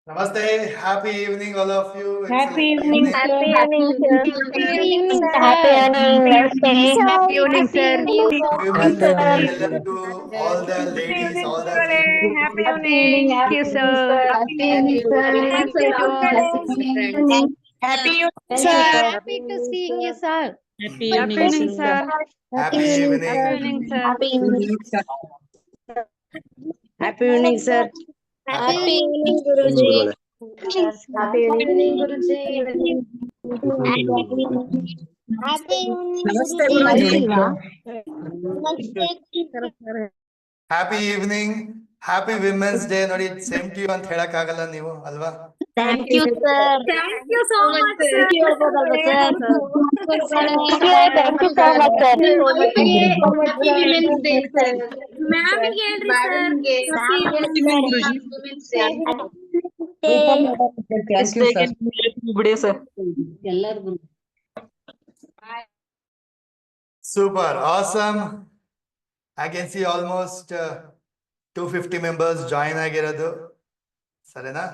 Namaste. Happy evening, all of you. It's a Happy late evening, evening. sir. Happy evening, sir. Happy evening, Happy sir. evening, namaste. Happy evening, sir. Women's Sir. Day ಎಲ್ಲರಿಗೂ, all the Happy ladies, evening, all the sir. females. Happy Happy evening, evening. thank you, sir. Happy evening, sir. Thank you to all. Happy evening, Thank you, sir. sir. Happy to seeing you, sir. Happy Happy evening, evening, sir. sir. Happy Happy evening. evening, sir. Happy evening. Happy evening, sir. Happy evening, Guruji. Happy evening, evening. Guruji. ನಮಸ್ತೆ ಗುರುಜಿ. Happy evening. Happy Women's Day. ನೋಡಿ, same to you ಅಂತ ಹೇಳಕ್ ಆಗಲ್ಲ ನೀವು ಅಲ್ವಾ? Thank you, sir. Thank you so much, sir. Thank you ಹೇಳ್ಬೋದಲ್ವಾ sir? Thank you so much, sir. Happy Women's Day, sir. Ma'am ಗೆ ಹೇಳ್ರಿ, sir. Happy Women's Day. ಬಿಡಿ sir. Super. Awesome. I can see almost 250 members join ಆಗಿರೋದು. ಸರಿನಾ?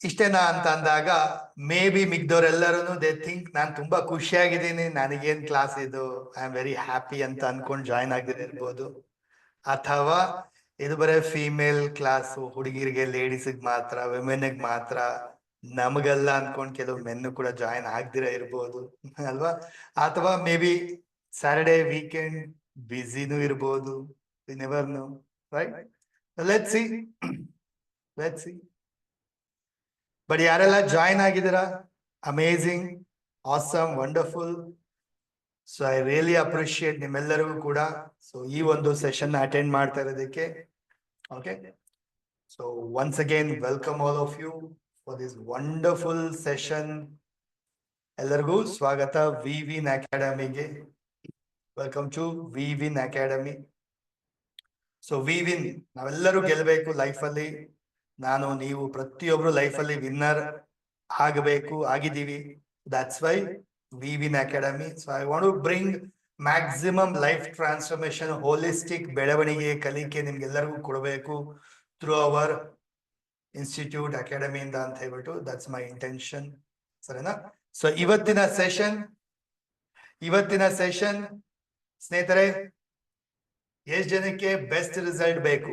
ಇಷ್ಟೇನಾ ಅಂತ ಅಂದಾಗ may be ಮಿಗ್ದವ್ರೆಲ್ಲರೂ they think ನಾನು ತುಂಬಾ ಖುಷಿಯಾಗಿದ್ದೀನಿ, ನನಗೇನ್ ಕ್ಲಾಸ್ ಇದು, ಐ ಆಮ್ ವೆರಿ ಹ್ಯಾಪಿ ಅಂತ ಅನ್ಕೊಂಡು ಜಾಯಿನ್ ಆಗಿರ್ಬೋದು. ಅಥವಾ ಇದು ಬರೀ ಫೀಮೇಲ್ ಕ್ಲಾಸ್, ಹುಡುಗಿರಿಗೆ ಲೇಡೀಸಿಗೆ ಮಾತ್ರ, ವಿಮೆನ್ಗೆ ಮಾತ್ರ, ನಮಗೆಲ್ಲ ಅನ್ಕೊಂಡ್ ಕೆಲವು ಮೆನ್ನು ಕೂಡ ಜಾಯಿನ್ ಆಗ್ದಿರ ಇರ್ಬೋದು ಅಲ್ವಾ? ಅಥವಾ ಮೇ ಬಿ ಸ್ಯಾಟರ್ಡೇ ವೀಕೆಂಡ್ ಬ್ಯುಸಿನೂ ಇರ್ಬೋದು. We never know, right? Let's see, let's see. But ಯಾರೆಲ್ಲ ಜಾಯಿನ್ ಆಗಿದ್ದೀರಾ, amazing, awesome, wonderful. So I really appreciate ನಿಮ್ಮೆಲ್ಲರಿಗೂ ಕೂಡ. ಸೊ ಈ ಒಂದು ಸೆಷನ್ ಅಟೆಂಡ್ ಮಾಡ್ತಾ ಇರೋದಕ್ಕೆ. Okay, so once again welcome all of you for this wonderful session. ಎಲ್ಲರಿಗೂ ಸ್ವಾಗತ ವಿ ವಿನ್ ಅಕಾಡೆಮಿಗೆ. Welcome to V Win academy. So V Win, ನಾವೆಲ್ಲರೂ ಗೆಲ್ಲಬೇಕು ಲೈಫಲ್ಲಿ. ನಾನು, ನೀವು, ಪ್ರತಿಯೊಬ್ರು ಲೈಫಲ್ಲಿ ವಿನ್ನರ್ ಆಗಬೇಕು, ಆಗಿದ್ದೀವಿ. That's why we Win academy. So I want to bring maximum life transformation, holistic ಬೆಳವಣಿಗೆ, ಕಲಿಕೆ ನಿಮ್ಗೆಲ್ಲರಿಗೂ ಕೊಡಬೇಕು ಥ್ರೂ ಅವರ್ ಇನ್ಸ್ಟಿಟ್ಯೂಟ್ ಅಕಾಡೆಮಿಯಿಂದ ಅಂತ ಹೇಳ್ಬಿಟ್ಟು. That's my intention. ಸರಿನಾ? ಸೊ ಇವತ್ತಿನ ಸೆಷನ್ ಸ್ನೇಹಿತರೆ, ಎಷ್ಟು ಜನಕ್ಕೆ ಬೆಸ್ಟ್ ರಿಸಲ್ಟ್ ಬೇಕು?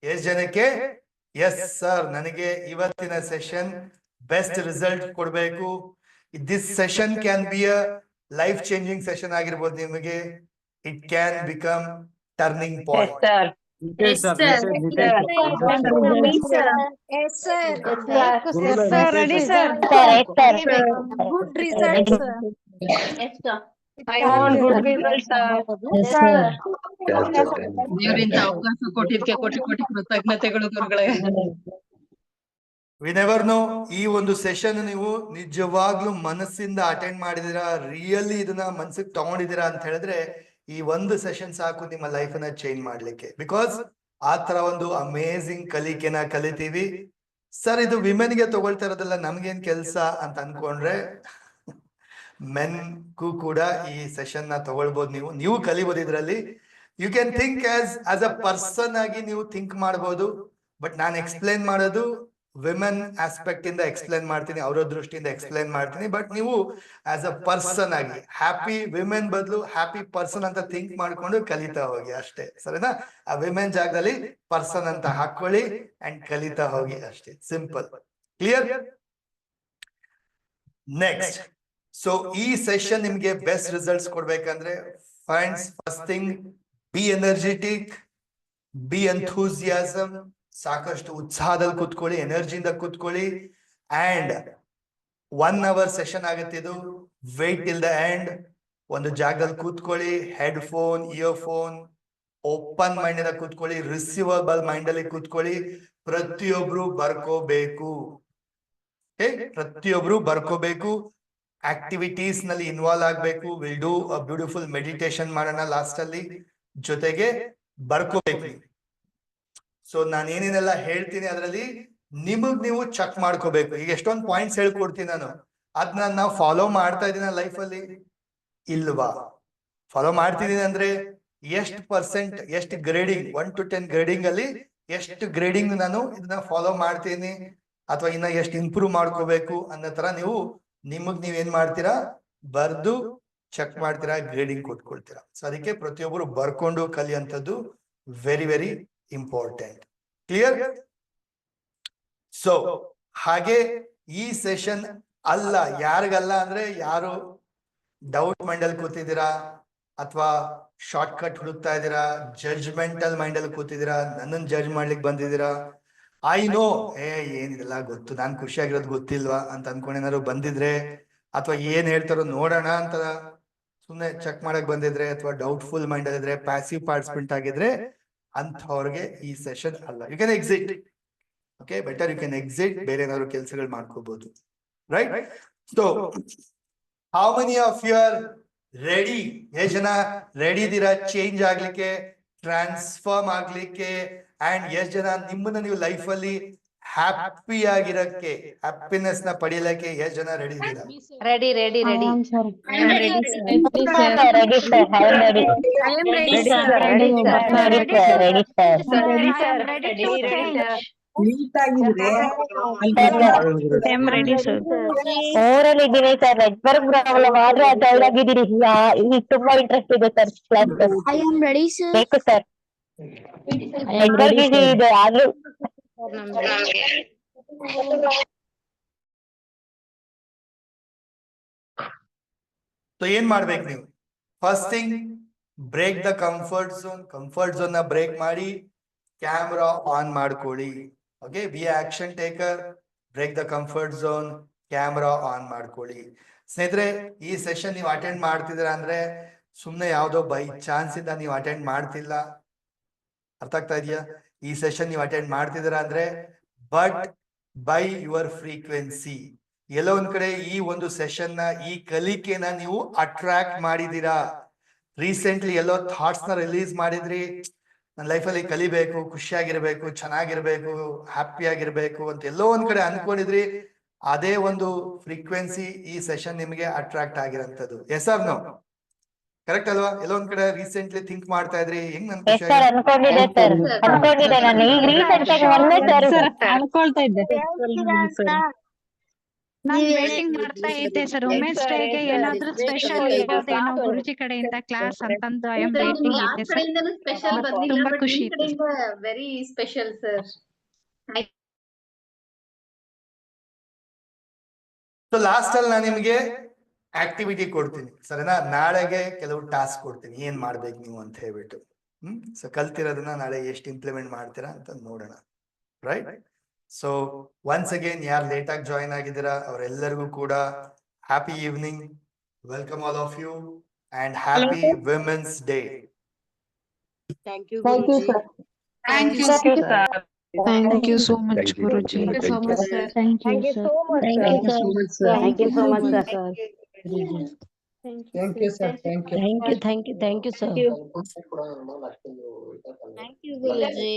ಎಷ್ಟು ಜನಕ್ಕೆ ಎಸ್ ಸರ್, ನನಗೆ ಇವತ್ತಿನ ಸೆಷನ್ ಬೆಸ್ಟ್ ರಿಸಲ್ಟ್ ಕೊಡಬೇಕು. This session can be a life changing session ಆಗಿರ್ಬೋದು ನಿಮಗೆ. It can become turning point. Ready, sir. Good results, sir. I want good results, sir. ದೇವರಿಂದ ಅವಕಾಶ ಕೊಟ್ಟಿದ್ದಕ್ಕೆ ಕೋಟಿ ಕೋಟಿ ಕೃತಜ್ಞತೆಗಳು ಗುರುಗಳೇ. V never no. ಈ ಒಂದು ಸೆಷನ್ ನೀವು ನಿಜವಾಗ್ಲೂ ಮನಸ್ಸಿಂದ ಅಟೆಂಡ್ ಮಾಡಿದೀರಾ, ರಿಯಲಿ ಇದನ್ನ ಮನ್ಸಿಗೆ ತಗೊಂಡಿದ್ದೀರಾ ಅಂತ ಹೇಳಿದ್ರೆ ಈ ಒಂದು ಸೆಷನ್ ಸಾಕು ನಿಮ್ಮ ಲೈಫ್ ಅನ್ನ ಚೇಂಜ್ ಮಾಡ್ಲಿಕ್ಕೆ. ಬಿಕಾಸ್ ಆ ತರ ಒಂದು ಅಮೇಝಿಂಗ್ ಕಲಿಕೆನ ಕಲಿತೀವಿ. ಸರ್, ಇದು ವಿಮೆನ್ಗೆ ತಗೊಳ್ತಾ ಇರೋದಲ್ಲ, ನಮ್ಗೇನ್ ಕೆಲ್ಸ ಅಂತ ಅನ್ಕೊಂಡ್ರೆ ಮೆನ್ಗೂ ಕೂಡ ಈ ಸೆಷನ್ ನ ತಗೊಳ್ಬಹುದು. ನೀವು ಕಲಿಬಹುದು ಇದ್ರಲ್ಲಿ. You can think as a person ಆಗಿ ನೀವು ಥಿಂಕ್ ಮಾಡಬಹುದು. ಬಟ್ ನಾನು ಎಕ್ಸ್ಪ್ಲೇನ್ ಮಾಡೋದು ವಿಮೆನ್ ಆಸ್ಪೆಕ್ಟ್ ಇಂದ ಎಕ್ಸ್ಪ್ಲೇನ್ ಮಾಡ್ತೀನಿ, ಅವರ ದೃಷ್ಟಿಯಿಂದ ಎಕ್ಸ್ಪ್ಲೇನ್ ಮಾಡ್ತೀನಿ. ಬಟ್ ನೀವು ಆಸ್ ಅ ಪರ್ಸನ್ ಆಗಿ ಹ್ಯಾಪಿ ವಿಮೆನ್ ಬದಲು ಹ್ಯಾಪಿ ಪರ್ಸನ್ ಅಂತ ಥಿಂಕ್ ಮಾಡ್ಕೊಂಡು ಕಲಿತಾ ಹೋಗಿ ಅಷ್ಟೇ. ಸರಿನಾ? ಆ ವಿಮೆನ್ ಜಾಗದಲ್ಲಿ ಪರ್ಸನ್ ಅಂತ ಹಾಕೊಳ್ಳಿ ಅಂಡ್ ಕಲಿತಾ ಹೋಗಿ ಅಷ್ಟೇ. Simple, clear? ನೆಕ್ಸ್ಟ್, ಸೊ ಈ ಸೆಷನ್ ನಿಮ್ಗೆ ಬೆಸ್ಟ್ ರಿಸಲ್ಟ್ಸ್ ಕೊಡ್ಬೇಕಂದ್ರೆ friends, first thing, B energetic, B enthusiasm. ಸಾಕಷ್ಟು ಉತ್ಸಾಹದಲ್ಲಿ ಕೂತ್ಕೊಳ್ಳಿ, ಎನರ್ಜಿಯಿಂದ ಕೂತ್ಕೊಳ್ಳಿ. ಅಂಡ್ 1 hour ಸೆಷನ್ ಆಗುತ್ತೆ ಇದು. Wait till the end. ಒಂದು ಜಾಗದಲ್ಲಿ ಕೂತ್ಕೊಳ್ಳಿ, ಹೆಡ್ಫೋನ್, ಇಯರ್ಫೋನ್, ಓಪನ್ ಮೈಂಡ್ ಇಂದ ಕೂತ್ಕೊಳ್ಳಿ, ರಿಸೀವಬಲ್ ಮೈಂಡ್ ಅಲ್ಲಿ ಕೂತ್ಕೊಳ್ಳಿ. ಪ್ರತಿಯೊಬ್ರು ಬರ್ಕೋಬೇಕು. ಪ್ರತಿಯೊಬ್ರು ಬರ್ಕೋಬೇಕು. ಆಕ್ಟಿವಿಟೀಸ್ ನಲ್ಲಿ ಇನ್ವಾಲ್ವ್ ಆಗ್ಬೇಕು. Will do a beautiful meditation ಮಾಡೋಣ ಲಾಸ್ಟ್ ಅಲ್ಲಿ. ಜೊತೆಗೆ ಬರ್ಕೋಬೇಕು. ಸೊ ನಾನು ಏನೇನೆಲ್ಲ ಹೇಳ್ತೀನಿ ಅದರಲ್ಲಿ ನಿಮಗ್ ನೀವು ಚೆಕ್ ಮಾಡ್ಕೋಬೇಕು. ಈಗ ಎಷ್ಟೊಂದು ಪಾಯಿಂಟ್ಸ್ ಹೇಳ್ಕೊಡ್ತೀನಿ ನಾನು, ಅದನ್ನ ನಾವು ಫಾಲೋ ಮಾಡ್ತಾ ಇದೀನ ಲೈಫ್ ಅಲ್ಲಿ ಇಲ್ವಾ? ಫಾಲೋ ಮಾಡ್ತಿದೀನಿ ಅಂದ್ರೆ ಎಷ್ಟು ಪರ್ಸೆಂಟ್, ಎಷ್ಟು ಗ್ರೇಡಿಂಗ್, 1 to 10 ಗ್ರೇಡಿಂಗ್ ಅಲ್ಲಿ ಎಷ್ಟು ಗ್ರೇಡಿಂಗ್ ನಾನು ಇದನ್ನ ಫಾಲೋ ಮಾಡ್ತೀನಿ ಅಥವಾ ಇನ್ನ ಎಷ್ಟು ಇಂಪ್ರೂವ್ ಮಾಡ್ಕೋಬೇಕು ಅನ್ನೋ ತರ ನೀವು ನಿಮಗ್ ನೀವ್ ಏನ್ ಮಾಡ್ತೀರಾ ಬರ್ದು ಚೆಕ್ ಮಾಡ್ತೀರಾ, ಗ್ರೇಡಿಂಗ್ ಕೊಟ್ಕೊಳ್ತೀರಾ. ಸೊ ಅದಕ್ಕೆ ಪ್ರತಿಯೊಬ್ಬರು ಬರ್ಕೊಂಡು ಕಲಿಯುವಂಥದ್ದು very very important. Clear? So ಹಾಗೆ ಈ ಸೆಷನ್ ಅಲ್ಲ ಯಾರಿಗಲ್ಲ ಅಂದ್ರೆ ಯಾರು ಡೌಟ್ ಮೈಂಡ್ ಅಲ್ಲಿ ಕೂತಿದ್ದೀರಾ ಅಥವಾ ಶಾರ್ಟ್ ಕಟ್ ಹುಡುಕ್ತಾ ಇದ್ದೀರಾ, ಜಡ್ಜ್ಮೆಂಟಲ್ ಮೈಂಡ್ ಅಲ್ಲಿ ಕೂತಿದ್ದೀರಾ, ನನ್ನನ್ನು ಜಡ್ಜ್ ಮಾಡ್ಲಿಕ್ಕೆ ಬಂದಿದ್ದೀರಾ, ಐ ನೋ ಏನಿದೆಲ್ಲ ಗೊತ್ತು, ನಾನ್ ಖುಷಿಯಾಗಿರೋದು ಗೊತ್ತಿಲ್ವಾ ಅಂತ ಅನ್ಕೊಂಡು ಏನಾದ್ರು ಬಂದಿದ್ರೆ, ಅಥವಾ ಏನ್ ಹೇಳ್ತಾರೋ ನೋಡೋಣ ಅಂತ ಸುಮ್ನೆ ಚೆಕ್ ಮಾಡಕ್ ಬಂದಿದ್ರೆ, ಅಥವಾ ಡೌಟ್ಫುಲ್ ಮೈಂಡ್ ಆಗಿದ್ರೆ, ಪ್ಯಾಸಿವ್ ಪಾರ್ಟಿಸಿಪೆಂಟ್ ಆಗಿದ್ರೆ, ಅಂಥವ್ರಿಗೆ ಈ ಸೆಷನ್ ಅಲ್ಲ. You can exit. Okay, better you can exit, ಬೇರೆ ಏನಾದ್ರು ಕೆಲಸಗಳು ಮಾಡ್ಕೋಬಹುದು. Right? So how many of you are ready? ಎಷ್ಟು ಜನ ರೆಡಿ ಇದ್ದೀರಾ ಚೇಂಜ್ ಆಗ್ಲಿಕ್ಕೆ, ಟ್ರಾನ್ಸ್ಫಾರ್ಮ್ ಆಗ್ಲಿಕ್ಕೆ, ಅಂಡ್ ಎಷ್ಟು ಜನ ನಿಮ್ಮನ್ನ ನೀವು ಲೈಫ್ ಅಲ್ಲಿ ಹ್ಯಾಪಿ ಆಗಿರಕ್ಕೆ, ಹ್ಯಾಪಿನೆಸ್ ನ ಪಡೆಯಲಿಕ್ಕೆ ಎಷ್ಟು ಜನ ರೆಡಿ ಇದ್ದೀರಾ? Ready, ready, ready. I am ready, sir. Ready, sir. Ready, sir. I am ready. I am ready, Ready, sir. sir. Ready, sir. Ready, sir. Ready, sir. Ready, I am sir. ready to Ready, change. I am ready, sir. ಓವರಲ್ಲಿ ಇದ್ದೀನಿ sir, network problem ಆದ್ರೆ ಅದಾಗಿದ್ದೀನಿ. ಈಗ ತುಂಬಾ interest ಇದೆ sir class. I am ready, sir. ಬೇಕು sir, network ಇದೆ ಆದ್ರೂ so ಏನ್ ಮಾಡ್ಬೇಕು ನೀವು? First thing, break the comfort zone. Comfort zone ನ ಬ್ರೇಕ್ ಮಾಡಿ ಕ್ಯಾಮ್ರಾ ಆನ್ ಮಾಡ್ಕೊಳ್ಳಿ. Okay, be action taker, break the comfort zone, camera on ಮಾಡ್ಕೊಳ್ಳಿ. ಸ್ನೇಹಿತರೆ, ಈ ಸೆಷನ್ ನೀವು ಅಟೆಂಡ್ ಮಾಡ್ತಿದ್ದೀರಾ ಅಂದ್ರೆ ಸುಮ್ನೆ ಯಾವ್ದೋ ಬೈ ಚಾನ್ಸ್ ಇಂದ ನೀವು ಅಟೆಂಡ್ ಮಾಡ್ತಿಲ್ಲ. ಅರ್ಥ ಆಗ್ತಾ ಇದೆಯಾ? ಈ ಸೆಷನ್ ನೀವು ಅಟೆಂಡ್ ಮಾಡ್ತಿದ್ದೀರಾ ಅಂದ್ರೆ ಬಟ್ ಬೈ ಯುವರ್ ಫ್ರೀಕ್ವೆನ್ಸಿ. ಎಲ್ಲೋ ಒಂದ್ ಕಡೆ ಈ ಒಂದು ಸೆಷನ್ ನ, ಈ ಕಲಿಕೆನ ನೀವು ಅಟ್ರಾಕ್ಟ್ ಮಾಡಿದೀರಾ. ರೀಸೆಂಟ್ಲಿ ಎಲ್ಲೋ ಥಾಟ್ಸ್ ನ ರಿಲೀಸ್ ಮಾಡಿದ್ರಿ, ನನ್ನ ಲೈಫಲ್ಲಿ ಕಲಿಬೇಕು, ಖುಷಿಯಾಗಿರ್ಬೇಕು, ಚೆನ್ನಾಗಿರ್ಬೇಕು, ಹ್ಯಾಪಿ ಆಗಿರ್ಬೇಕು ಅಂತ ಎಲ್ಲೋ ಒಂದ್ ಕಡೆ ಅನ್ಕೊಂಡಿದ್ರಿ. ಅದೇ ಒಂದು ಫ್ರೀಕ್ವೆನ್ಸಿ ಈ ಸೆಷನ್ ನಿಮಗೆ ಅಟ್ರಾಕ್ಟ್ ಆಗಿರೋಂಥದ್ದು. Yes or no? ಕರೆಕ್ಟ್ ಅಲ್ವಾ? ಎಲ್ಲೋ ಒಂದ್ ಕಡೆ ರೀಸೆಂಟ್ಲಿ ಥಿಂಕ್ ಮಾಡ್ತಾ ಇದ್ರಿ, ಹೆಂಗ್ ನನ್ ಎಸ್ ಸರ್ ಅನ್ಕೊಂಡಿದ್ದೆ ಸರ್, ಅನ್ಕೊಂಡಿದ್ದೆ ನಾನು. ಈಗ ರೀಸೆಂಟ್ ಆಗಿ ಒಂದೇ ಸರ್ ಅನ್ಕೊಳ್ತಾ ಇದ್ದೆ. ನಾನ್ ವೇಟಿಂಗ್ ಮಾಡ್ತಾ ಇದ್ದೆ ಸರ್, ವುಮೆನ್ಸ್ ಡೇಗೆ ಏನಾದ್ರೂ ಸ್ಪೆಷಲ್ ಇರೋದೇನೋ ಗುರುಜಿ ಕಡೆಯಿಂದ ಕ್ಲಾಸ್ ಅಂತಂದು ಐ ಆಮ್ ವೇಟಿಂಗ್ ಇದ್ದೆ ಸರ್. ಕಡೆಯಿಂದನೂ ಸ್ಪೆಷಲ್ ಬಂದಿಲ್ಲ, ತುಂಬಾ ಬಟ್ ಖುಷಿ ನಿಮ್ ಇತ್ತು. ಕಡೆಯಿಂದ very special sir. So last ಅಲ್ಲಿ ನಾನು ನಿಮ್ಗೆ ಆಕ್ಟಿವಿಟಿ ಕೊಡ್ತೀನಿ, ಸರಿನಾ? ನಾಳೆಗೆ ಕೆಲವು ಟಾಸ್ಕ್ ಕೊಡ್ತೀನಿ, ಏನ್ ಮಾಡ್ಬೇಕು ನೀವು ಅಂತ ಹೇಳ್ಬಿಟ್ಟು. ಸೊ ಕಲ್ತಿರೋದನ್ನ ನಾಳೆ ಎಷ್ಟು ಇಂಪ್ಲಿಮೆಂಟ್ ಮಾಡ್ತೀರಾ ಅಂತ ನೋಡೋಣ. ರೈಟ್? ಸೊ ಒನ್ಸ್ ಅಗೇನ್, ಯಾರು ಲೇಟ್ ಆಗಿ ಜಾಯಿನ್ ಆಗಿದ್ದೀರಾ ಅವರೆಲ್ಲರಿಗೂ ಕೂಡ happy evening, welcome all of you, and happy women's day. Thank you Thank you, sir. Thank you, sir. Thank you so much, Guruji. Thank you so much, sir. Thank you, Thank you sir. so much, sir. Thank you so much, sir. Thank you so much, sir. Thank you, sir. Thank you. Thank you, thank you, thank you, sir. Thank you, Guruji.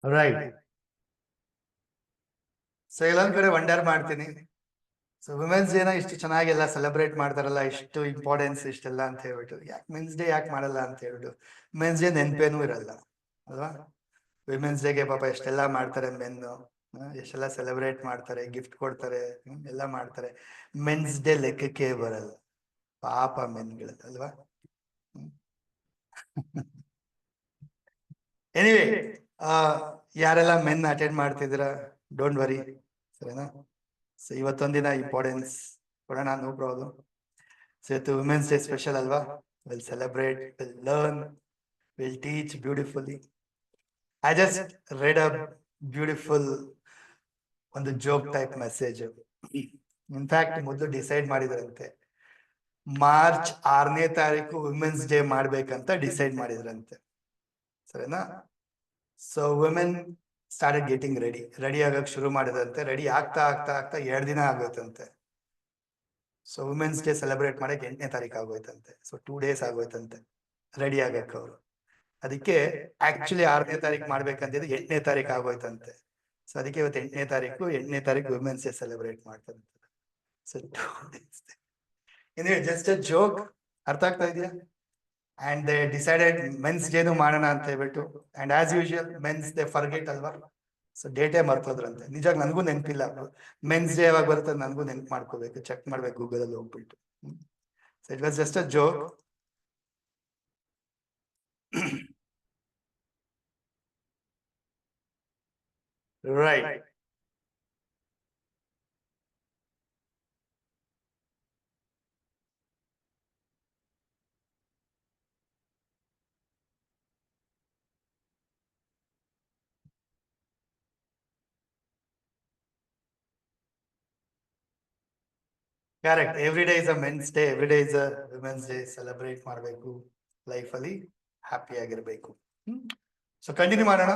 Right. So ಎಲ್ಲೊಂದ್ ಕಡೆ wonder ಮಾಡ್ತೀನಿ, so women's ಡೇನ ಇಷ್ಟು ಚೆನ್ನಾಗೆಲ್ಲ celebrate ಮಾಡ್ತಾರಲ್ಲ, ಇಷ್ಟು importance ಇಷ್ಟೆಲ್ಲ ಅಂತ ಹೇಳ್ಬಿಟ್ಟು, ಯಾಕೆ ಮೆನ್ಸ್ ಡೇ ಯಾಕೆ ಮಾಡಲ್ಲ ಅಂತ ಹೇಳ್ಬಿಟ್ಟು. ಮೆನ್ಸ್ ಡೇ ನೆನ್ಪೇನೂ ಇರಲ್ಲ ಅಲ್ವಾ? ವಿಮೆನ್ಸ್ ಡೇಗೆ ಪಾಪ ಎಷ್ಟೆಲ್ಲ ಮಾಡ್ತಾರೆ ಮೆನ್ನು, ಎಷ್ಟೆಲ್ಲ ಸೆಲೆಬ್ರೇಟ್ ಮಾಡ್ತಾರೆ, ಗಿಫ್ಟ್ ಕೊಡ್ತಾರೆ, ಎಲ್ಲ ಮಾಡ್ತಾರೆ. ಮೆನ್ಸ್ ಡೇ ಲೆಕ್ಕಕ್ಕೆ ಬರಲ್ಲ ಪಾಪ ಮೆನ್ಗಳು ಅಲ್ವಾ? ಎನಿವೆ, ಯಾರೆಲ್ಲ ಮೆನ್ ಅಟೆಂಡ್ ಮಾಡ್ತಿದ್ದೀರಾ, ಡೋಂಟ್ ವರಿ, ಸರಿನಾ? ಸೊ ಇವತ್ತೊಂದಿನ ಇಂಪಾರ್ಟೆನ್ಸ್ ಕೊಡೋಣ, ನೋ ಪ್ರಾಬ್ಲಮ್. ಸೊ ಇವತ್ತು ವುಮೆನ್ಸ್ ಡೇ ಸ್ಪೆಷಲ್ ಅಲ್ವಾ? Will celebrate, will learn, will teach beautifully. I just read a beautiful ಒಂದು ಜೋಕ್ ಟೈಪ್ ಮೆಸೇಜ್. ಇನ್ಫ್ಯಾಕ್ಟ್ ಮೊದಲು ಡಿಸೈಡ್ ಮಾಡಿದ್ರಂತೆ, ಮಾರ್ಚ್ 6ನೇ ತಾರೀಕು ವುಮೆನ್ಸ್ ಡೇ ಮಾಡ್ಬೇಕಂತ ಡಿಸೈಡ್ ಮಾಡಿದ್ರಂತೆ, ಸರಿನಾ? So women started getting ready ಆಗಕ್ ಶುರು ಮಾಡಿದಂತೆ. ರೆಡಿ ಆಗ್ತಾ ಆಗ್ತಾ ಆಗ್ತಾ 2 ದಿನ ಆಗೋಯ್ತಂತೆ. ಸೊ ವುಮೆನ್ಸ್ ಡೇ ಸೆಲೆಬ್ರೇಟ್ ಮಾಡಕ್ 8ನೇ ತಾರೀಕು ಆಗೋಯ್ತಂತೆ. ಸೊ 2 days ಆಗೋಯ್ತಂತೆ ರೆಡಿ ಆಗಕ್ ಅವರು. ಅದಕ್ಕೆ ಆಕ್ಚುಲಿ 6ನೇ ತಾರೀಕು ಮಾಡ್ಬೇಕಂತಿದ್ದು 8ನೇ ತಾರೀಕು ಆಗೋಯ್ತಂತೆ. ಸೊ ಅದಕ್ಕೆ ಇವತ್ತು 8ನೇ ತಾರೀಕು ವುಮೆನ್ಸ್ ಡೇ ಸೆಲೆಬ್ರೇಟ್ ಮಾಡ್ತಂತೆ. So 2 days. Just a joke. ಅರ್ಥ ಆಗ್ತಾ ಇದೆಯಾ? and they decided men's day ಮಾಡೋಣ ಅಂತ ಹೇಳ್ಬಿಟ್ಟು, and as usual men's they forget ಅಲ್ವಾ, ಸೊ ಡೇಟೇ ಮರ್ತೋದ್ರಂತೆ. ನಿಜಾಗ್ ನನಗೂ ನೆನಪಿಲ್ಲ, ಮೆನ್ಸ್ ಡೇ ಯಾವಾಗ ಬರುತ್ತೆ ನನಗೂ ನೆನ್ಪು ಮಾಡ್ಕೋಬೇಕು, ಚೆಕ್ ಮಾಡ್ಬೇಕು ಗೂಗಲ್ ಅಲ್ಲಿ ಹೋಗ್ಬಿಟ್ಟು. So it was just a joke. Right. Correct. Every day is a men's day. Every day is a women's day. Celebrate ಮಾಡಬೇಕು, ಲೈಫ್ ಅಲ್ಲಿ ಹ್ಯಾಪಿ ಆಗಿರ್ಬೇಕು. ಸೊ ಕಂಟಿನ್ಯೂ ಮಾಡೋಣ.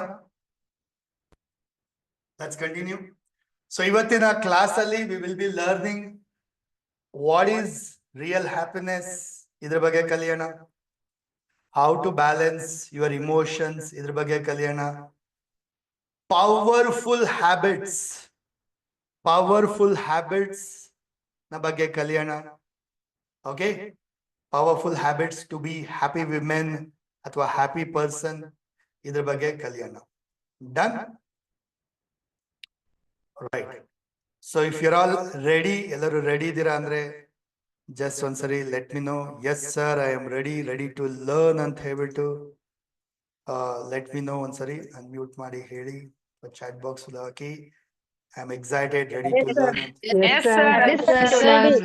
Let's continue. ಸೊ ಇವತ್ತಿನ ಕ್ಲಾಸ್ ಅಲ್ಲಿ we will be learning what is real happiness, ಇದ್ರ ಬಗ್ಗೆ ಕಲಿಯೋಣ. How to balance your emotions, ಇದ್ರ ಬಗ್ಗೆ ಕಲಿಯೋಣ. ಪವರ್ಫುಲ್ ಹ್ಯಾಬಿಟ್ಸ್ ನ ಬಗ್ಗೆ ಕಲಿಯೋಣ. Okay, powerful habits to be happy women ಅಥವಾ ಹ್ಯಾಪಿ ಪರ್ಸನ್, ಇದ್ರ ಬಗ್ಗೆ ಕಲಿಯೋಣ. Done? Right. So if you're all ready, ಎಲ್ಲರೂ ರೆಡಿ ಇದ್ದೀರಾ ಅಂದ್ರೆ ಜಸ್ಟ್ ಒಂದ್ಸರಿ let me no. S sir, I am ready to learn ಅಂತ ಹೇಳ್ಬಿಟ್ಟು ಲೆಟ್ ಮಿ ನೋ ಒಂದ್ಸರಿ ಅನ್ಮ್ಯೂಟ್ ಮಾಡಿ ಹೇಳಿ, ಚಾಟ್ ಬಾಕ್ಸ್ ಹಾಕಿ. I am excited, ready to learn. Yes, sir. Yes, sir.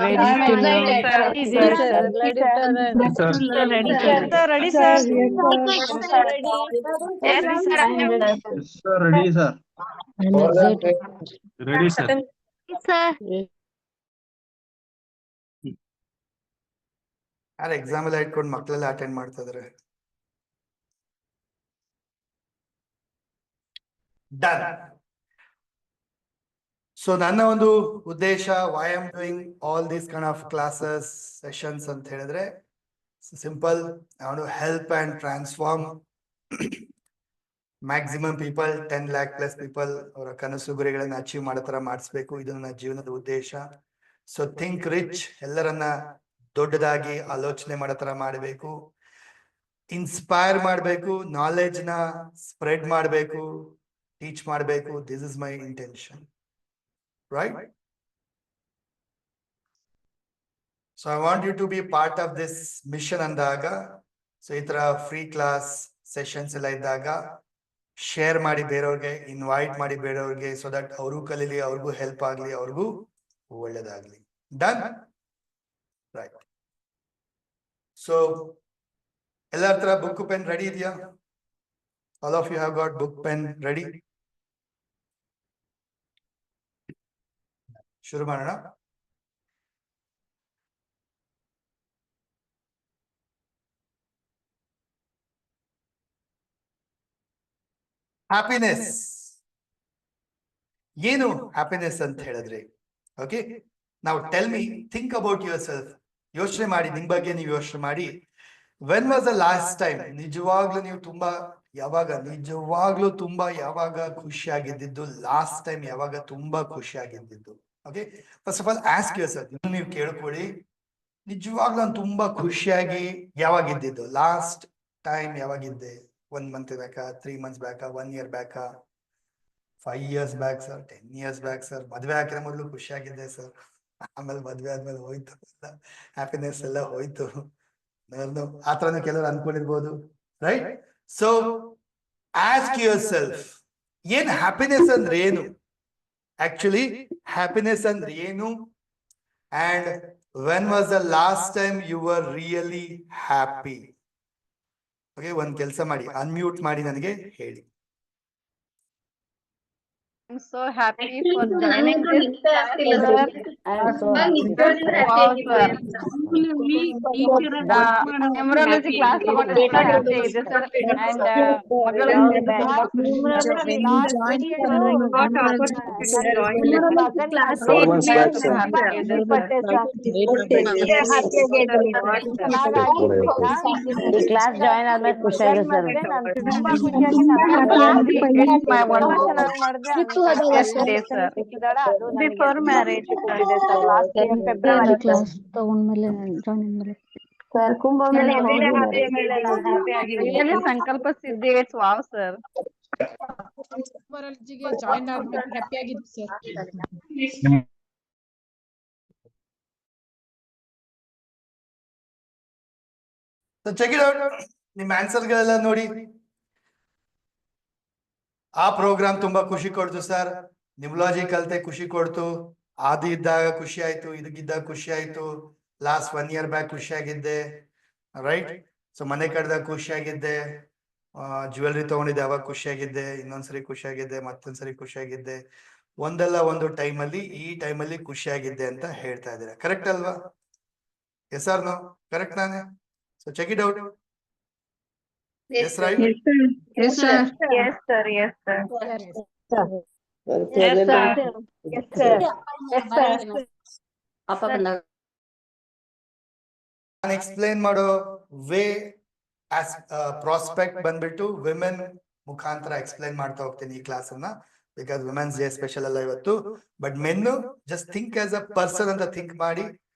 Ready to learn. Yes, sir. Ready to learn. Yes, sir. Ready, sir. Ready, sir. Yes, sir. Sir, ready, sir. Ready, sir. ಯಾರು exam ಎಲ್ಲ ಇಟ್ಕೊಂಡು ಮಕ್ಕಳೆಲ್ಲ attend ಮಾಡ್ತಾ ಇದಾರೆ? Done. So ನನ್ನ ಒಂದು ಉದ್ದೇಶ, why am doing all these kind of classes sessions ಅಂತ ಹೇಳಿದ್ರೆ simple, I want to help and transform maximum people, 10 lakh plus people ಅವರ ಕನಸು ಗುರಿಗಳನ್ನ ಅಚೀವ್ ಮಾಡೋ ತರ ಮಾಡಿಸ್ಬೇಕು. ಇದು ನನ್ನ ಜೀವನದ ಉದ್ದೇಶ. ಸೊ ಥಿಂಕ್ ರಿಚ್, ಎಲ್ಲರನ್ನ ದೊಡ್ಡದಾಗಿ ಆಲೋಚನೆ ಮಾಡೋ ತರ ಮಾಡಬೇಕು, ಇನ್ಸ್ಪೈರ್ ಮಾಡಬೇಕು, ನಾಲೆಡ್ಜ್ ನ ಸ್ಪ್ರೆಡ್ ಮಾಡಬೇಕು, ಟೀಚ್ ಮಾಡಬೇಕು. This is my intention. Right? So I want you to be part of this mission andaga. So itara free class sessions ella iddaga share ಮಾಡಿ ಬೇರೆಯವರಿಗೆ, ಇನ್ವೈಟ್ ಮಾಡಿ ಬೇರೆಯವರಿಗೆ, so that ಅವರು ಕಲೀಲಿ, ಅವ್ರಿಗೂ ಹೆಲ್ಪ್ ಆಗ್ಲಿ, ಅವ್ರಿಗೂ ಒಳ್ಳೇದಾಗ್ಲಿ. ಡನ್? ರೈಟ್. ಸೊ ಎಲ್ಲರ ಹತ್ರ ಬುಕ್ ಪೆನ್ ರೆಡಿ ಇದೆಯಾ? All of you have got book pen ready? ಶುರು ಮಾಡೋಣ. ಹ್ಯಾಪಿನೆಸ್ ಏನು? ಹ್ಯಾಪಿನೆಸ್ ಅಂತ ಹೇಳಿದ್ರೆ, ಓಕೆ, ನಾವು tell me, think about yourself. ಯೋಚನೆ ಮಾಡಿ, ನಿಮ್ ಬಗ್ಗೆ ನೀವು ಯೋಚನೆ ಮಾಡಿ. When was the last time ನಿಜವಾಗ್ಲೂ ನೀವು ಯಾವಾಗ ಖುಷಿಯಾಗಿದ್ದು? ಲಾಸ್ಟ್ ಟೈಮ್ ಯಾವಾಗ ತುಂಬಾ ಖುಷಿಯಾಗಿದ್ದು? Okay, first of all ask yourself. ನೀವು ಕೇಳ್ಕೊಳ್ಳಿ, ನಿಜವಾಗ್ಲೂ ನಾನು ತುಂಬಾ ಖುಷಿಯಾಗಿ ಯಾವಾಗಿದ್ದು? ಲಾಸ್ಟ್ ಟೈಮ್ ಯಾವಾಗಿದ್ದೆ? 1 month ಬೇಕಾ, 3 months ಬೇಕಾ, 1 year ಬೇಕಾ, 5 years back sir, 10 years back sir? ಮದ್ವೆ ಹಾಕಿದ ಮೊದಲು ಖುಷಿಯಾಗಿದ್ದೆ ಸರ್, ಆಮೇಲೆ ಮದ್ವೆ ಆದ್ಮೇಲೆ ಹೋಯ್ತು, ಹ್ಯಾಪಿನೆಸ್ ಎಲ್ಲ ಹೋಯ್ತು. ಆತರನು ಕೆಲವರು ಅನ್ಕೊಂಡಿರ್ಬೋದು, right? So ask yourself, ಏನ್ ಹ್ಯಾಪಿನೆಸ್ ಅಂದ್ರೆ ಏನು? ಆಕ್ಚುಲಿ ಹ್ಯಾಪಿನೆಸ್ ಅಂದ್ರೆ ಏನು? And when was the last time you were really happy? Okay, ಒಂದ್ ಕೆಲಸ ಮಾಡಿ, ಅನ್ಮ್ಯೂಟ್ ಮಾಡಿ ನನಗೆ ಹೇಳಿ. I'm so happy for joining this class, sir. I'm so happy. Numerology class happy ಇದೆ sir, and ಕ್ಲಾಸ್ ಜಾಯಿನ್ ಆದ್ಮೇಲೆ ಖುಷಿ ಆಗಿದೆ ಸರ್. ತುಂಬಾ ಖುಷಿಯಾಗಿ ಬಿಫೋರ್ ಮ್ಯಾರೇಜ್ ಇದೆ sir, last year February class ತಗೊಂಡ್ಮೇಲೆ ಜಾಯಿನ್ ಆದ್ಮೇಲೆ ಸರ್ ಕುಂಭಮೇಳ ರಿಯಲಿ ಸಂಕಲ್ಪ ಸಿದ್ಧಿ ಇಟ್ಸ್ ವಾವ್ ಸರ್. ಕುಂಭರಜ್ಜಿಗೆ ಜಾಯಿನ್ ಆಗ್ಬಿಟ್ಟು ಹ್ಯಾಪಿ ಆಗಿದ್ದು ಸರ್. Check it out. ನಿಮ್ಮ ಆನ್ಸರ್ ಗಳೆಲ್ಲ ನೋಡಿ. ಆ ಪ್ರೋಗ್ರಾಮ್ ತುಂಬಾ ಖುಷಿ ಕೊಡ್ತು ಸರ್. ನಿಮ್ಲಾಜಿ ಕಲ್ತೆ ಖುಷಿ ಕೊಡ್ತು. ಆದಿ ಇದ್ದಾಗ ಖುಷಿ ಆಯ್ತು, ಇದಕ್ಕಿದ್ದಾಗ ಖುಷಿ ಆಯ್ತು. ಲಾಸ್ಟ್ 1 year ಬ್ಯಾಕ್ ಖುಷಿ ಆಗಿದ್ದೆ, ರೈಟ್? ಸೊ ಮನೆ ಕಡ್ದಾಗ ಖುಷಿ ಆಗಿದ್ದೆ, ಜ್ಯುವೆಲ್ರಿ ತಗೊಂಡಿದ್ದೆ ಅವಾಗ ಖುಷಿ ಆಗಿದ್ದೆ, ಇನ್ನೊಂದ್ಸರಿ ಖುಷಿ ಆಗಿದ್ದೆ, ಮತ್ತೊಂದ್ಸರಿ ಖುಷಿ ಆಗಿದ್ದೆ. ಒಂದಲ್ಲ ಒಂದು ಟೈಮಲ್ಲಿ ಈ ಟೈಮಲ್ಲಿ ಖುಷಿ ಆಗಿದ್ದೆ ಅಂತ ಹೇಳ್ತಾ ಇದ್ದೀರಾ, ಕರೆಕ್ಟ್ ಅಲ್ವಾ? Yes or no? ಕರೆಕ್ಟ್ ನಾನೇ? So check it out. Yes right? Yes sir. Yes sir, yes sir. ನಾನು ಎಕ್ಸ್ಪ್ಲೈನ್ ಮಾಡೋ ವೇ ಆಸ್ ಪ್ರಾಸ್ಪೆಕ್ಟ್ ಬಂದ್ಬಿಟ್ಟು ವಿಮೆನ್ ಮುಖಾಂತರ ಎಕ್ಸ್ಪ್ಲೈನ್ ಮಾಡ್ತಾ ಹೋಗ್ತೀನಿ ಈ ಕ್ಲಾಸ್ ಅನ್ನ. ಬಿಕಾಸ್ ವಿಮೆನ್ಸ್ ಡೇ ಸ್ಪೆಷಲ್ ಅಲ್ಲ ಇವತ್ತು. But ಮೆನ್ನು just think as a person ಅಂತ ಥಿಂಕ್ ಮಾಡಿ,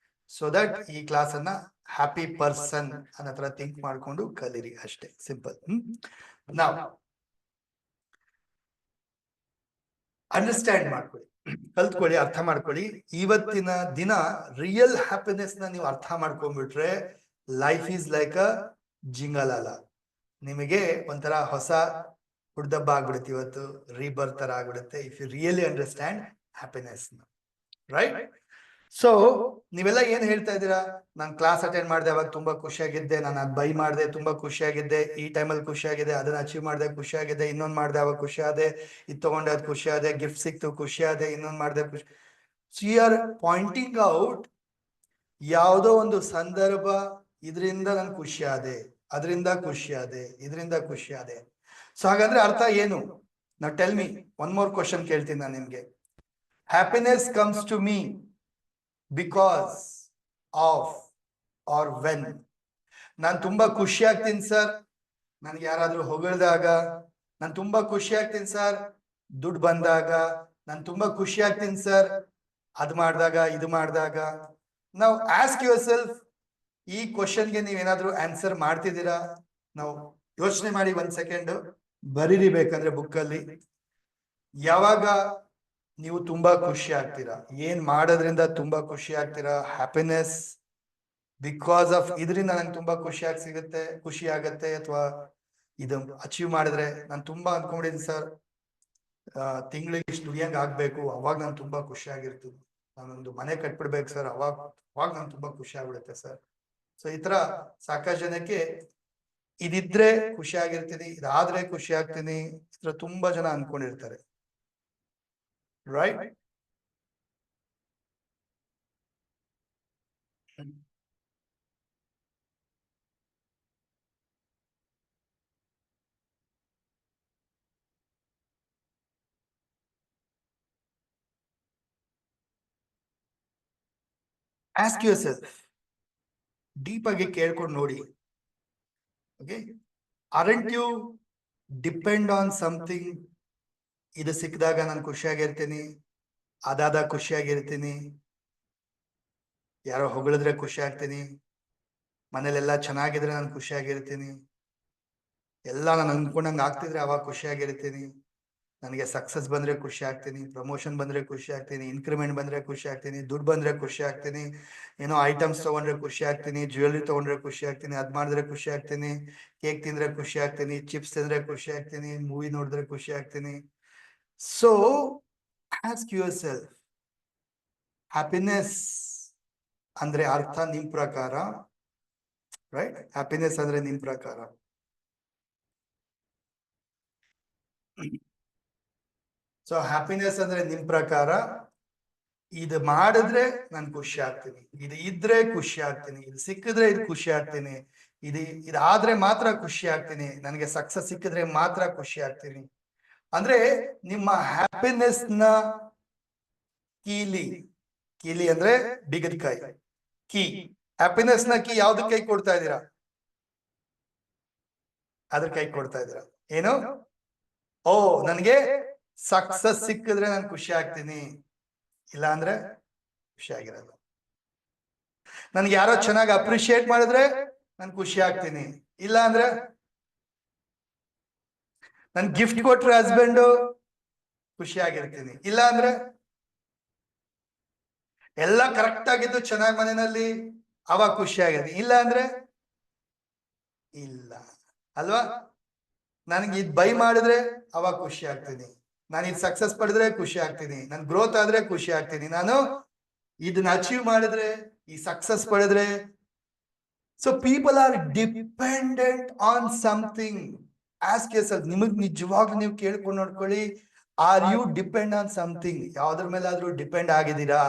ಸೊ ದಟ್ ಈ ಕ್ಲಾಸ್ ಅನ್ನ ಹ್ಯಾಪಿ ಪರ್ಸನ್ ಅನ್ನೋ ತರ ಥಿಂಕ್ ಮಾಡ್ಕೊಂಡು ಕಲೀರಿ ಅಷ್ಟೇ, ಸಿಂಪಲ್. ನಾವು ಅಂಡರ್ಸ್ಟ್ಯಾಂಡ್ ಮಾಡ್ಕೊಳ್ಳಿ, ಕಲ್ತ್ಕೊಳ್ಳಿ, ಅರ್ಥ ಮಾಡ್ಕೊಳ್ಳಿ. ಇವತ್ತಿನ ದಿನ ರಿಯಲ್ ಹ್ಯಾಪಿನೆಸ್ ನ ನೀವು ಅರ್ಥ ಮಾಡ್ಕೊಂಡ್ಬಿಟ್ರೆ ಲೈಫ್ ಈಸ್ ಲೈಕ್ ಅ ಜಿಂಗಲಾಲ. ನಿಮಗೆ ಒಂಥರ ಹೊಸ ಹುಡ್ದಬ್ಬ ಆಗ್ಬಿಡುತ್ತೆ, ಇವತ್ತು ರೀಬರ್ತ್ ತರ ಆಗ್ಬಿಡುತ್ತೆ. If you really understand happiness, right? So ನೀವೆಲ್ಲ ಏನ್ ಹೇಳ್ತಾ ಇದ್ದೀರಾ? ನಾನು ಕ್ಲಾಸ್ ಅಟೆಂಡ್ ಮಾಡಿದೆ ಅವಾಗ ತುಂಬಾ ಖುಷಿಯಾಗಿದ್ದೆ, ನಾನು ಅದ್ ಬೈ ಮಾಡಿದೆ ತುಂಬಾ ಖುಷಿಯಾಗಿದ್ದೆ, ಈ ಟೈಮಲ್ಲಿ ಖುಷಿಯಾಗಿದೆ, ಅದನ್ನ ಅಚೀವ್ ಮಾಡಿದೆ ಖುಷಿಯಾಗಿದೆ, ಇನ್ನೊಂದ್ ಮಾಡಿದೆ ಅವಾಗ ಖುಷಿ ಆದೆ, ಇದು ತಗೊಂಡೆ ಅದ್ ಖುಷಿ ಆದೆ, ಗಿಫ್ಟ್ ಸಿಕ್ತು ಖುಷಿ ಆದೆ, ಇನ್ನೊಂದ್ ಮಾಡಿದೆ ಖುಷಿ. So you are pointing out ಯಾವುದೋ ಒಂದು ಸಂದರ್ಭ, ಇದರಿಂದ ನನ್ ಖುಷಿ ಆದೆ, ಅದರಿಂದ ಖುಷಿ ಆದೆ, ಇದರಿಂದ ಖುಷಿ ಆದೆ. ಸೊ ಹಾಗಾದ್ರೆ ಅರ್ಥ ಏನು? ನಾವು tell me, one more question ಕೇಳ್ತೀನಿ ನಾನು ನಿಮ್ಗೆ. Happiness comes to me because of or when? ನಾನು ತುಂಬಾ ಖುಷಿ ಆಗ್ತೀನಿ ಸರ್ ನನ್ಗೆ ಯಾರಾದ್ರೂ ಹೊಗಳಿದಾಗ, ನಾನು ತುಂಬಾ ಖುಷಿ ಆಗ್ತೀನಿ ಸರ್ ದುಡ್ಡು ಬಂದಾಗ, ನಾನು ತುಂಬಾ ಖುಷಿ ಆಗ್ತೀನಿ ಸರ್ ಅದ್ ಮಾಡಿದಾಗ, ಇದು ಮಾಡಿದಾಗ. ನಾವು ಆಸ್ಕ್ ಯುವರ್ ಸೆಲ್ಫ್, ಈ ಕ್ವಶನ್ಗೆ ನೀವೇನಾದ್ರೂ ಆನ್ಸರ್ ಮಾಡ್ತಿದ್ದೀರಾ? ನಾವು ಯೋಚನೆ ಮಾಡಿ, 1 ಸೆಕೆಂಡ್ ಬರೀರಿ ಬೇಕಂದ್ರೆ ಬುಕ್ಕಲ್ಲಿ. ಯಾವಾಗ ನೀವು ತುಂಬಾ ಖುಷಿ ಆಗ್ತೀರಾ? ಏನ್ ಮಾಡೋದ್ರಿಂದ ತುಂಬಾ ಖುಷಿ ಆಗ್ತೀರಾ? ಹ್ಯಾಪಿನೆಸ್ ಬಿಕಾಸ್ ಆಫ್ ಇದರಿಂದ ನಂಗೆ ತುಂಬಾ ಖುಷಿ ಆಗತ್ತೆ, ಅಥವಾ ಇದು ಅಚೀವ್ ಮಾಡಿದ್ರೆ ನಾನು ತುಂಬಾ ಅನ್ಕೊಂಡಿದ್ದೀನಿ ಸರ್ ತಿಂಗಳಿಗೆ ಇಷ್ಟು ದುಡಿಯಂಗ್ ಆಗ್ಬೇಕು, ಅವಾಗ ನಾನು ತುಂಬಾ ಖುಷಿ ಆಗಿರ್ತೀನಿ. ನಾನೊಂದು ಮನೆ ಕಟ್ಬಿಡ್ಬೇಕು ಸರ್, ಅವಾಗ ನಾನು ತುಂಬಾ ಖುಷಿ ಆಗ್ಬಿಡುತ್ತೆ ಸರ್. ಸೊ ಈ ತರ ಸಾಕಷ್ಟು ಜನಕ್ಕೆ ಇದಿದ್ರೆ ಖುಷಿ ಆಗಿರ್ತೀನಿ, ಇದಾದ್ರೆ ಖುಷಿ ಆಗ್ತೀನಿ, ಈ ತರ ತುಂಬಾ ಜನ ಅನ್ಕೊಂಡಿರ್ತಾರೆ, right? Ask yourself, deep ಆಗಿ ಕೇಳ್ಕೊಂಡು ನೋಡಿ. Okay, aren't you depend on something? ಇದು ಸಿಕ್ಕಿದಾಗ ನಾನು ಖುಷಿಯಾಗಿರ್ತೀನಿ, ಅದಾದ ಖುಷಿಯಾಗಿರ್ತೀನಿ, ಯಾರೋ ಹೊಗಳಿದ್ರೆ ಖುಷಿ ಆಗ್ತೀನಿ, ಮನೇಲೆಲ್ಲ ಚೆನ್ನಾಗಿದ್ರೆ ನಾನು ಖುಷಿಯಾಗಿರ್ತೀನಿ, ಎಲ್ಲ ನಾನು ಅನ್ಕೊಂಡಂಗೆ ಆಗ್ತಿದ್ರೆ ಅವಾಗ ಖುಷಿಯಾಗಿರ್ತೀನಿ, ನನಗೆ ಸಕ್ಸಸ್ ಬಂದ್ರೆ ಖುಷಿ ಆಗ್ತೀನಿ, ಪ್ರಮೋಷನ್ ಬಂದ್ರೆ ಖುಷಿ ಆಗ್ತೀನಿ, ಇನ್ಕ್ರಿಮೆಂಟ್ ಬಂದ್ರೆ ಖುಷಿ ಆಗ್ತೀನಿ, ದುಡ್ಡು ಬಂದ್ರೆ ಖುಷಿ ಆಗ್ತೀನಿ, ಏನೋ ಐಟಮ್ಸ್ ತಗೊಂಡ್ರೆ ಖುಷಿ ಆಗ್ತೀನಿ, ಜ್ಯುವೆಲ್ರಿ ತಗೊಂಡ್ರೆ ಖುಷಿ ಆಗ್ತೀನಿ, ಅದ್ ಮಾಡಿದ್ರೆ ಖುಷಿ ಆಗ್ತೀನಿ, ಕೇಕ್ ತಿಂದ್ರೆ ಖುಷಿ ಆಗ್ತೀನಿ, ಚಿಪ್ಸ್ ತಿಂದ್ರೆ ಖುಷಿ ಆಗ್ತೀನಿ, ಮೂವಿ ನೋಡಿದ್ರೆ ಖುಷಿ ಆಗ್ತೀನಿ. So ask your self, happiness ಅಂದ್ರೆ ಅರ್ಥ ನಿಮ್ ಪ್ರಕಾರ, ರೈಟ್? ಹ್ಯಾಪಿನೆಸ್ ಅಂದ್ರೆ ನಿಮ್ ಪ್ರಕಾರ ಸೊ ಹ್ಯಾಪಿನೆಸ್ ಅಂದ್ರೆ ನಿಮ್ ಪ್ರಕಾರ ಇದು ಮಾಡಿದ್ರೆ ನಾನು ಖುಷಿ ಆಗ್ತೀನಿ, ಇದು ಇದ್ರೆ ಖುಷಿ ಆಗ್ತೀನಿ, ಇದು ಸಿಕ್ಕಿದ್ರೆ ಇದು ಖುಷಿ ಆಗ್ತೀನಿ, ಇದಾದ್ರೆ ಮಾತ್ರ ಖುಷಿ ಆಗ್ತೀನಿ, ನನಗೆ ಸಕ್ಸಸ್ ಸಿಕ್ಕಿದ್ರೆ ಮಾತ್ರ ಖುಷಿ ಆಗ್ತೀನಿ. ಅಂದ್ರೆ ನಿಮ್ಮ ಹ್ಯಾಪಿನೆಸ್ ನ ಕೀಲಿ ಅಂದ್ರೆ ಬಿಗದ ಕೈ, ಕೀ. ಹ್ಯಾಪಿನೆಸ್ ನ ಕೀ ಯಾವ್ದು ಕೈ ಕೊಡ್ತಾ ಇದ್ದೀರಾ? ಅದ್ರ ಕೈ ಕೊಡ್ತಾ ಇದ್ದೀರಾ. ಏನು? ಓ, ನನ್ಗೆ ಸಕ್ಸಸ್ ಸಿಕ್ಕಿದ್ರೆ ನಾನು ಖುಷಿ ಆಗ್ತೀನಿ, ಇಲ್ಲ ಅಂದ್ರೆ ಖುಷಿ ಆಗಿರಲ್ಲ. ನನ್ಗೆ ಯಾರೋ ಚೆನ್ನಾಗಿ ಅಪ್ರಿಶಿಯೇಟ್ ಮಾಡಿದ್ರೆ ನಾನು ಖುಷಿ ಆಗ್ತೀನಿ, ಇಲ್ಲ ಅಂದ್ರೆ ನನ್ ಗಿಫ್ಟ್ ಕೊಟ್ರೆ ಹಸ್ಬೆಂಡು ಖುಷಿ ಆಗಿರ್ತೀನಿ, ಇಲ್ಲ ಅಂದ್ರೆ ಎಲ್ಲ ಕರೆಕ್ಟ್ ಆಗಿದ್ದು ಚೆನ್ನಾಗಿ ಮನೆಯಲ್ಲಿ ಅವಾಗ ಖುಷಿ ಆಗಿರ್ತೀನಿ, ಇಲ್ಲ ಅಂದ್ರೆ ಇಲ್ಲ ಅಲ್ವಾ. ನನ್ಗೆ ಇದ್ ಬೈ ಮಾಡಿದ್ರೆ ಅವಾಗ ಖುಷಿ ಆಗ್ತೀನಿ, ನಾನು ಇದು ಸಕ್ಸಸ್ ಪಡೆದ್ರೆ ಖುಷಿ ಆಗ್ತೀನಿ, ನನ್ ಗ್ರೋತ್ ಆದ್ರೆ ಖುಷಿ ಆಗ್ತೀನಿ, ನಾನು ಇದನ್ನ ಅಚೀವ್ ಮಾಡಿದ್ರೆ, ಈ ಸಕ್ಸಸ್ ಪಡೆದ್ರೆ. So people are dependent on something. Ask yourself, ನಿಮಗ್ ನಿಜವಾಗ್ಲೂ ನೀವು ಕೇಳ್ಕೊಂಡು ನೋಡ್ಕೊಳ್ಳಿ, are you depend on something? ಯಾವ್ದ್ರ ಮೇಲಾದ್ರೂ ಡಿಪೆಂಡ್ ಆಗಿದ್ದೀರಾ?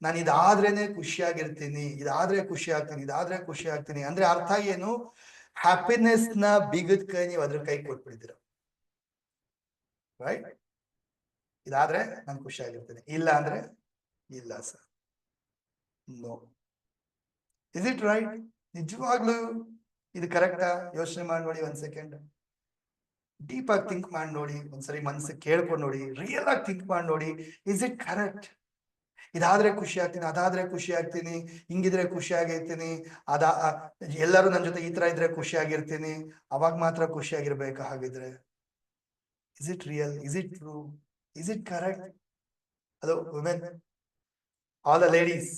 ನಾನು ಇದಾದ್ರೇನೆ ಖುಷಿಯಾಗಿರ್ತೀನಿ, ಇದಾದ್ರೆ ಖುಷಿ ಆಗ್ತೀನಿ, ಇದಾದ್ರೆ ಖುಷಿ ಆಗ್ತೀನಿ ಅಂದ್ರೆ ಅರ್ಥ ಏನು? ಹ್ಯಾಪಿನೆಸ್ ನ ಬೀಗದ ಕೈ ನೀವು ಅದ್ರ ಕೈ ಕೊಟ್ಬಿಡ್ತೀರ, ರೈಟ್? ಇದಾದ್ರೆ ನಾನು ಖುಷಿ ಆಗಿರ್ತೀನಿ, ಇಲ್ಲ ಅಂದ್ರೆ ಇಲ್ಲ sir, no. Is it right? ನಿಜವಾಗ್ಲೂ ಇದು ಕರೆಕ್ಟಾ? ಯೋಚನೆ ಮಾಡಿ ನೋಡಿ, ಒಂದ್ ಸೆಕೆಂಡ್ ಡೀಪ್ ಆಗಿ ಥಿಂಕ್ ಮಾಡಿ ನೋಡಿ, ಒಂದ್ಸರಿ ಮನ್ಸಿಗೆ ಕೇಳ್ಕೊಂಡು ನೋಡಿ, ರಿಯಲ್ ಆಗಿ ಥಿಂಕ್ ಮಾಡಿ ನೋಡಿ, ಇಸ್ ಇಟ್ ಕರೆಕ್ಟ್? ಇದಾದ್ರೆ ಖುಷಿ ಆಗ್ತೀನಿ, ಅದಾದ್ರೆ ಖುಷಿ ಆಗ್ತೀನಿ, ಹಿಂಗಿದ್ರೆ ಖುಷಿ ಆಗಿರ್ತೀನಿ, ಎಲ್ಲರೂ ನನ್ನ ಜೊತೆ ಈ ತರ ಇದ್ರೆ ಖುಷಿ ಆಗಿರ್ತೀನಿ, ಅವಾಗ ಮಾತ್ರ ಖುಷಿ ಆಗಿರ್ಬೇಕಾ? ಹಾಗಿದ್ರೆ is it real? Is it true? Is it correct? ಅದು women, all the ladies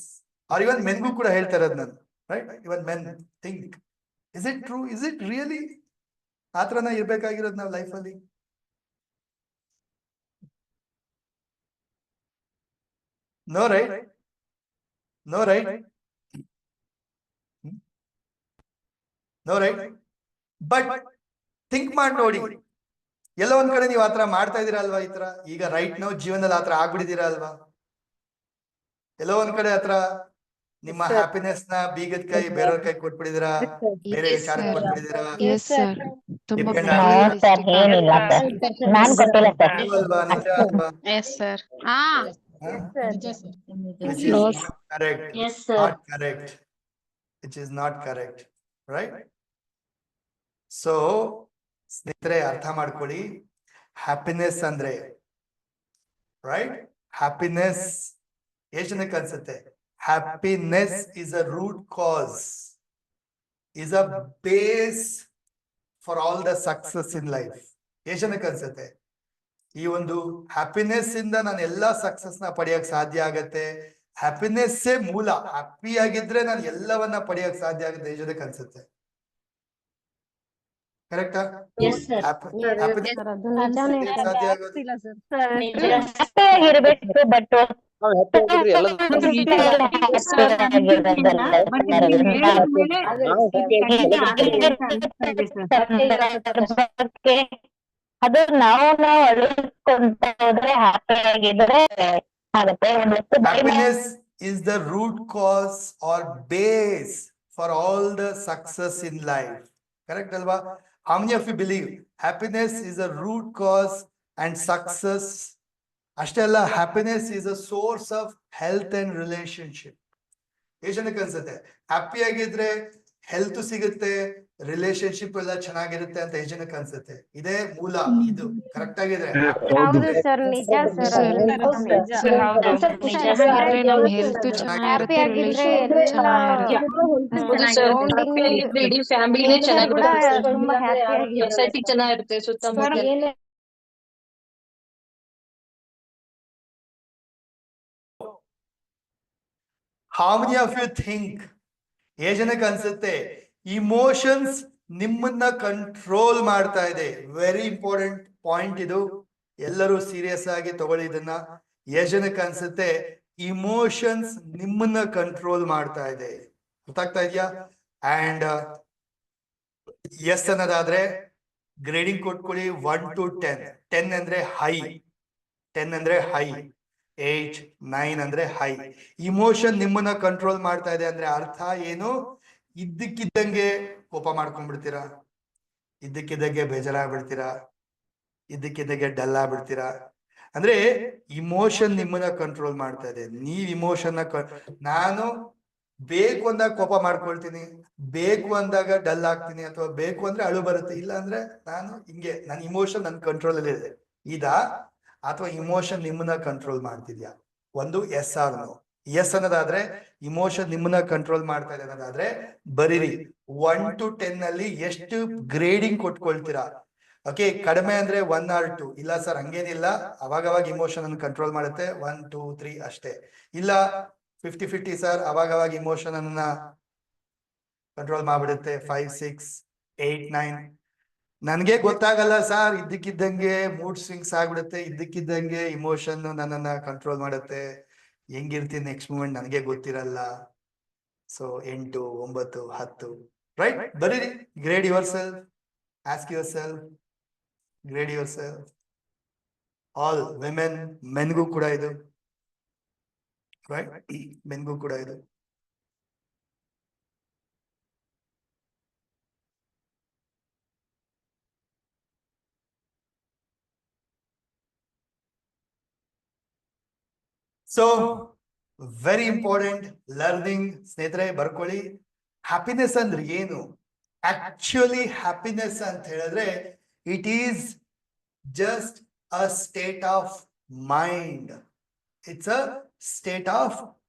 are even ಮೆನ್ಗೂ ಕೂಡ ಹೇಳ್ತಾ ಇರೋದು ನಾನು, right? Even men think, is it true? Is it really? ಆತರನ ಇರ್ಬೇಕಾಗಿರೋದು ನಾವು ಲೈಫಲ್ಲಿ. No, right? No, right? No, right? But think ಮಾಡಿ ನೋಡಿ, ಎಲ್ಲ ಒಂದ್ ಕಡೆ ನೀವು ಆತರ ಮಾಡ್ತಾ ಇದೀರಾ ಅಲ್ವಾ? ಈ ತರ ಈಗ ರೈಟ್ ನಾವು ಜೀವನದಲ್ಲಿ ಆತರ ಆಗ್ಬಿಟ್ಟಿದ್ದೀರಾ ಅಲ್ವಾ? ಎಲ್ಲೋ ಒಂದ್ ಕಡೆ ಆತರ ನಿಮ್ಮ ಹ್ಯಾಪಿನೆಸ್ ನ ಬೀಗದ ಕೈ ಬೇರೆಯವ್ರ ಕೈ ಕೊಟ್ಬಿಟ್ಟಿದ್ದೀರಾ, ಬೇರೆ ವಿಚಾರಕ್ಕೆ ಕೊಟ್ಬಿಟ್ಟಿದ್ದೀರಾ, ಡಿಪೆಂಡ್ ಸರ್ ಏನಿಲ್ಲ ಸರ್, ನಾನ್ ಕೊಟ್ಟಿಲ್ಲ ಸರ್. ಅಲ್ವಾ? ನಿಜ ಅಲ್ವಾ? Yes sir. ಹಾ ನಿಜ sir. Which is not correct. Yes, sir. Not correct. Which is not correct. Right? So, ಸ್ನೇಹಿತರೆ ಅರ್ಥ ಮಾಡ್ಕೊಳ್ಳಿ, ಹ್ಯಾಪಿನೆಸ್ ಅಂದ್ರೆ, ರೈಟ್? ಹ್ಯಾಪಿನೆಸ್ ಎಷ್ಟು ಜನಕ್ಕೆ ಅನ್ಸುತ್ತೆ? Happiness is a root cause, is a base for all the success in life. ಎಷ್ಟು ಜನಕ್ಕೆ ಅನ್ಸುತ್ತೆ? ಈ ಒಂದು ಹ್ಯಾಪಿನೆಸ್ ಇಂದ ನಾನು ಎಲ್ಲಾ ಸಕ್ಸಸ್ ನ ಪಡೆಯಕ್ ಸಾಧ್ಯ ಆಗತ್ತೆ, ಹ್ಯಾಪಿನೆಸ್ಸೇ ಮೂಲ. ಹ್ಯಾಪಿ ಆಗಿದ್ರೆ ನಾನು ಎಲ್ಲವನ್ನ ಪಡೆಯಕ್ ಸಾಧ್ಯ ಆಗುತ್ತೆ, ಜನಕ್ಕೆ ಅನ್ಸುತ್ತೆ. ಕರೆಕ್ಟಾ? Yes, sir. ಹ್ಯಾಪಿನೆಸ್ ಸಾಧ್ಯ ಆಗೋದು ಹ್ಯಾಪಿ ಆಗಿರ್ಬೇಕು, ಬಟ್ ಅದು ನಾವು ಅಳಿಸ್ಕೊಂತ ಹೋದ್ರೆ ಹ್ಯಾಪಿ ಆಗಿದ್ರೆ ಆಗುತ್ತೆ. Happiness is the root cause or base for all the success in life. Correct, Alva? How many of you believe happiness is a root cause and success? Ashtella, happiness is a source of health and relationship. ಏಷನಕ್ಕೆ ಅನ್ಸುತ್ತೆ happy ಆಗಿದ್ರೆ health ಸಿಗುತ್ತೆ, relationship ಎಲ್ಲ ಚೆನ್ನಾಗಿರುತ್ತೆ ಅಂತ ಜನಕ್ಕೆ ಅನ್ಸುತ್ತೆ. ಇದೇ ಮೂಲ. ಇದು ಕರೆಕ್ಟ್ ಆಗಿದೆ. ಹೌದು ಸರ್, ನಿಜ ಸರ್. ನಮ್ ಹೆಲ್ತ್ ಹ್ಯಾಪಿ ಆಗಿದ್ರೆ ಇಡೀ ಫ್ಯಾಮಿಲಿನೇ ಚೆನ್ನಾಗಿರುತ್ತೆ, ತುಂಬಾ ಹ್ಯಾಪಿ ಆಗಿ ಸೊಸೈಟಿ ಚೆನ್ನಾಗಿರುತ್ತೆ ಸುತ್ತಮುತ್ತ. How many of you think ಜನಕ್ಕೆ ಅನ್ಸುತ್ತೆ ಇಮೋಷನ್ಸ್ ನಿಮ್ಮನ್ನ ಕಂಟ್ರೋಲ್ ಮಾಡ್ತಾ ಇದೆ? ವೆರಿ ಇಂಪಾರ್ಟೆಂಟ್ ಪಾಯಿಂಟ್ ಇದು, ಎಲ್ಲರೂ ಸೀರಿಯಸ್ ಆಗಿ ತಗೊಳ್ಳಿ ಇದನ್ನ. ಜನಕ್ಕೆ ಅನ್ಸುತ್ತೆ ಇಮೋಷನ್ಸ್ ನಿಮ್ಮನ್ನ ಕಂಟ್ರೋಲ್ ಮಾಡ್ತಾ ಇದೆ? ಅರ್ಥ ಆಗ್ತಾ ಇದೆಯಾ? ಅಂಡ್ ಎಸ್ ಅನ್ನೋದಾದ್ರೆ ಗ್ರೇಡಿಂಗ್ ಕೊಟ್ಕೊಳ್ಳಿ 1 to 10. 10 ಅಂದ್ರೆ ಹೈ, 10 ಅಂದ್ರೆ ಹೈ, 8, 9 ಅಂದ್ರೆ ಹೈ. ಇಮೋಷನ್ ನಿಮ್ಮನ್ನ ಕಂಟ್ರೋಲ್ ಮಾಡ್ತಾ ಇದೆ ಅಂದ್ರೆ ಅರ್ಥ ಏನು? ಇದ್ದಕ್ಕಿದ್ದಂಗೆ ಕೋಪ ಮಾಡ್ಕೊಂಡ್ಬಿಡ್ತೀರಾ, ಇದ್ದಕ್ಕಿದ್ದಂಗೆ ಬೇಜಾರಾಗ್ಬಿಡ್ತೀರಾ, ಇದ್ದಕ್ಕಿದ್ದಂಗೆ ಡಲ್ ಆಗ್ಬಿಡ್ತೀರಾ. ಅಂದ್ರೆ ಇಮೋಷನ್ ನಿಮ್ಮನ್ನ ಕಂಟ್ರೋಲ್ ಮಾಡ್ತಾ ಇದೆ. ನೀವ್ ಇಮೋಷನ್ ನಾನು ಬೇಕು ಅಂದಾಗ ಕೋಪ ಮಾಡ್ಕೊಳ್ತೀನಿ, ಬೇಕು ಅಂದಾಗ ಡಲ್ ಆಗ್ತೀನಿ, ಅಥವಾ ಬೇಕು ಅಂದ್ರೆ ಅಳು ಬರುತ್ತೆ, ಇಲ್ಲ ಅಂದ್ರೆ ನಾನು ಹಿಂಗೆ, ನನ್ನ ಇಮೋಷನ್ ನನ್ನ ಕಂಟ್ರೋಲ್ ಅಲ್ಲಿ ಇದೆ ಇದಾ, ಅಥವಾ ಇಮೋಷನ್ ನಿಮ್ಮನ್ನ ಕಂಟ್ರೋಲ್ ಮಾಡ್ತಿದ್ಯಾ? ಒಂದು ಎಸ್ ಆರ್ ನೋ. ಎಸ್ ಅನ್ನೋದಾದ್ರೆ ಇಮೋಷನ್ ನಿಮ್ಮನ್ನ ಕಂಟ್ರೋಲ್ ಮಾಡ್ತಾ ಇದೆ ಅನ್ನೋದಾದ್ರೆ ಬರೀರಿ 1 to 10 ಅಲ್ಲಿ ಎಷ್ಟು ಗ್ರೇಡಿಂಗ್ ಕೊಟ್ಕೊಳ್ತೀರಾ. ಓಕೆ, ಕಡಿಮೆ ಅಂದ್ರೆ 1 or 2. ಇಲ್ಲ ಸರ್ ಹಂಗೇನಿಲ್ಲ, ಅವಾಗವಾಗ ಇಮೋಷನ್ ಅನ್ನು ಕಂಟ್ರೋಲ್ ಮಾಡುತ್ತೆ, 1, 2, 3 ಅಷ್ಟೇ. ಇಲ್ಲ 50-50 ಸರ್, ಅವಾಗವಾಗ ಇಮೋಷನ್ ಅನ್ನ ಕಂಟ್ರೋಲ್ ಮಾಡ್ಬಿಡುತ್ತೆ, 5, 6, 8, 9. ನನ್ಗೆ ಗೊತ್ತಾಗಲ್ಲ ಸರ್, ಇದ್ದಕ್ಕಿದ್ದಂಗೆ ಮೂಡ್ ಸ್ವಿಂಗ್ಸ್ ಆಗ್ಬಿಡುತ್ತೆ, ಇದ್ದಕ್ಕಿದ್ದಂಗೆ ಇಮೋಷನ್ ನನ್ನನ್ನ ಕಂಟ್ರೋಲ್ ಮಾಡುತ್ತೆ, ಹೆಂಗಿರ್ತೀನಿ ನೆಕ್ಸ್ಟ್ ಮೂಮೆಂಟ್ ನನಗೆ ಗೊತ್ತಿರಲ್ಲ. So 8, 9, 10 right. ಬರೀರಿ, grade yourself, ask yourself, grade yourself. All women, ಮೆನ್ಗೂ ಕೂಡ ಇದು ರೈಟ್, ಮೆನ್ಗೂ ಕೂಡ ಇದು. ಸೊ ವೆರಿ ಇಂಪಾರ್ಟೆಂಟ್ ಲರ್ನಿಂಗ್ ಸ್ನೇಹಿತರೆ, ಬರ್ಕೊಳ್ಳಿ. ಹ್ಯಾಪಿನೆಸ್ ಅಂದ್ರೆ ಏನು? ಆಕ್ಚುಲಿ ಹ್ಯಾಪಿನೆಸ್ ಅಂತ ಹೇಳಿದ್ರೆ it is just a state of mind, it's a state of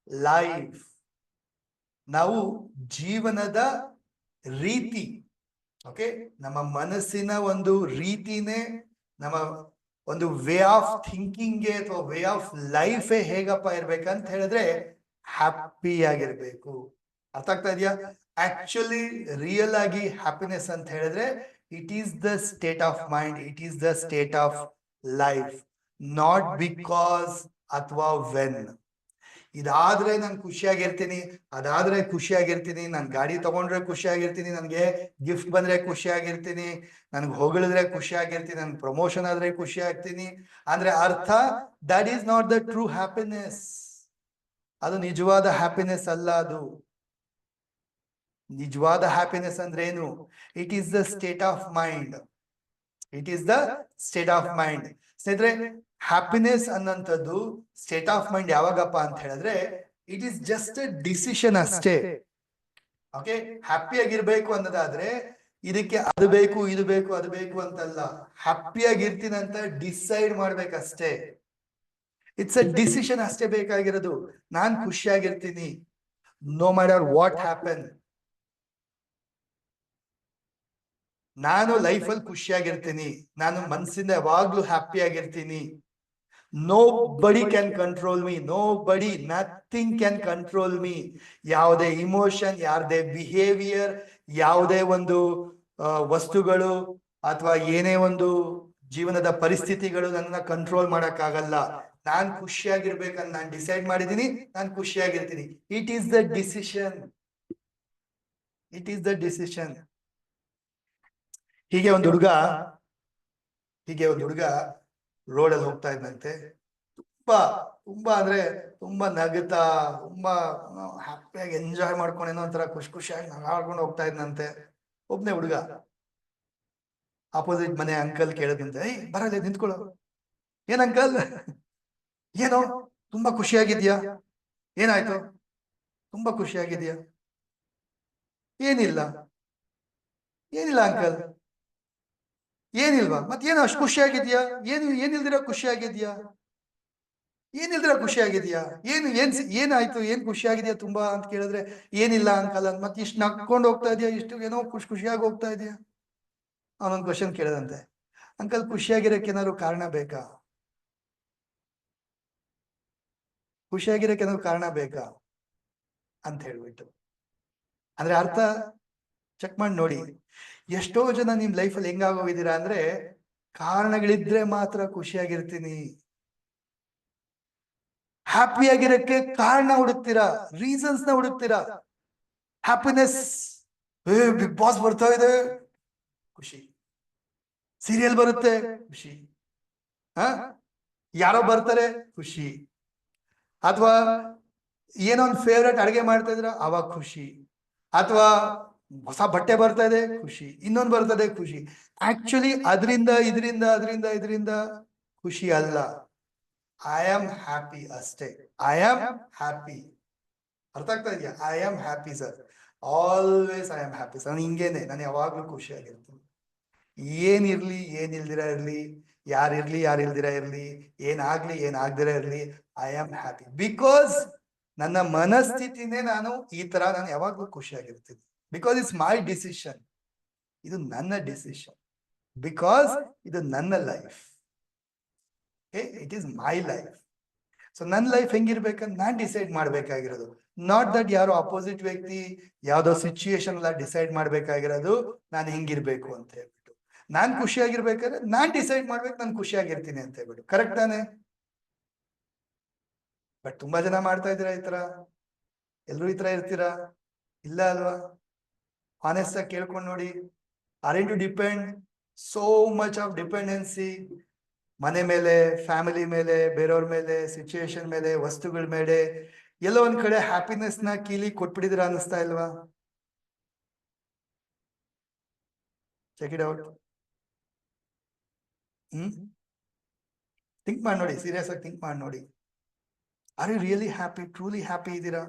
life. ನಾವು ಜೀವನದ ರೀತಿ, ಓಕೆ, ನಮ್ಮ ಮನಸ್ಸಿನ ಒಂದು ರೀತಿನೇ, ನಮ್ಮ ಒಂದು ವೇ ಆಫ್ ಥಿಂಕಿಂಗ್ ಅಥವಾ ವೇ ಆಫ್ ಲೈಫ್ ಹೇಗಪ್ಪ ಇರ್ಬೇಕಂತ ಹೇಳಿದ್ರೆ ಹ್ಯಾಪಿ ಆಗಿರ್ಬೇಕು. ಅರ್ಥ ಆಗ್ತಾ ಇದೆಯಾ? ಆಕ್ಚುಲಿ ರಿಯಲ್ ಆಗಿ ಹ್ಯಾಪಿನೆಸ್ ಅಂತ ಹೇಳಿದ್ರೆ it is the state of mind, it is the state of life, not because ಅಥವಾ ವೆನ್. ಇದಾದ್ರೆ ನಾನು ಖುಷಿಯಾಗಿರ್ತೀನಿ, ಅದಾದ್ರೆ ಖುಷಿಯಾಗಿರ್ತೀನಿ, ನಾನು ಗಾಡಿ ತಗೊಂಡ್ರೆ ಖುಷಿಯಾಗಿರ್ತೀನಿ, ನನಗೆ ಗಿಫ್ಟ್ ಬಂದ್ರೆ ಖುಷಿಯಾಗಿರ್ತೀನಿ, ನನ್ಗೆ ಹೊಗಳಿದ್ರೆ ಖುಷಿಯಾಗಿರ್ತೀನಿ, ನನ್ಗೆ ಪ್ರಮೋಷನ್ ಆದ್ರೆ ಖುಷಿ ಆಗ್ತೀನಿ ಅಂದ್ರೆ ಅರ್ಥ that is not the true happiness. ಅದು ನಿಜವಾದ ಹ್ಯಾಪಿನೆಸ್ ಅಲ್ಲ. ಅದು ನಿಜವಾದ ಹ್ಯಾಪಿನೆಸ್ ಅಂದ್ರೆ ಏನು? It is the state of mind, it is the state of mind. ಸ್ನೇಹಿತರೆ, ಹ್ಯಾಪಿನೆಸ್ ಅನ್ನಂಥದ್ದು ಸ್ಟೇಟ್ ಆಫ್ ಮೈಂಡ್ ಯಾವಾಗಪ್ಪ ಅಂತ ಹೇಳಿದ್ರೆ it is just A decision ಅಷ್ಟೇ. ಓಕೆ, ಹ್ಯಾಪಿ ಆಗಿರ್ಬೇಕು ಅನ್ನೋದಾದ್ರೆ ಇದಕ್ಕೆ ಅದು ಬೇಕು, ಇದು ಬೇಕು, ಅದು ಬೇಕು ಅಂತಲ್ಲ. ಹ್ಯಾಪಿ ಆಗಿರ್ತೀನಿ ಅಂತ ಡಿಸೈಡ್ ಮಾಡ್ಬೇಕಷ್ಟೇ. ಇಟ್ಸ್ ಅ ಡಿಸಿಷನ್ ಅಷ್ಟೇ ಬೇಕಾಗಿರೋದು. ನಾನ್ ಖುಷಿಯಾಗಿರ್ತೀನಿ ನೋ ಮ್ಯಾಟರ್ ವಾಟ್ ಹ್ಯಾಪನ್. ನಾನು ಲೈಫಲ್ಲಿ ಖುಷಿಯಾಗಿರ್ತೀನಿ, ನಾನು ಮನಸ್ಸಿಂದ ಯಾವಾಗ್ಲೂ ಹ್ಯಾಪಿ ಆಗಿರ್ತೀನಿ. ನೋ ಬಡಿ ಕ್ಯಾನ್ ಕಂಟ್ರೋಲ್ ಮೀ, ನೋ ಬಡಿ, ನಥಿಂಗ್ ಕ್ಯಾನ್ ಕಂಟ್ರೋಲ್ ಮೀ. ಯಾವುದೇ ಇಮೋಷನ್, ಯಾವುದೇ ಬಿಹೇವಿಯರ್, ಯಾವುದೇ ಒಂದು ವಸ್ತುಗಳು ಅಥವಾ ಏನೇ ಒಂದು ಜೀವನದ ಪರಿಸ್ಥಿತಿಗಳು ನನ್ನ ಕಂಟ್ರೋಲ್ ಮಾಡಕ್ಕಾಗಲ್ಲ. ನಾನ್ ಖುಷಿಯಾಗಿರ್ಬೇಕಂತ ನಾನು ಡಿಸೈಡ್ ಮಾಡಿದೀನಿ, ನಾನು ಖುಷಿಯಾಗಿರ್ತೀನಿ. It is the decision, it is the decision. ಹೀಗೆ ಒಂದು ಹುಡುಗ ರೋಡಲ್ಲಿ ಹೋಗ್ತಾ ಇದ್ದಂತೆ. ತುಂಬಾ ಅಂದ್ರೆ ತುಂಬಾ ನಗುತ್ತಾ, ತುಂಬಾ ಹ್ಯಾಪಿಯಾಗಿ ಎಂಜಾಯ್ ಮಾಡ್ಕೊಂಡು ಏನೋ ಒಂಥರ ಖುಷಿಯಾಗಿ ನಗಾಡ್ಕೊಂಡು ಹೋಗ್ತಾ ಇದ್ದಂತೆ. ಒಬ್ನೇ ಹುಡುಗ ಆಪೋಸಿಟ್ ಮನೆ ಅಂಕಲ್ ಕೇಳದಂತೆ, ಏಯ್ ಬರಲ್ಲ ನಿಂತ್ಕೊಳ್ಳೋ. ಏನ್ ಅಂಕಲ್, ಏನೋ ತುಂಬಾ ಖುಷಿಯಾಗಿದ್ಯಾ? ಏನಾಯ್ತು? ತುಂಬಾ ಖುಷಿಯಾಗಿದ್ಯಾ? ಏನಿಲ್ಲ ಅಂಕಲ್. ಏನಿಲ್ವಾ? ಮತ್ತೇನು ಅಷ್ಟು ಖುಷಿಯಾಗಿದ್ಯಾ? ಏನಿಲ್ದಿರ ಖುಷಿಯಾಗಿದ್ಯಾ? ಏನಾಯ್ತು? ಏನ್ ಖುಷಿಯಾಗಿದ್ಯಾ ತುಂಬಾ ಅಂತ ಕೇಳಿದ್ರೆ ಏನಿಲ್ಲ ಅಂಕಲ್ ಅಂತ. ಮತ್ತೆ ಇಷ್ಟು ನಕ್ಕೊಂಡು ಹೋಗ್ತಾ ಇದೆಯಾ, ಇಷ್ಟು ಏನೋ ಖುಷಿಯಾಗಿ ಹೋಗ್ತಾ ಇದೆಯಾ? ಅವನೊಂದು ಕ್ವಶನ್ ಕೇಳದಂತೆ, ಅಂಕಲ್ ಖುಷಿಯಾಗಿರಕ್ಕೆ ಏನಾದ್ರು ಕಾರಣ ಬೇಕಾ? ಖುಷಿಯಾಗಿರಕ್ಕೆ ಏನಾದ್ರು ಕಾರಣ ಬೇಕಾ ಅಂತ ಹೇಳ್ಬಿಟ್ಟು. ಅಂದ್ರೆ ಅರ್ಥ ಚೆಕ್ ಮಾಡಿ ನೋಡಿ. ಎಷ್ಟೋ ಜನ ನಿಮ್ ಲೈಫಲ್ಲಿ ಹೆಂಗಾಗೋಗಿದ್ದೀರಾ ಅಂದ್ರೆ ಕಾರಣಗಳಿದ್ರೆ ಮಾತ್ರ ಖುಷಿಯಾಗಿರ್ತೀನಿ, ಹ್ಯಾಪಿ ಆಗಿರಕ್ಕೆ ಕಾರಣ ಹುಡುಕ್ತೀರಾ, ರೀಸನ್ಸ್ ನ ಹುಡುಕ್ತೀರಾ. ಹ್ಯಾಪಿನೆಸ್, ಬಿಗ್ ಬಾಸ್ ಬರ್ತಾ ಇದೆ ಖುಷಿ, ಸೀರಿಯಲ್ ಬರುತ್ತೆ ಖುಷಿ, ಯಾರೋ ಬರ್ತಾರೆ ಖುಷಿ, ಅಥವಾ ಏನೋ ಒಂದು ಫೇವ್ರೆಟ್ ಅಡಿಗೆ ಮಾಡ್ತಾ ಇದ್ರ ಅವಾಗ ಖುಷಿ, ಅಥವಾ ಹೊಸ ಬಟ್ಟೆ ಬರ್ತಾ ಇದೆ ಖುಷಿ, ಇನ್ನೊಂದು ಬರ್ತದೆ ಖುಷಿ. ಆಕ್ಚುಲಿ ಇದರಿಂದ ಖುಷಿ ಅಲ್ಲ. ಐ ಆಮ್ ಹ್ಯಾಪಿ ಅಷ್ಟೇ. I am happy. ಅರ್ಥ ಆಗ್ತಾ ಇದೆಯಾ? I am happy sir, always I am happy sir. ನಾನು ಹಿಂಗೇನೆ, ನಾನು ಯಾವಾಗ್ಲೂ ಖುಷಿಯಾಗಿರ್ತೀನಿ. ಏನಿರ್ಲಿ, ಏನಿಲ್ದಿರ ಇರ್ಲಿ, ಯಾರಿರ್ಲಿ, ಯಾರಿಲ್ದಿರ ಇರ್ಲಿ, ಏನಾಗ್ಲಿ, ಏನಾಗ್ದಿರ ಇರ್ಲಿ, ಐ ಆಮ್ ಹ್ಯಾಪಿ. ಬಿಕಾಸ್ ನನ್ನ ಮನಸ್ಥಿತಿನೇ ನಾನು ಈ ತರ ನಾನು ಯಾವಾಗ್ಲೂ ಖುಷಿಯಾಗಿರ್ತೀನಿ. Because it's my decision. ಇದು ನನ್ನ ಡಿಸಿಷನ್. ಬಿಕಾಸ್ ಇದು ನನ್ನ life. It is my life. So ನನ್ನ ಲೈಫ್ ಹೆಂಗಿರ್ಬೇಕಂತ ನಾನ್ ಡಿಸೈಡ್ ಮಾಡ್ಬೇಕಾಗಿರೋದು. ನಾಟ್ ದಟ್ ಯಾರೋ ಅಪೋಸಿಟ್ ವ್ಯಕ್ತಿ ಯಾವ್ದೋ ಸಿಚುಯೇಷನ್ ಎಲ್ಲ ಡಿಸೈಡ್ ಮಾಡ್ಬೇಕಾಗಿರೋದು ನಾನು ಹೆಂಗಿರ್ಬೇಕು ಅಂತ ಹೇಳ್ಬಿಟ್ಟು. ನಾನ್ ಖುಷಿಯಾಗಿರ್ಬೇಕಾದ್ರೆ ನಾನ್ ಡಿಸೈಡ್ ಮಾಡ್ಬೇಕು ನಾನು ಖುಷಿಯಾಗಿರ್ತೀನಿ ಅಂತ ಹೇಳ್ಬಿಟ್ಟು. ಕರೆಕ್ಟ್ ತಾನೆ? ಬಟ್ ತುಂಬಾ ಜನ ಮಾಡ್ತಾ ಇದ್ದೀರಾ ಈ ತರ? ಎಲ್ರು ಈ ತರ ಇರ್ತೀರಾ? ಇಲ್ಲ ಅಲ್ವಾ? ಆನೆಸ್ಟ್ ಆಗಿ ಕೇಳ್ಕೊಂಡು ನೋಡಿ. Are to depend so much of dependency ಮನೆ ಮೇಲೆ, ಫ್ಯಾಮಿಲಿ ಮೇಲೆ, ಬೇರೆಯವ್ರ ಮೇಲೆ, ಸಿಚುಯೇಷನ್ ಮೇಲೆ, ವಸ್ತುಗಳ ಮೇಲೆ, ಎಲ್ಲೋ ಒಂದ್ ಕಡೆ ಹ್ಯಾಪಿನೆಸ್ ನ ಕೀಲಿ ಕೊಟ್ಬಿಟ್ಟಿದ್ರ ಅನಿಸ್ತಾ ಇಲ್ವಾ? Check it out. ಥಿಂಕ್ ಮಾಡಿ ನೋಡಿ, ಸೀರಿಯಸ್ ಆಗಿ ಥಿಂಕ್ ಮಾಡಿ ನೋಡಿ. Are you really happy? Truly happy ಇದ್ದೀರಾ?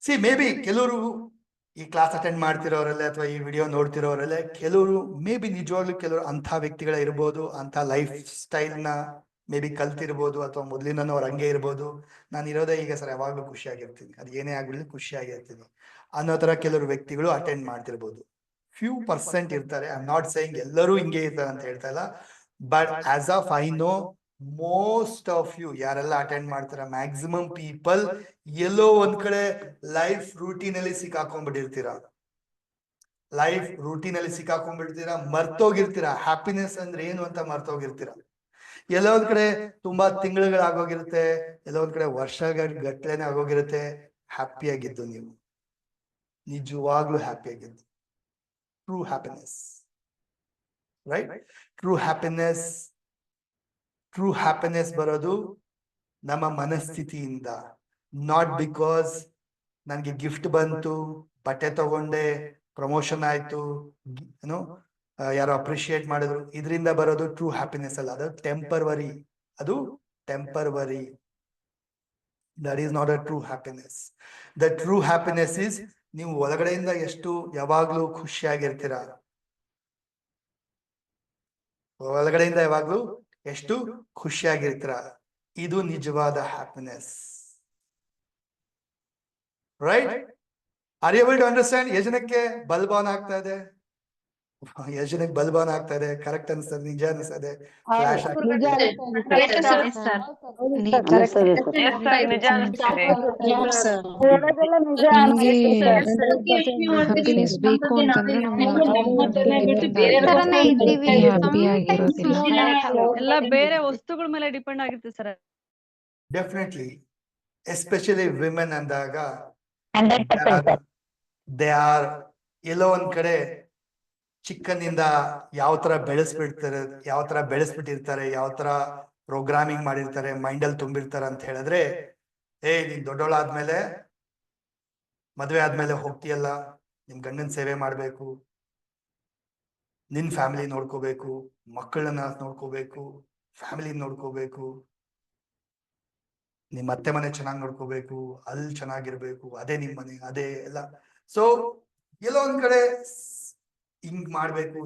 ಸಿ ಮೇ ಬಿ ಕೆಲವರು ಈ ಕ್ಲಾಸ್ ಅಟೆಂಡ್ ಮಾಡ್ತಿರೋರಲ್ಲೇ ಅಥವಾ ಈ ವಿಡಿಯೋ ನೋಡ್ತಿರೋರಲ್ಲೇ ಕೆಲವರು ಮೇ ಬಿ ನಿಜವಾಗ್ಲೂ ಕೆಲವರು ಅಂಥ ವ್ಯಕ್ತಿಗಳ ಇರ್ಬೋದು, ಅಂಥ ಲೈಫ್ ಸ್ಟೈಲ್ ನ ಮೇ ಬಿ ಕಲ್ತಿರ್ಬೋದು, ಅಥವಾ ಮೊದ್ಲಿಂದನೂ ಅವ್ರು ಹಂಗೆ ಇರ್ಬೋದು. ನಾನು ಇರೋದೇ ಈಗ ಸರ್ ಯಾವಾಗ್ಲೂ ಖುಷಿಯಾಗಿರ್ತೀನಿ, ಅದು ಏನೇ ಆಗ್ಬಿಡ್ಲಿ ಖುಷಿಯಾಗಿರ್ತೀನಿ ಅನ್ನೋ ತರ ಕೆಲವರು ವ್ಯಕ್ತಿಗಳು ಅಟೆಂಡ್ ಮಾಡ್ತಿರ್ಬೋದು. ಫ್ಯೂ ಪರ್ಸೆಂಟ್ ಇರ್ತಾರೆ. ಐ ಆಮ್ ನಾಟ್ ಸೇಯಿಂಗ್ ಎಲ್ಲರೂ ಹಿಂಗೆ ಇರ್ತಾರೆ ಅಂತ ಹೇಳ್ತಾ ಇಲ್ಲ. But as of I know, most of you ಯಾರೆಲ್ಲ ಅಟೆಂಡ್ ಮಾಡ್ತಾರ, ಮ್ಯಾಕ್ಸಿಮಮ್ ಪೀಪಲ್ ಎಲ್ಲೋ ಒಂದ್ ಕಡೆ ಲೈಫ್ ರೂಟೀನ್ ಅಲ್ಲಿ ಸಿಕ್ಕಾಕೊಂಡ್ಬಿಟ್ಟಿರ್ತೀರಾ. ಲೈಫ್ ರೂಟೀನ್ ಅಲ್ಲಿ ಸಿಕ್ಕಾಕೊಂಡ್ಬಿಡ್ತೀರಾ, ಮರ್ತೋಗಿರ್ತೀರಾ ಹ್ಯಾಪಿನೆಸ್ ಅಂದ್ರೆ ಏನು ಅಂತ ಮರ್ತೋಗಿರ್ತೀರಾ. ಎಲ್ಲೋ ಒಂದ್ ಕಡೆ ತುಂಬಾ ತಿಂಗಳುಗಳಾಗೋಗಿರುತ್ತೆ, ಎಲ್ಲೋ ಒಂದ್ ಕಡೆ ವರ್ಷಗಟ್ಲೆನೆ ಆಗೋಗಿರುತ್ತೆ ಹ್ಯಾಪಿ ಆಗಿದ್ದು ನೀವು, ನಿಜವಾಗ್ಲೂ ಹ್ಯಾಪಿ ಆಗಿದ್ದು. True happiness, right? True happiness ಬರೋದು ನಮ್ಮ ಮನಸ್ಥಿತಿಯಿಂದ. ನಾಟ್ ಬಿಕಾಸ್ ನನ್ಗೆ ಗಿಫ್ಟ್ ಬಂತು, ಬಟ್ಟೆ ತಗೊಂಡೆ, ಪ್ರಮೋಷನ್ ಆಯ್ತು, ಏನೋ ಯಾರೋ ಅಪ್ರಿಶಿಯೇಟ್ ಮಾಡಿದ್ರು, ಇದರಿಂದ ಬರೋದು ಟ್ರೂ ಹ್ಯಾಪಿನೆಸ್ ಅಲ್ಲ. ಅದು temporary. That is not a true happiness. The true happiness is ನೀವು ಒಳಗಡೆಯಿಂದ ಎಷ್ಟು ಯಾವಾಗ್ಲೂ ಖುಷಿಯಾಗಿರ್ತೀರಾ, ಒಳಗಡೆಯಿಂದ ಯಾವಾಗ್ಲೂ ಎಷ್ಟು ಖುಷಿಯಾಗಿರ್ತೀರ, ಇದು ನಿಜವಾದ happiness. Right? Are you able to understand? ಯೋಜನೆಗೆ ಬಲ್ಬ್ ಆನ್ ಆಗ್ತಾ ಇದೆ, ಯೋಜನೆಗೆ ಬಲ್ಬ್ ಆನ್ ಆಗ್ತಾ ಇದೆ. ಕರೆಕ್ಟ್ ಅನ್ಸ್ತದೆ? ನಿಜ ಅನ್ಸ್ತದೆ? ಫ್ಲಾಶ್ ಹ್ಯಾಪಿನೆಸ್ ಬೇಕು ಅಂತಂದ್ರೆ ನಾವು ಹ್ಯಾಪಿ ಆಗಿರೋದಿಲ್ಲ. ಎಲ್ಲ ಬೇರೆ ವಸ್ತುಗಳ ಮೇಲೆ ಡಿಪೆಂಡ್ ಆಗಿರುತ್ತೆ ಸರ್. ಡೆಫಿನೆಟ್ಲಿ, ಎಸ್ಪೆಷಲಿ ವಿಮೆನ್ ಅಂದಾಗ 100%. ದೇ ಆರ್ ಎಲ್ಲೋ ಒಂದ್ ಕಡೆ ಚಿಕ್ಕನಿಂದ ಯಾವ ತರ ಬೆಳೆಸ್ಬಿಟ್ಟಿರ್ತಾರೆ, ಯಾವ ತರ ಪ್ರೋಗ್ರಾಮಿಂಗ್ ಮಾಡಿರ್ತಾರೆ, ಮೈಂಡ್ ಅಲ್ಲಿ ತುಂಬಿರ್ತಾರೆ ಅಂತ ಹೇಳಿದ್ರೆ, ನೀನ್ ದೊಡ್ಡವಳಾದ್ಮೇಲೆ, ಮದ್ವೆ ಆದ್ಮೇಲೆ ಹೋಗ್ತೀಯಲ್ಲ, ನಿಮ್ ಗಂಡನ್ ಸೇವೆ ಮಾಡ್ಬೇಕು, ನಿನ್ ಫ್ಯಾಮಿಲಿ ನೋಡ್ಕೋಬೇಕು, ಮಕ್ಕಳನ್ನ ನೋಡ್ಕೋಬೇಕು, ಫ್ಯಾಮಿಲಿ ನೋಡ್ಕೋಬೇಕು, ನಿಮ್ ಅತ್ತೆ ಮನೆ ಚೆನ್ನಾಗಿ ನೋಡ್ಕೋಬೇಕು, ಅಲ್ಲಿ ಚೆನ್ನಾಗಿರ್ಬೇಕು, ಅದೇ ನಿಮ್ ಮನೆ, ಅದೇ ಎಲ್ಲ. ಸೊ ಎಲ್ಲೋ ಒಂದ್ ಕಡೆ ಹಿಂಗ್ ಮಾಡ್ಬೇಕು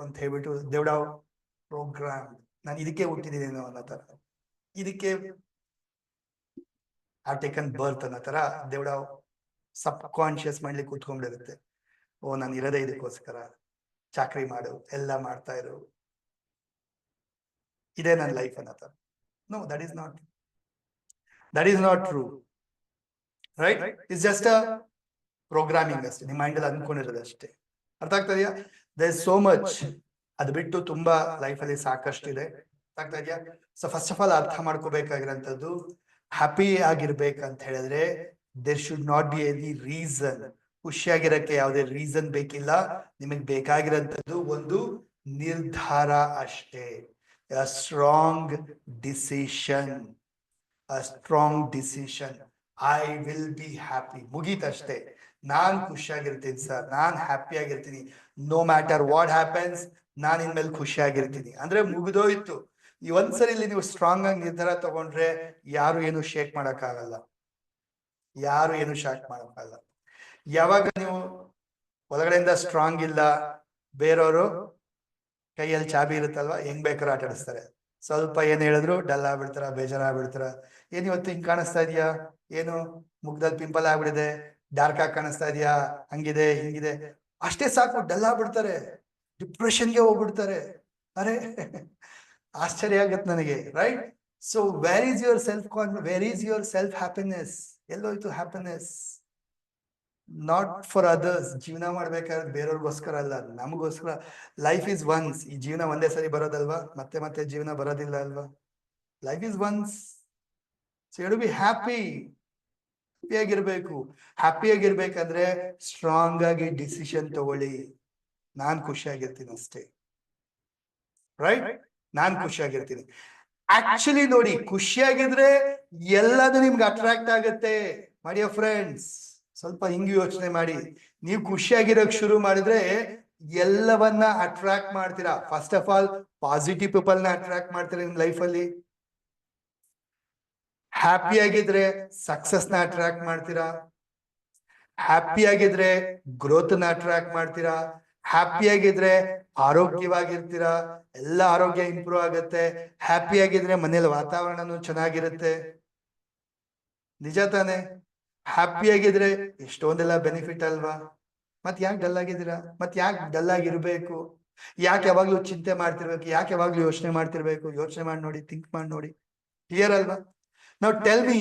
ಅಂತ ಹೇಳ್ಬಿಟ್ಟು ದೇವ್ಡಾವ್ ಪ್ರೋಗ್ರಾಮ್, ನಾನು ಇದಕ್ಕೆ ಹುಟ್ಟಿದೀನೇನೋ ಅನ್ನೋ ತರ, ಇದಕ್ಕೆ ಹ್ಯಾವ್ ಟೇಕನ್ ಬರ್ತ್ ಅನ್ನೋ ತರ ದೇವ್ಡಾವ್ ಸಬ್ ಕಾನ್ಶಿಯಸ್ ಮಾಡ್ಲಿಕ್ಕೆ ಕೂತ್ಕೊಂಡ್ಬಿಡುತ್ತೆ. ಓ ನಾನು ಇರೋದೇ ಇದಕ್ಕೋಸ್ಕರ, ಚಾಕ್ರಿ ಮಾಡು, ಎಲ್ಲ ಮಾಡ್ತಾ ಇರು, ಇದೇ ನನ್ನ ಲೈಫ್ ಅನ್ನೋ ತರ. No, that is not true, right? It's just a programming ಅಷ್ಟೇ, ನಿಮ್ಮ ಮೈಂಡ್ ಅಲ್ಲಿ ಅನ್ಕೊಂಡಿರೋದು ಅಷ್ಟೇ. ಅರ್ಥ ಆಗ್ತಾ ಇದೆಯಾ? there is so much, ಅದು ಬಿಟ್ಟು ತುಂಬಾ ಲೈಫಲ್ಲಿ ಸಾಕಷ್ಟಿದೆ. ಅರ್ಥ ಆಗ್ತಾ ಇದೆಯಾ? ಸೊ ಫಸ್ಟ್ ಆಫ್ ಆಲ್ ಅರ್ಥ ಮಾಡ್ಕೋಬೇಕಾಗಿರೋಂಥದ್ದು, ಹ್ಯಾಪಿ ಆಗಿರ್ಬೇಕಂತ ಹೇಳಿದ್ರೆ there should not be any reason. ಖುಷಿಯಾಗಿರಕ್ಕೆ ಯಾವುದೇ ರೀಸನ್ ಬೇಕಿಲ್ಲ. ನಿಮಗೆ ಬೇಕಾಗಿರೋಂಥದ್ದು ಒಂದು ನಿರ್ಧಾರ ಅಷ್ಟೇ. A strong decision. I will be happy. ಮುಗೀತಷ್ಟೇ. ನಾನ್ ಖುಷಿಯಾಗಿರ್ತೀನಿ ಸರ್, ನಾನ್ ಹ್ಯಾಪಿ ಆಗಿರ್ತೀನಿ, ನೋ ಮ್ಯಾಟರ್ ವಾಟ್ ಹ್ಯಾಪನ್ಸ್, ನಾನ್ ಇನ್ಮೇಲೆ ಖುಷಿಯಾಗಿರ್ತೀನಿ ಅಂದ್ರೆ ಮುಗಿದೋಯ್ತು. ಈ ಒಂದ್ಸರಿ ಇಲ್ಲಿ ನೀವು ಸ್ಟ್ರಾಂಗ್ ಆಗಿ ನಿರ್ಧಾರ ತಗೊಂಡ್ರೆ ಯಾರು ಏನು ಶೇಕ್ ಮಾಡಕ್ಕಾಗಲ್ಲ. ಯಾವಾಗ ನೀವು ಒಳಗಡೆಯಿಂದ ಸ್ಟ್ರಾಂಗ್ ಇಲ್ಲ, ಬೇರೆಯವರು ಕೈಯಲ್ಲಿ ಚಾಬಿ ಇರುತ್ತಲ್ವಾ, ಹೆಂಗ್ ಬೇಕಾದ್ರೂ ಆಟ ಆಡಿಸ್ತಾರೆ. ಸ್ವಲ್ಪ ಏನ್ ಹೇಳಿದ್ರು ಡಲ್ ಆಗ್ಬಿಡ್ತಾರ, ಬೇಜಾರಾಗ್ಬಿಡ್ತಾರ. ಏನ್ ಇವತ್ತು ಹಿಂಗ್ ಕಾಣಿಸ್ತಾ ಇದೀಯಾ, ಏನು ಮುಖದಲ್ಲಿ ಪಿಂಪಲ್ ಆಗ್ಬಿಡಿದೆ, ಡಾರ್ಕ್ ಆಗಿ ಕಾಣಿಸ್ತಾ ಇದೆಯಾ, ಹಂಗಿದೆ ಹಿಂಗಿದೆ, ಅಷ್ಟೇ ಸಾಕು ಡಲ್ ಆಗ್ಬಿಡ್ತಾರೆ, ಡಿಪ್ರೆಷನ್ಗೆ ಹೋಗ್ಬಿಡ್ತಾರೆ. ಅರೆ ಆಶ್ಚರ್ಯ ಆಗತ್ತೆ ನನಗೆ, right? So where is your self confidence, where is your self happiness? ಎಲ್ಲೋಯ್ತು ಹ್ಯಾಪಿನೆಸ್? Not for others. ಜೀವನ ಮಾಡ್ಬೇಕಾದ್ರೆ ಬೇರೆಯವ್ರಿಗೋಸ್ಕರ ಅಲ್ಲ, ನಮಗೋಸ್ಕರ. Life is once. ಈ ಜೀವನ ಒಂದೇ ಸರಿ ಬರೋದಲ್ವಾ, ಮತ್ತೆ ಮತ್ತೆ ಜೀವನ ಬರೋದಿಲ್ಲ ಅಲ್ವಾ? Life is once. So you be happy. ಹ್ಯಾಪಿಯಾಗಿರ್ಬೇಕು. ಹ್ಯಾಪಿಯಾಗಿರ್ಬೇಕಂದ್ರೆ ಸ್ಟ್ರಾಂಗ್ ಆಗಿ ಡಿಸಿಷನ್ ತಗೊಳ್ಳಿ. ನಾನ್ ಖುಷಿಯಾಗಿರ್ತೀನಿ ಅಷ್ಟೇ, ರೈಟ್? ನಾನ್ ಖುಷಿಯಾಗಿರ್ತೀನಿ. ಆಕ್ಚುಲಿ ನೋಡಿ, ಖುಷಿಯಾಗಿದ್ರೆ ಎಲ್ಲದೂ ನಿಮ್ಗೆ ಅಟ್ರಾಕ್ಟ್ ಆಗುತ್ತೆ. ಮೈ ಡಿಯರ್ ಫ್ರೆಂಡ್ಸ್, ಸ್ವಲ್ಪ ಹಿಂಗ್ ಯೋಚನೆ ಮಾಡಿ. ನೀವು ಖುಷಿಯಾಗಿರೋಕ್ ಶುರು ಮಾಡಿದ್ರೆ ಎಲ್ಲವನ್ನ ಅಟ್ರಾಕ್ಟ್ ಮಾಡ್ತೀರಾ. First of all positive people ನ ಅಟ್ರಾಕ್ಟ್ ಮಾಡ್ತೀರಾ ನಿಮ್ ಲೈಫ್ ಅಲ್ಲಿ. ಹ್ಯಾಪಿ ಆಗಿದ್ರೆ ಸಕ್ಸಸ್ ನ ಅಟ್ರಾಕ್ಟ್ ಮಾಡ್ತೀರಾ. ಹ್ಯಾಪಿ ಆಗಿದ್ರೆ ಗ್ರೋತ್ ನ ಅಟ್ರಾಕ್ಟ್ ಮಾಡ್ತೀರಾ. ಹ್ಯಾಪಿ ಆಗಿದ್ರೆ ಆರೋಗ್ಯವಾಗಿರ್ತೀರಾ, ಎಲ್ಲ ಆರೋಗ್ಯ ಇಂಪ್ರೂವ್ ಆಗುತ್ತೆ. ಹ್ಯಾಪಿ ಆಗಿದ್ರೆ ಮನೇಲಿ ವಾತಾವರಣನೂ ಚೆನ್ನಾಗಿರುತ್ತೆ. ನಿಜ ತಾನೆ? ಹ್ಯಾಪಿ ಆಗಿದ್ರೆ ಎಷ್ಟೊಂದೆಲ್ಲ ಬೆನಿಫಿಟ್ ಅಲ್ವಾ? ಮತ್ ಯಾಕೆ ಡಲ್ ಆಗಿದ್ದೀರಾ? ಮತ್ ಯಾಕೆ ಡಲ್ ಆಗಿರ್ಬೇಕು? ಯಾಕೆ ಯಾವಾಗ್ಲೂ ಚಿಂತೆ ಮಾಡ್ತಿರ್ಬೇಕು? ಯಾಕೆ ಯಾವಾಗ್ಲೂ ಯೋಚನೆ ಮಾಡ್ತಿರ್ಬೇಕು? ಯೋಚನೆ ಮಾಡಿ ನೋಡಿ, ಥಿಂಕ್ ಮಾಡಿ ನೋಡಿ. ಕ್ಲಿಯರ್ ಅಲ್ವಾ? ನಾವು ಟೆಲ್ ಮಿ,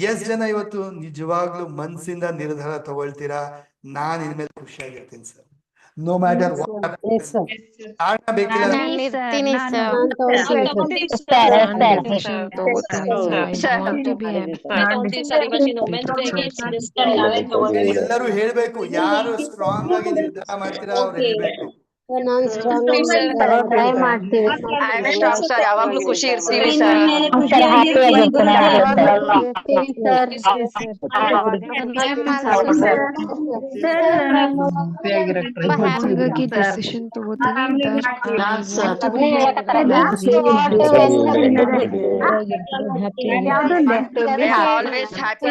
ಎಷ್ಟ್ ಜನ ಇವತ್ತು ನಿಜವಾಗ್ಲೂ ಮನ್ಸಿಂದ ನಿರ್ಧಾರ ತಗೊಳ್ತೀರಾ, ನಾನ್ ಇನ್ಮೇಲೆ ಖುಷಿಯಾಗಿರ್ತೀನಿ ಸರ್, ನೋ ಮ್ಯಾಟರ್ ವಾಟ್. ಕಾರಣ ಬೇಕಿಲ್ಲ. ಎಲ್ಲರೂ ಹೇಳ್ಬೇಕು, ಯಾರು ಸ್ಟ್ರಾಂಗ್ ಆಗಿ ನಿರ್ಧಾರ ಮಾಡ್ತೀರಾ ಅವ್ರು ಹೇಳ್ಬೇಕು. ಟ್ರೈ ಮಾಡ್ತೀವಿ. ಯಾವಾಗ್ಲೂ ಖುಷಿ ಇರ್ತೀವಿ ಡಿಸಿಷನ್ ತಗೋತೀನಿ. Always happy.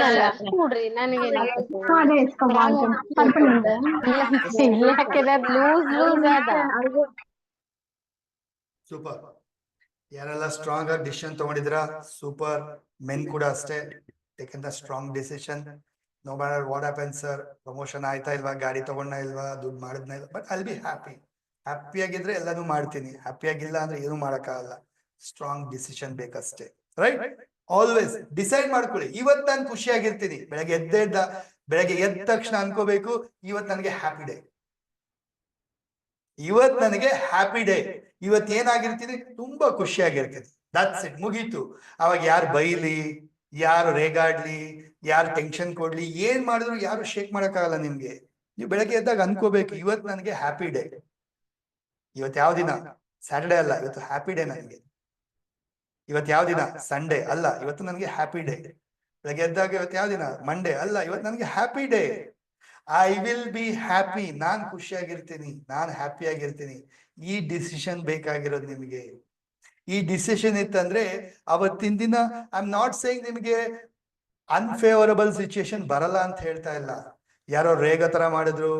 ಸೂಪರ್. ಯಾರೆಲ್ಲ ಸ್ಟ್ರಾಂಗ್ ಆಗಿ ಡಿಸಿಷನ್ ತಗೊಂಡಿದ್ರ ಸೂಪರ್. ಮೆನ್ ಕೂಡ ಅಷ್ಟೇ, taken the strong decision. No matter what happen sir, promotion ಆಯ್ತಾ ಇಲ್ವಾ, ಗಾಡಿ ತಗೊಂಡ ಇಲ್ವಾ, ದುಡ್ಡು ಮಾಡಿದ್ನ ಇಲ್ವಾ, but I be happy. Happy ಆಗಿದ್ರೆ ಎಲ್ಲಾನು ಮಾಡ್ತೀನಿ, ಹ್ಯಾಪಿ ಆಗಿಲ್ಲ ಅಂದ್ರೆ ಏನು ಮಾಡಕ್ಕಾಗಲ್ಲ. ಸ್ಟ್ರಾಂಗ್ ಡಿಸಿಷನ್ ಬೇಕಷ್ಟೇ, ರೈಟ್? ಆಲ್ವೇಸ್ ಡಿಸೈಡ್ ಮಾಡ್ಕೊಳ್ಳಿ, ಇವತ್ತು ನಾನು ಖುಷಿಯಾಗಿರ್ತೀನಿ. ಬೆಳಗ್ಗೆ ಎದ್ದ ತಕ್ಷಣ ಅನ್ಕೋಬೇಕು, ಇವತ್ತು ನನಗೆ ಹ್ಯಾಪಿ ಡೇ, ಇವತ್ ನನಗೆ ಹ್ಯಾಪಿ ಡೇ, ಇವತ್ ಏನಾಗಿರ್ತೀನಿ, ತುಂಬಾ ಖುಷಿಯಾಗಿರ್ತೀನಿ. ದಟ್ಸ್ ಇಟ್, ಮುಗೀತು. ಅವಾಗ ಯಾರು ಬೈಲಿ, ಯಾರು ರೇಗಾಡ್ಲಿ, ಯಾರು ಟೆನ್ಷನ್ ಕೊಡ್ಲಿ, ಏನ್ ಮಾಡಿದ್ರು ಯಾರು ಶೇಕ್ ಮಾಡಕ್ಕಾಗಲ್ಲ ನಿಮ್ಗೆ. ನೀವು ಬೆಳಗ್ಗೆ ಎದ್ದಾಗ ಅನ್ಕೋಬೇಕು, ಇವತ್ ನನಗೆ ಹ್ಯಾಪಿ ಡೇ. ಇವತ್ ಯಾವ ದಿನ? ಸ್ಯಾಟರ್ಡೇ ಅಲ್ಲ, ಇವತ್ತು ಹ್ಯಾಪಿ ಡೇ ನನಗೆ. ಇವತ್ ಯಾವ ದಿನ? ಸಂಡೇ ಅಲ್ಲ, ಇವತ್ತು ನನಗೆ ಹ್ಯಾಪಿ ಡೇ. ಬೆಳಗ್ಗೆ ಎದ್ದಾಗ ಇವತ್ತು ಯಾವ ದಿನ? ಮಂಡೇ ಅಲ್ಲ, ಇವತ್ತು ನನಗೆ happy day. I will be happy. ನಾನ್ ಖುಷಿಯಾಗಿರ್ತೀನಿ, ನಾನ್ ಹ್ಯಾಪಿ ಆಗಿರ್ತೀನಿ. ಈ ಡಿಸಿಷನ್ ಬೇಕಾಗಿರೋದು ನಿಮಗೆ. ಈ ಡಿಸಿಷನ್ ಇತ್ತಂದ್ರೆ ಅವತ್ತಿನ ದಿನ, ಐ ಆಮ್ ನಾಟ್ ಸೇಯಿಂಗ್ ನಿಮಗೆ ಅನ್ಫೇವರಬಲ್ ಸಿಚುಯೇಷನ್ ಬರಲ್ಲ ಅಂತ ಹೇಳ್ತಾ ಇಲ್ಲ. ಯಾರೋ ರೇಗ ತರ ಮಾಡಿದ್ರು,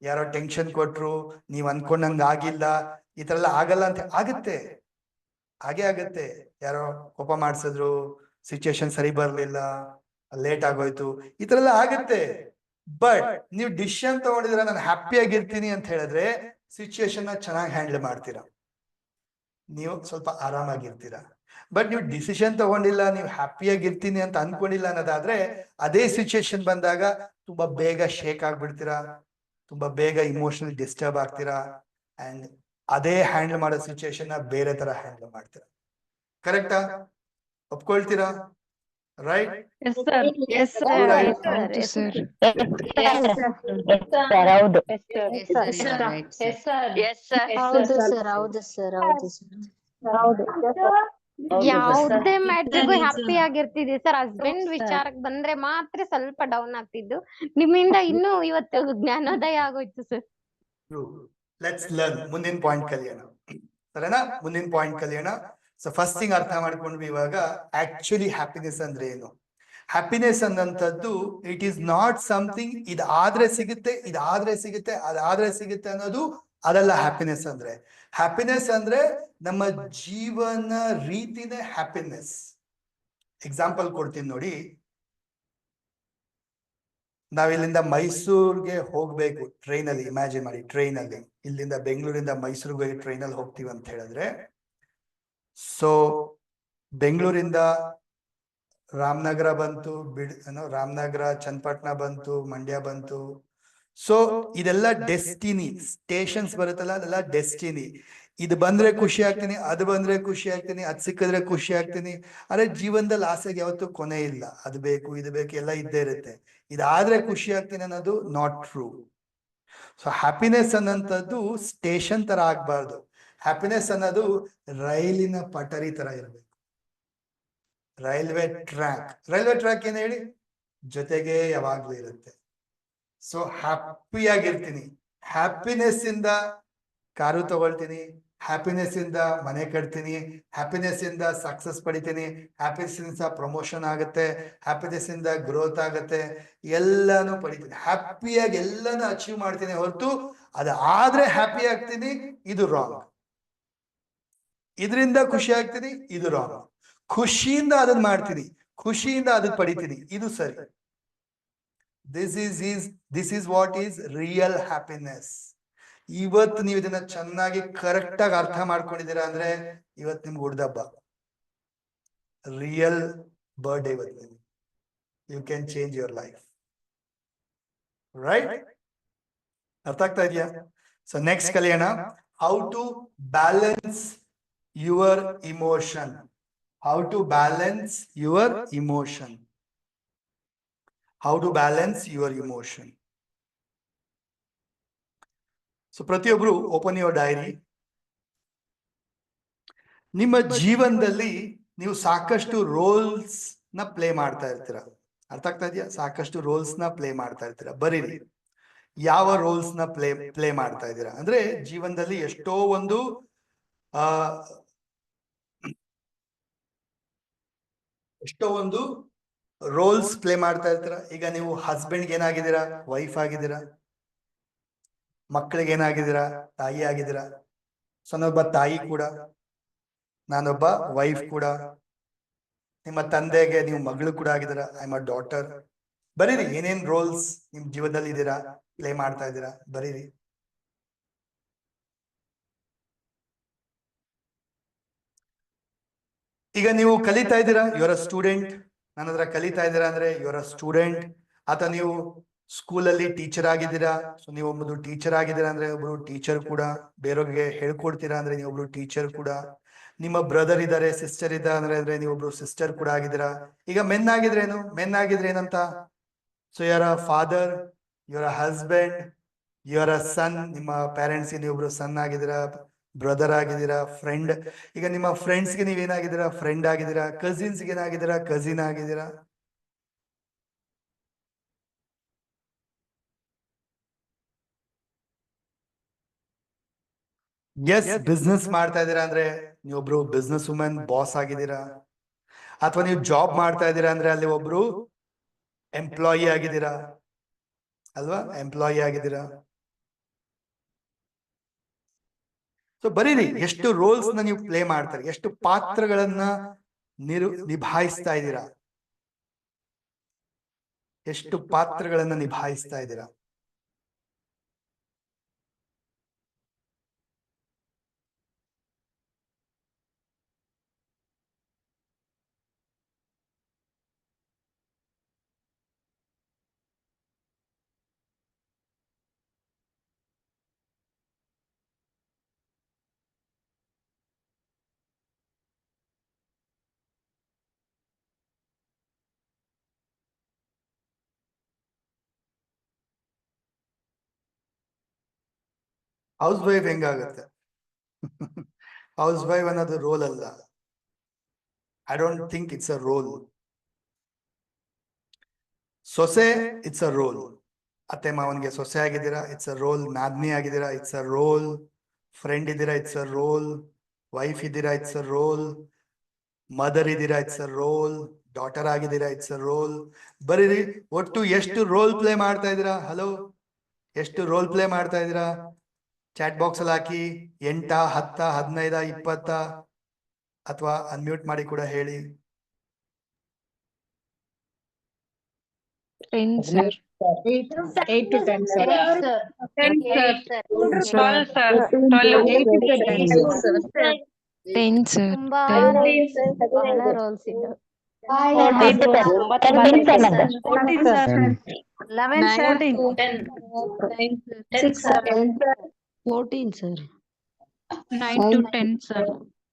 ಯಾರೋ ಟೆನ್ಷನ್ ಕೊಟ್ರು, ನೀವ್ ಅನ್ಕೊಂಡಂಗ ಆಗಿಲ್ಲ, ಈ ತರ ಎಲ್ಲ ಆಗಲ್ಲ ಅಂತ. ಆಗುತ್ತೆ, ಹಾಗೆ ಆಗತ್ತೆ. ಯಾರೋ ಕೋಪ ಮಾಡ್ಸಿದ್ರು, ಸಿಚುಯೇಷನ್ ಸರಿ ಬರ್ಲಿಲ್ಲ, ಲೇಟ್ ಆಗೋಯ್ತು, ಈ ತರ ಎಲ್ಲ ಆಗತ್ತೆ. ಬಟ್ ನೀವು ಡಿಸಿಷನ್ ತಗೊಂಡಿದ್ರ ನಾನು ಹ್ಯಾಪಿ ಆಗಿರ್ತೀನಿ ಅಂತ ಹೇಳಿದ್ರೆ ಸಿಚುಯೇಷನ್ ನ ಚೆನ್ನಾಗಿ ಹ್ಯಾಂಡಲ್ ಮಾಡ್ತೀರಾ, ನೀವು ಸ್ವಲ್ಪ ಆರಾಮಾಗಿರ್ತೀರಾ. ಬಟ್ ನೀವು ಡಿಸಿಷನ್ ತಗೊಂಡಿಲ್ಲ, ನೀವು ಹ್ಯಾಪಿ ಆಗಿರ್ತೀನಿ ಅಂತ ಅನ್ಕೊಂಡಿಲ್ಲ ಅನ್ನೋದಾದ್ರೆ, ಅದೇ ಸಿಚುಯೇಷನ್ ಬಂದಾಗ ತುಂಬಾ ಬೇಗ ಶೇಕ್ ಆಗ್ಬಿಡ್ತೀರಾ, ತುಂಬಾ ಬೇಗ ಇಮೋಷನಲ್ ಡಿಸ್ಟರ್ಬ್ ಆಗ್ತೀರಾ, ಅಂಡ್ ಅದೇ ಹ್ಯಾಂಡಲ್ ಮಾಡೋ ಸಿಚುಯೇಷನ್ ನ ಬೇರೆ ತರ ಹ್ಯಾಂಡಲ್ ಮಾಡ್ತೀರಾ. ಕರೆಕ್ಟಾ? ಒಪ್ಕೊಳ್ತೀರಾ? Right? Yes sir. Yes sir. ಯಾವುದೇ ಮ್ಯಾಟ್ರಿಗೂ ಹ್ಯಾಪಿ ಆಗಿರ್ತಿದ್ವಿ ಸರ್. ಹಸ್ಬೆಂಡ್ ವಿಚಾರಕ್ಕೆ ಬಂದ್ರೆ ಮಾತ್ರ ಸ್ವಲ್ಪ ಡೌನ್ ಆಗ್ತಿದ್ದು. ನಿಮ್ಮಿಂದ ಇನ್ನೂ ಇವತ್ತು ಜ್ಞಾನೋದಯ ಆಗೋಯ್ತು ಸರ್. Let's learn. ಮುಂದಿನ ಪಾಯಿಂಟ್ ಕಲಿಯೋಣ, ಸರಿನಾ? ಮುಂದಿನ ಪಾಯಿಂಟ್ ಕಲಿಯೋಣ. ಸೊ ಫಸ್ಟ್ ಥಿಂಗ್ ಅರ್ಥ ಮಾಡ್ಕೊಂಡ್ವಿ ಇವಾಗ, ಆಕ್ಚುಲಿ ಹ್ಯಾಪಿನೆಸ್ ಅಂದ್ರೆ ಏನು. ಹ್ಯಾಪಿನೆಸ್ ಅನ್ನೋಂಥದ್ದು ಇಟ್ ಈಸ್ ನಾಟ್ ಸಮಥಿಂಗ್ ಇದಾದ್ರೆ ಸಿಗುತ್ತೆ, ಇದಾದ್ರೆ ಸಿಗುತ್ತೆ, ಅದಾದ್ರೆ ಸಿಗುತ್ತೆ ಅನ್ನೋದು ಅದಲ್ಲ ಹ್ಯಾಪಿನೆಸ್ ಅಂದ್ರೆ. ಹ್ಯಾಪಿನೆಸ್ ಅಂದ್ರೆ ನಮ್ಮ ಜೀವನ ರೀತಿನೇ ಹ್ಯಾಪಿನೆಸ್. ಎಕ್ಸಾಂಪಲ್ ಕೊಡ್ತೀನಿ ನೋಡಿ. ನಾವಿಲ್ಲಿಂದ ಮೈಸೂರ್ಗೆ ಹೋಗ್ಬೇಕು ಟ್ರೈನ್ ಅಲ್ಲಿ. ಇಮ್ಯಾಜಿನ್ ಮಾಡಿ, ಟ್ರೈನ್ ಅಲ್ಲಿ ಇಲ್ಲಿಂದ ಬೆಂಗಳೂರಿಂದ ಮೈಸೂರಿಗೆ ಹೋಗಿ ಟ್ರೈನ್ ಅಲ್ಲಿ ಹೋಗ್ತೀವಿ ಅಂತ ಹೇಳಿದ್ರೆ, ಸೊ ಬೆಂಗಳೂರಿಂದ ರಾಮನಗರ ಬಂತು, ರಾಮನಗರ, ಚನ್ನಪಟ್ಟಣ ಬಂತು, ಮಂಡ್ಯ ಬಂತು. ಸೊ ಇದೆಲ್ಲ ಡೆಸ್ಟಿನಿ. ಸ್ಟೇಷನ್ಸ್ ಬರುತ್ತಲ್ಲ, ಅದೆಲ್ಲ ಡೆಸ್ಟಿನಿ. ಇದು ಬಂದ್ರೆ ಖುಷಿ ಆಗ್ತೀನಿ, ಅದು ಬಂದ್ರೆ ಖುಷಿ ಆಗ್ತೀನಿ, ಅದ್ ಸಿಕ್ಕಿದ್ರೆ ಖುಷಿ ಆಗ್ತೀನಿ. ಆದ್ರೆ ಜೀವನದಲ್ಲಿ ಆಸೆಗೆ ಯಾವತ್ತೂ ಕೊನೆ ಇಲ್ಲ. ಅದು ಬೇಕು, ಇದು ಬೇಕು, ಎಲ್ಲ ಇದ್ದೇ ಇರುತ್ತೆ. ಇದಾದ್ರೆ ಖುಷಿ ಆಗ್ತೀನಿ ಅನ್ನೋದು ನಾಟ್ ಟ್ರೂ. ಸೊ ಹ್ಯಾಪಿನೆಸ್ ಅನ್ನೋಂಥದ್ದು ಸ್ಟೇಷನ್ ತರ ಆಗ್ಬಾರ್ದು. ಹ್ಯಾಪಿನೆಸ್ ಅನ್ನೋದು ರೈಲಿನ ಪಟರಿ ತರ ಇರ್ಬೇಕು. ರೈಲ್ವೆ ಟ್ರ್ಯಾಕ್ ಏನ್ ಹೇಳಿ, ಜೊತೆಗೆ ಯಾವಾಗ್ಲೂ ಇರುತ್ತೆ. ಸೊ ಹ್ಯಾಪಿಯಾಗಿರ್ತೀನಿ. ಹ್ಯಾಪಿನೆಸ್ ಇಂದ ಕಾರು ತಗೊಳ್ತೀನಿ, ಹ್ಯಾಪಿನೆಸ್ ಇಂದ ಮನೆ ಕಟ್ತೀನಿ, ಹ್ಯಾಪಿನೆಸ್ ಇಂದ ಸಕ್ಸಸ್ ಪಡಿತೀನಿ, ಹ್ಯಾಪಿನೆಸ್ ಇಂದ ಪ್ರಮೋಷನ್ ಆಗುತ್ತೆ, ಹ್ಯಾಪಿನೆಸ್ ಇಂದ ಗ್ರೋತ್ ಆಗುತ್ತೆ, ಎಲ್ಲಾನು ಪಡಿತೀನಿ. ಹ್ಯಾಪಿಯಾಗಿ ಎಲ್ಲಾನು ಅಚೀವ್ ಮಾಡ್ತೀನಿ ಹೊರತು ಅದು ಆದ್ರೆ ಹ್ಯಾಪಿ ಆಗ್ತೀನಿ, ಇದು ರಾಂಗ್. ಇದರಿಂದ ಖುಷಿ ಆಗ್ತೀನಿ, ಇದು ರಾಂಗ್. ಖುಷಿಯಿಂದ ಅದನ್ನ ಮಾಡ್ತೀನಿ, ಖುಷಿಯಿಂದ ಅದನ್ನ ಪಡಿತೀನಿ, ಇದು ಸರಿ. This is what is real happiness. ಇವತ್ತು ನೀವು ಇದನ್ನ ಚೆನ್ನಾಗಿ ಕರೆಕ್ಟ್ ಆಗಿ ಅರ್ಥ ಮಾಡ್ಕೊಂಡಿದ್ದೀರಾ ಅಂದ್ರೆ ಇವತ್ತು ನಿಮ್ಗೆ ಹುಡ್ದಬ್ಬ, ರಿಯಲ್ ಬರ್ಡೇ. ಇವತ್ತು you can change your life. Right? ಅರ್ಥ ಆಗ್ತಾ ಇದೆಯಾ? ಸೊ ನೆಕ್ಸ್ಟ್ ಕಲಿಯೋಣ, how to balance your emotion. How to balance your emotion. How to balance your emotion. So ಪ್ರತಿಯೊಬ್ರು ಓಪನ್ ಯುವರ್ ಡೈರಿ. ನಿಮ್ಮ ಜೀವನದಲ್ಲಿ ನೀವು ಸಾಕಷ್ಟು ರೋಲ್ಸ್ ನ ಪ್ಲೇ ಮಾಡ್ತಾ ಇರ್ತೀರ. ಅರ್ಥ ಆಗ್ತಾ ಇದೆಯಾ? ಸಾಕಷ್ಟು ರೋಲ್ಸ್ ನ ಪ್ಲೇ ಮಾಡ್ತಾ ಇರ್ತೀರ. ಬರೀರಿ, ಯಾವ ರೋಲ್ಸ್ ನ ಪ್ಲೇ ಮಾಡ್ತಾ ಇದ್ದೀರಾ ಅಂದ್ರೆ ಜೀವನದಲ್ಲಿ ಎಷ್ಟೋ ಒಂದು ರೋಲ್ಸ್ ಪ್ಲೇ ಮಾಡ್ತಾ ಇರ್ತೀರ. ಈಗ ನೀವು ಹಸ್ಬೆಂಡ್ಗೆ ಏನಾಗಿದ್ದೀರಾ? ವೈಫ್ ಆಗಿದ್ದೀರಾ. ಮಕ್ಕಳಿಗೆ ಏನಾಗಿದ್ದೀರಾ? ತಾಯಿ ಆಗಿದ್ದೀರಾ. ಸೊ ನಾನೊಬ್ಬ ತಾಯಿ ಕೂಡ, ನಾನೊಬ್ಬ ವೈಫ್ ಕೂಡ. ನಿಮ್ಮ ತಂದೆಗೆ ನೀವು ಮಗಳು ಕೂಡ ಆಗಿದ್ದೀರಾ, ಐ ಆಮ್ ಅ ಡಾಟರ್. ಬರೀರಿ, ಏನೇನ್ ರೋಲ್ಸ್ ನಿಮ್ ಜೀವನದಲ್ಲಿ ಇದ್ದೀರಾ, ಪ್ಲೇ ಮಾಡ್ತಾ ಇದ್ದೀರಾ, ಬರೀರಿ. ಈಗ ನೀವು ಕಲಿತಾ ಇದ್ದೀರಾ, ಯುವರ್ ಅ ಸ್ಟೂಡೆಂಟ್. ನನ್ನ ಹತ್ರ ಕಲಿತಾ ಇದ್ದೀರಾ ಅಂದ್ರೆ ಯುವರ್ ಅ ಸ್ಟೂಡೆಂಟ್. ಅಥವಾ ನೀವು ಸ್ಕೂಲಲ್ಲಿ ಟೀಚರ್ ಆಗಿದ್ದೀರಾ, ಸೊ ನೀವು ಒಬ್ಬರು ಟೀಚರ್ ಆಗಿದ್ದೀರಾ ಅಂದ್ರೆ ಒಬ್ರು ಟೀಚರ್ ಕೂಡ. ಬೇರೆಯವ್ರಿಗೆ ಹೇಳ್ಕೊಡ್ತೀರಾ ಅಂದ್ರೆ ನೀವು ಒಬ್ರು ಟೀಚರ್ ಕೂಡ. ನಿಮ್ಮ ಬ್ರದರ್ ಇದ್ದಾರೆ, ಸಿಸ್ಟರ್ ಇದ್ದಾರೆ ಅಂದ್ರೆ ನೀವು ಒಬ್ರು ಸಿಸ್ಟರ್ ಕೂಡ ಆಗಿದ್ದೀರಾ. ಈಗ ಮೆನ್ ಆಗಿದ್ರೆ ಏನಂತ? So your uh father, your uh husband, your uh son. ನಿಮ್ಮ ಪೇರೆಂಟ್ಸ್ ಗೆ ನೀವೊಬ್ರು ಸನ್ ಆಗಿದ್ದೀರಾ, ಬ್ರದರ್ ಆಗಿದ್ದೀರಾ, ಫ್ರೆಂಡ್. ಈಗ ನಿಮ್ಮ ಫ್ರೆಂಡ್ಸ್ಗೆ ನೀವೇನಾಗಿದ್ದೀರಾ? ಫ್ರೆಂಡ್ ಆಗಿದ್ದೀರಾ. ಕಸಿನ್ಸ್ಗೆ ಏನಾಗಿದ್ದೀರಾ? ಕಸಿನ್ ಆಗಿದ್ದೀರಾ. ಎಸ್, ಬಿಸ್ನೆಸ್ ಮಾಡ್ತಾ ಇದ್ದೀರಾ ಅಂದ್ರೆ ನೀವೊಬ್ರು ಬಿಸ್ನೆಸ್ ವುಮೆನ್, ಬಾಸ್ ಆಗಿದ್ದೀರಾ. ಅಥವಾ ನೀವು ಜಾಬ್ ಮಾಡ್ತಾ ಇದ್ದೀರಾ ಅಂದ್ರೆ ಅಲ್ಲಿ ಒಬ್ರು ಎಂಪ್ಲಾಯಿ ಆಗಿದ್ದೀರಾ ಅಲ್ವಾ? ಎಂಪ್ಲಾಯಿ ಆಗಿದ್ದೀರಾ. ಸೊ ಬರೀರಿ, ಎಷ್ಟು ರೋಲ್ಸ್ ನ ನೀವು ಪ್ಲೇ ಮಾಡ್ತಾರೆ, ಎಷ್ಟು ಪಾತ್ರಗಳನ್ನ ನಿಭಾಯಿಸ್ತಾ ಇದ್ದೀರಾ, ಎಷ್ಟು ಪಾತ್ರಗಳನ್ನ ನಿಭಾಯಿಸ್ತಾ ಇದ್ದೀರಾ. ಹೌಸ್ ವೈಫ್ ಹೆಂಗಾಗುತ್ತೆ? ಹೌಸ್ ವೈಫ್ ಅನ್ನೋದು ರೋಲ್ ಅಲ್ಲ. I don't think it's a role. ಸೊಸೆ, ಇಟ್ಸ್ ಅ ರೋಲ್. ಅತ್ತೆ ಮಾವನ್ಗೆ ಸೊಸೆ ಆಗಿದ್ದೀರಾ, ಇಟ್ಸ್ ಅ ರೋಲ್. ನಾದ್ನಿ ಆಗಿದ್ದೀರಾ, ಇಟ್ಸ್ ಅ ರೋಲ್. ಫ್ರೆಂಡ್ ಇದ್ದೀರಾ, ಇಟ್ಸ್ ಅ ರೋಲ್. ವೈಫ್ ಇದ್ದೀರಾ, ಇಟ್ಸ್ ಅ ರೋಲ್. ಮದರ್ ಇದ್ದೀರಾ, ಇಟ್ಸ್ ಅ ರೋಲ್. ಡಾಟರ್ ಆಗಿದ್ದೀರಾ, ಇಟ್ಸ್ ಅ ರೋಲ್. ಬರೀರಿ, ಒಟ್ಟು ಎಷ್ಟು ರೋಲ್ ಪ್ಲೇ ಮಾಡ್ತಾ ಇದ್ದೀರಾ? ಹಲೋ, ಎಷ್ಟು ರೋಲ್ ಪ್ಲೇ ಮಾಡ್ತಾ ಇದ್ದೀರಾ? ಚಾಟ್ ಬಾಕ್ಸ್ ಅಲ್ಲಿ ಹಾಕಿ 8, 10, 15, 20 ಅಥವಾ ಅನ್ಮ್ಯೂಟ್ ಮಾಡಿ ಕೂಡ ಹೇಳಿ. 10 sir. 8 to 10 sir. 10 sir. 12 sir. 10 sir. ತುಂಬಾ ಬಹಳ ರೋಲ್ಸ್ ಇದ್ದು. 14 sir. 11 14. 10 sir. 14 sir. 9 to 10 sir.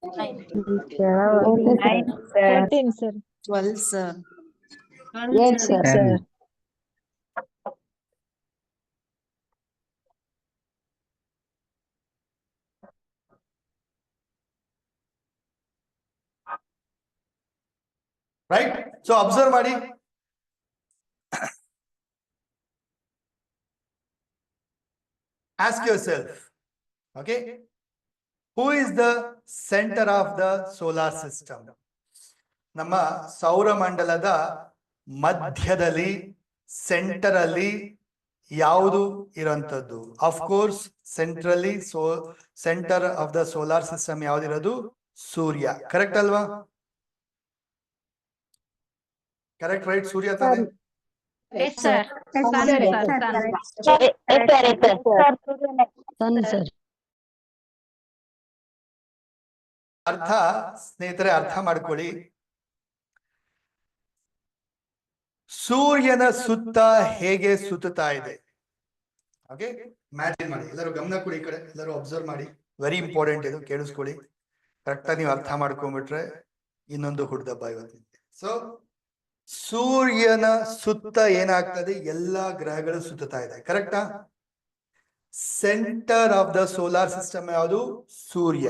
13 sir. 12 sir. 8 sir. Right. So observe ಮಾಡಿ. Ask yourself, okay, who is the center of the solar system? ನಮ್ಮ ಸೌರಮಂಡಲದ ಮಧ್ಯದಲ್ಲಿ ಸೆಂಟರ್ ಅಲ್ಲಿ ಯಾವುದು ಇರೋಂಥದ್ದು? Of course centrally center of the solar system ಯಾವ್ದಿರೋದು? ಸೂರ್ಯ. Correct ಅಲ್ವಾ? Correct, right? ಸೂರ್ಯ ತಾನೆ? Yes sir. Sun sir. ಅರ್ಥ ಸ್ನೇಹಿತರೆ, ಅರ್ಥ ಮಾಡ್ಕೊಳ್ಳಿ. ಸೂರ್ಯನ ಸುತ್ತ ಹೇಗೆ ಸುತ್ತಾ ಇದೆ? ಓಕೆ, ಇಮ್ಯಾಜಿನ್ ಮಾಡಿ. ಎಲ್ಲರೂ ಗಮನ ಕೊಡಿ, ಈ ಕಡೆ ಎಲ್ಲರೂ ಅಬ್ಸರ್ವ್ ಮಾಡಿ. ವೆರಿ ಇಂಪಾರ್ಟೆಂಟ್ ಇದು, ಕೇಳಿಸ್ಕೊಳ್ಳಿ. ಕರೆಕ್ಟಾಗಿ ನೀವು ಅರ್ಥ ಮಾಡ್ಕೊಂಡ್ಬಿಟ್ರೆ ಇನ್ನೊಂದು ಹುಡ್ದಬ್ಬ ಇವತ್ತು. ಸೊ ಸೂರ್ಯನ ಸುತ್ತ ಏನಾಗ್ತದೆ? ಎಲ್ಲಾ ಗ್ರಹಗಳು ಸುತ್ತಾ ಇದೆ. ಕರೆಕ್ಟಾ? Centre of the solar system ಯಾವುದು? ಸೂರ್ಯ.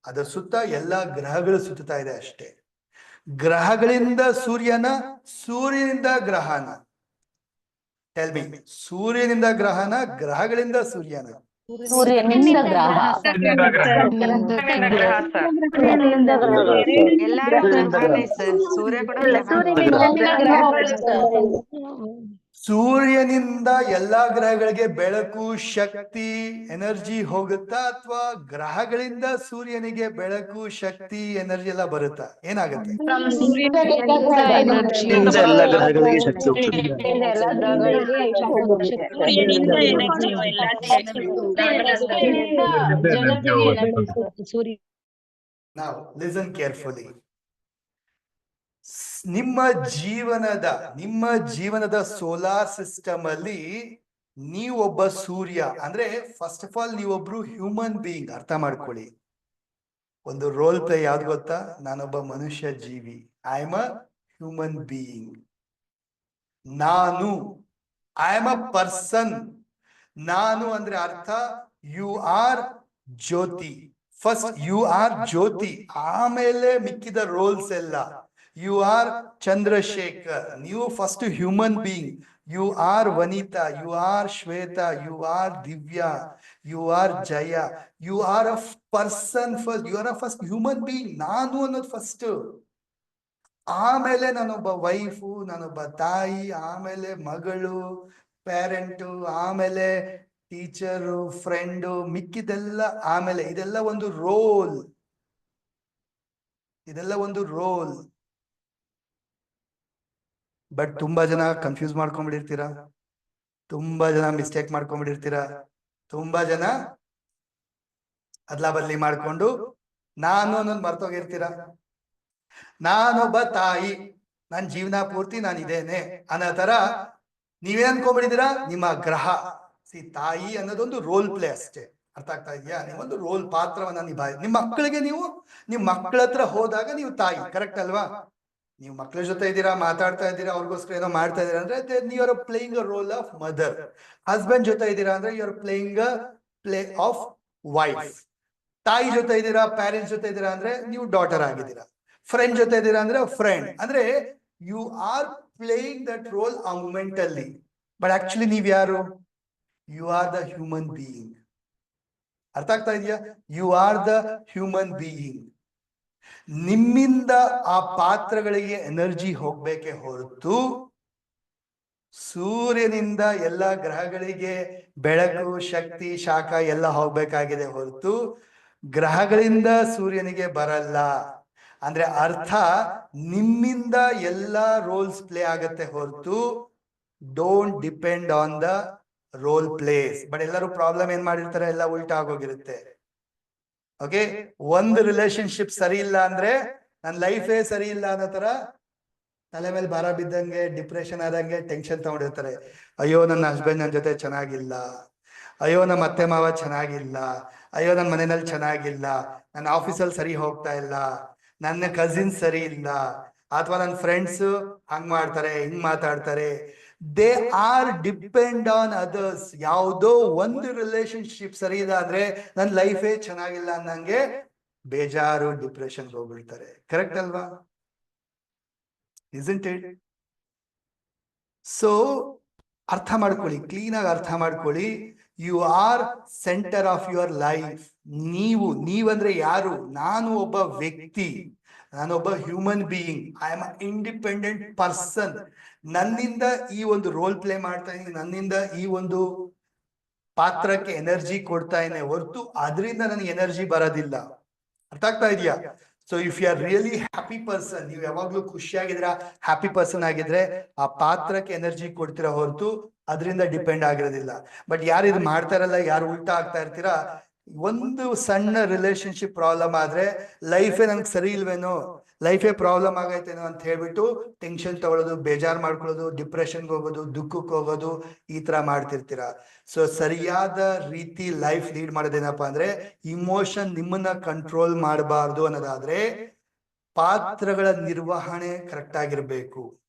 ಅದರ ಸುತ್ತ ಎಲ್ಲಾ ಗ್ರಹಗಳು ಸುತ್ತಾ ಇದೆ ಅಷ್ಟೇ. ಗ್ರಹಗಳಿಂದ ಸೂರ್ಯನ, ಸೂರ್ಯನಿಂದ ಗ್ರಹನ. ಟೆಲ್ ಮಿ, ಸೂರ್ಯನಿಂದ ಗ್ರಹನ, ಗ್ರಹಗಳಿಂದ ಸೂರ್ಯನ? ಸೂರ್ಯನಿಂದ ಗ್ರಹ. ಎಲ್ಲರೂ ಗ್ರಹನೇ ಸರ್. ಸೂರ್ಯ ಕೂಡ ಸೂರ್ಯನಿಂದ ಎಲ್ಲಾ ಗ್ರಹಗಳಿಗೆ ಬೆಳಕು, ಶಕ್ತಿ, ಎನರ್ಜಿ ಹೋಗುತ್ತಾ, ಅಥವಾ ಗ್ರಹಗಳಿಂದ ಸೂರ್ಯನಿಗೆ ಬೆಳಕು, ಶಕ್ತಿ, ಎನರ್ಜಿ ಎಲ್ಲ ಬರುತ್ತಾ? ಏನಾಗುತ್ತೆ? ಎಲ್ಲ ಗ್ರಹಗಳಿಗೆ ಶಕ್ತಿ ಹೋಗ್ತದೆ. Now listen carefully. ನಿಮ್ಮ ಜೀವನದ ಸೋಲಾರ್ ಸಿಸ್ಟಮ್ ಅಲ್ಲಿ ನೀವೊಬ್ಬ ಸೂರ್ಯ. ಅಂದ್ರೆ ಫಸ್ಟ್ ಆಫ್ ಆಲ್ ನೀವೊಬ್ರು ಹ್ಯೂಮನ್ ಬೀಯಿಂಗ್. ಅರ್ಥ ಮಾಡ್ಕೊಳ್ಳಿ. ಒಂದು ರೋಲ್ ಪ್ಲೇ ಯಾವ್ದು ಗೊತ್ತಾ? ನಾನೊಬ್ಬ ಮನುಷ್ಯ ಜೀವಿ. I am a human being. I am a person. ನಾನು ಅಂದ್ರೆ ಅರ್ಥ you are Jyoti. First you are Jyoti, ಆಮೇಲೆ ಮಿಕ್ಕಿದ ರೋಲ್ಸ್ ಎಲ್ಲ. You are Chandrashekhar. ನೀವು first human being. You are Vanitha, you are Shweta, you are Divya, you are Jaya. You are a person first. You are a first human being. ನಾನು ಅನ್ನೋದು first. ಆಮೇಲೆ ನಾನೊಬ್ಬ wife, ನಾನೊಬ್ಬ ತಾಯಿ, ಆಮೇಲೆ ಮಗಳು, ಪೇರೆಂಟು, ಆಮೇಲೆ ಟೀಚರು, ಫ್ರೆಂಡು, ಮಿಕ್ಕಿದೆಲ್ಲ ಆಮೇಲೆ. ಇದೆಲ್ಲ ಒಂದು ರೋಲ್. ಬಟ್ ತುಂಬಾ ಜನ ಕನ್ಫ್ಯೂಸ್ ಮಾಡ್ಕೊಂಡ್ಬಿಟ್ಟಿರ್ತೀರಾ, ತುಂಬಾ ಜನ ಮಿಸ್ಟೇಕ್ ಮಾಡ್ಕೊಂಡ್ಬಿಟ್ಟಿರ್ತೀರಾ, ತುಂಬಾ ಜನ ಅದ್ಲಾ ಬದ್ಲಿ ಮಾಡ್ಕೊಂಡು ನಾನು ಅನ್ನೋದು ಮರ್ತೋಗಿರ್ತೀರಾ. ನಾನೊಬ್ಬ ತಾಯಿ, ನನ್ನ ಜೀವನ ಪೂರ್ತಿ ನಾನು ಇದೇನೆ ಅನ್ನೋ ತರ ನೀವೇನ್ ಅನ್ಕೊಂಡ್ಬಿಟ್ಟಿದ್ದೀರಾ? ನಿಮ್ಮ ಗ್ರಹ. ತಾಯಿ ಅನ್ನೋದೊಂದು ರೋಲ್ ಪ್ಲೇ ಅಷ್ಟೇ. ಅರ್ಥ ಆಗ್ತಾ ಇದೆಯಾ? ನೀವೊಂದು ರೋಲ್, ಪಾತ್ರವನ್ನ ನಿಮ್ಮ ಮಕ್ಕಳಿಗೆ ನಿಮ್ಮ ಮಕ್ಕಳ ಹತ್ರ ಹೋದಾಗ ನೀವು ತಾಯಿ. ಕರೆಕ್ಟ್ ಅಲ್ವಾ? ನೀವು ಮಕ್ಕಳ ಜೊತೆ ಇದ್ದೀರಾ, ಮಾತಾಡ್ತಾ ಇದ್ದೀರಾ, ಅವ್ರಿಗೋಸ್ಕರ ಏನೋ ಮಾಡ್ತಾ ಇದ್ದೀರಾ ಅಂದ್ರೆ you are playing a role of mother. Husband ಜೊತೆ ಇದ್ದೀರಾ ಅಂದ್ರೆ you are playing a play of wife. ತಾಯಿ ಜೊತೆ ಇದ್ದೀರಾ, ಪ್ಯಾರೆಂಟ್ಸ್ ಜೊತೆ ಇದ್ದೀರಾ ಅಂದ್ರೆ ನೀವು ಡಾಟರ್ ಆಗಿದ್ದೀರಾ. ಫ್ರೆಂಡ್ ಜೊತೆ ಇದ್ದೀರಾ ಅಂದ್ರೆ ಫ್ರೆಂಡ್. ಅಂದ್ರೆ you are playing that role ಆ ಮೂಮೆಂಟ್ ಅಲ್ಲಿ. ಬಟ್ ಆಕ್ಚುಲಿ ನೀವ್ ಯಾರು? You are the human being. ಅರ್ಥ ಆಗ್ತಾ ಇದೆಯಾ? You are the human being. ನಿಮ್ಮಿಂದ ಆ ಪಾತ್ರಗಳಿಗೆ ಎನರ್ಜಿ ಹೋಗ್ಬೇಕೆ ಹೊರತು ಸೂರ್ಯನಿಂದ ಎಲ್ಲ ಗ್ರಹಗಳಿಗೆ ಬೆಳಕು, ಶಕ್ತಿ, ಶಾಖ ಎಲ್ಲ ಹೋಗ್ಬೇಕಾಗಿದೆ ಹೊರತು ಗ್ರಹಗಳಿಂದ ಸೂರ್ಯನಿಗೆ ಬರಲ್ಲ. ಅಂದ್ರೆ ಅರ್ಥ ನಿಮ್ಮಿಂದ ಎಲ್ಲ ರೋಲ್ಸ್ ಪ್ಲೇ ಆಗತ್ತೆ ಹೊರತು don't depend on the role plays. But ಎಲ್ಲರೂ ಪ್ರಾಬ್ಲಮ್ ಏನ್ ಮಾಡಿರ್ತಾರೆ, ಎಲ್ಲ ಉಲ್ಟಾ ಆಗೋಗಿರುತ್ತೆ. ಓಕೆ, ಒಂದು ರಿಲೇಶನ್ಶಿಪ್ ಸರಿ ಇಲ್ಲ ಅಂದ್ರೆ ನನ್ನ ಲೈಫೇ ಸರಿ ಇಲ್ಲ ಅನ್ನೋ ತರ ತಲೆ ಮೇಲೆ ಭಾರ ಬಿದ್ದಂಗೆ, ಡಿಪ್ರೆಷನ್ ಆದಂಗೆ, ಟೆನ್ಷನ್ ತಗೊಂಡಿರ್ತಾರೆ. ಅಯ್ಯೋ ನನ್ನ ಹಸ್ಬೆಂಡ್ ನನ್ನ ಜೊತೆ ಚೆನ್ನಾಗಿಲ್ಲ, ಅಯ್ಯೋ ನಮ್ಮ ಅತ್ತೆ ಮಾವ ಚೆನ್ನಾಗಿಲ್ಲ, ಅಯ್ಯೋ ನನ್ನ ಮನೆಯಲ್ಲಿ ಚೆನ್ನಾಗಿಲ್ಲ, ನನ್ನ ಆಫೀಸಲ್ಲಿ ಸರಿ ಹೋಗ್ತಾ ಇಲ್ಲ, ನನ್ನ ಕಸಿನ್ಸ್ ಸರಿ ಇಲ್ಲ, ಅಥವಾ ನನ್ನ ಫ್ರೆಂಡ್ಸ್ ಹಂಗ್ ಮಾಡ್ತಾರೆ, ಹಿಂಗ್ ಮಾತಾಡ್ತಾರೆ. They are depend on others. ಯಾವುದೋ ಒಂದು ರಿಲೇಶನ್ಶಿಪ್ ಸರಿ ಇಲ್ಲ ಅಂದ್ರೆ ನನ್ನ ಲೈಫೇ ಚೆನ್ನಾಗಿಲ್ಲ ಅನ್ನಂಗೆ ಬೇಜಾರು, ಡಿಪ್ರೆಷನ್ ಹೋಗ್ಬಿಡ್ತಾರೆ. ಕರೆಕ್ಟ್ ಅಲ್ವಾ? isn't it? ಸೊ ಅರ್ಥ ಮಾಡ್ಕೊಳ್ಳಿ, ಕ್ಲೀನ್ ಆಗಿ ಅರ್ಥ ಮಾಡ್ಕೊಳ್ಳಿ. You are center of your life. ನೀವಂದ್ರೆ ಯಾರು? ನಾನು ಒಬ್ಬ ವ್ಯಕ್ತಿ, ನಾನೊಬ್ಬ human being. I am independent person. ನನ್ನಿಂದ ಈ ಒಂದು ರೋಲ್ ಪ್ಲೇ ಮಾಡ್ತಾ ಇದ್ದೀನಿ, ನನ್ನಿಂದ ಈ ಒಂದು ಪಾತ್ರಕ್ಕೆ ಎನರ್ಜಿ ಕೊಡ್ತಾ ಇದ್ದೇನೆ ಹೊರತು ಅದರಿಂದ ನನಗೆ ಎನರ್ಜಿ ಬರೋದಿಲ್ಲ. ಅರ್ಥ ಆಗ್ತಾ ಇದೆಯಾ? So if you are really happy person, ನೀವು ಯಾವಾಗ್ಲೂ ಖುಷಿಯಾಗಿದ್ದೀರಾ, ಹ್ಯಾಪಿ ಪರ್ಸನ್ ಆಗಿದ್ರೆ ಆ ಪಾತ್ರಕ್ಕೆ ಎನರ್ಜಿ ಕೊಡ್ತೀರಾ ಹೊರತು ಅದರಿಂದ ಡಿಪೆಂಡ್ ಆಗಿರೋದಿಲ್ಲ. ಬಟ್ ಯಾರು ಇದು ಮಾಡ್ತಾರಲ್ಲ, ಯಾರು ಉಲ್ಟಾ ಆಗ್ತಾ ಇರ್ತೀರಾ, ಒಂದು ಸಣ್ಣ ರಿಲೇಶನ್ಶಿಪ್ ಪ್ರಾಬ್ಲಮ್ ಆದ್ರೆ ಲೈಫೇ ನನ್ಗೆ ಸರಿ ಇಲ್ವೇನೋ, ಲೈಫೇ ಪ್ರಾಬ್ಲಮ್ ಆಗೈತೇನೋ ಅಂತ ಹೇಳ್ಬಿಟ್ಟು ಟೆನ್ಷನ್ ತಗೊಳ್ಳೋದು, ಬೇಜಾರ್ ಮಾಡ್ಕೊಳ್ಳೋದು, ಡಿಪ್ರೆಷನ್ಗೆ ಹೋಗೋದು, ದುಃಖಕ್ಕೆ ಹೋಗೋದು, ಈ ತರ ಮಾಡ್ತಿರ್ತೀರಾ. ಸೊ ಸರಿಯಾದ ರೀತಿ ಲೈಫ್ ಲೀಡ್ ಮಾಡೋದೇನಪ್ಪ ಅಂದ್ರೆ ಇಮೋಷನ್ ನಿಮ್ಮನ್ನ ಕಂಟ್ರೋಲ್ ಮಾಡಬಾರ್ದು ಅನ್ನೋದಾದ್ರೆ ಪಾತ್ರಗಳ ನಿರ್ವಹಣೆ ಕರೆಕ್ಟ್ ಆಗಿರ್ಬೇಕು.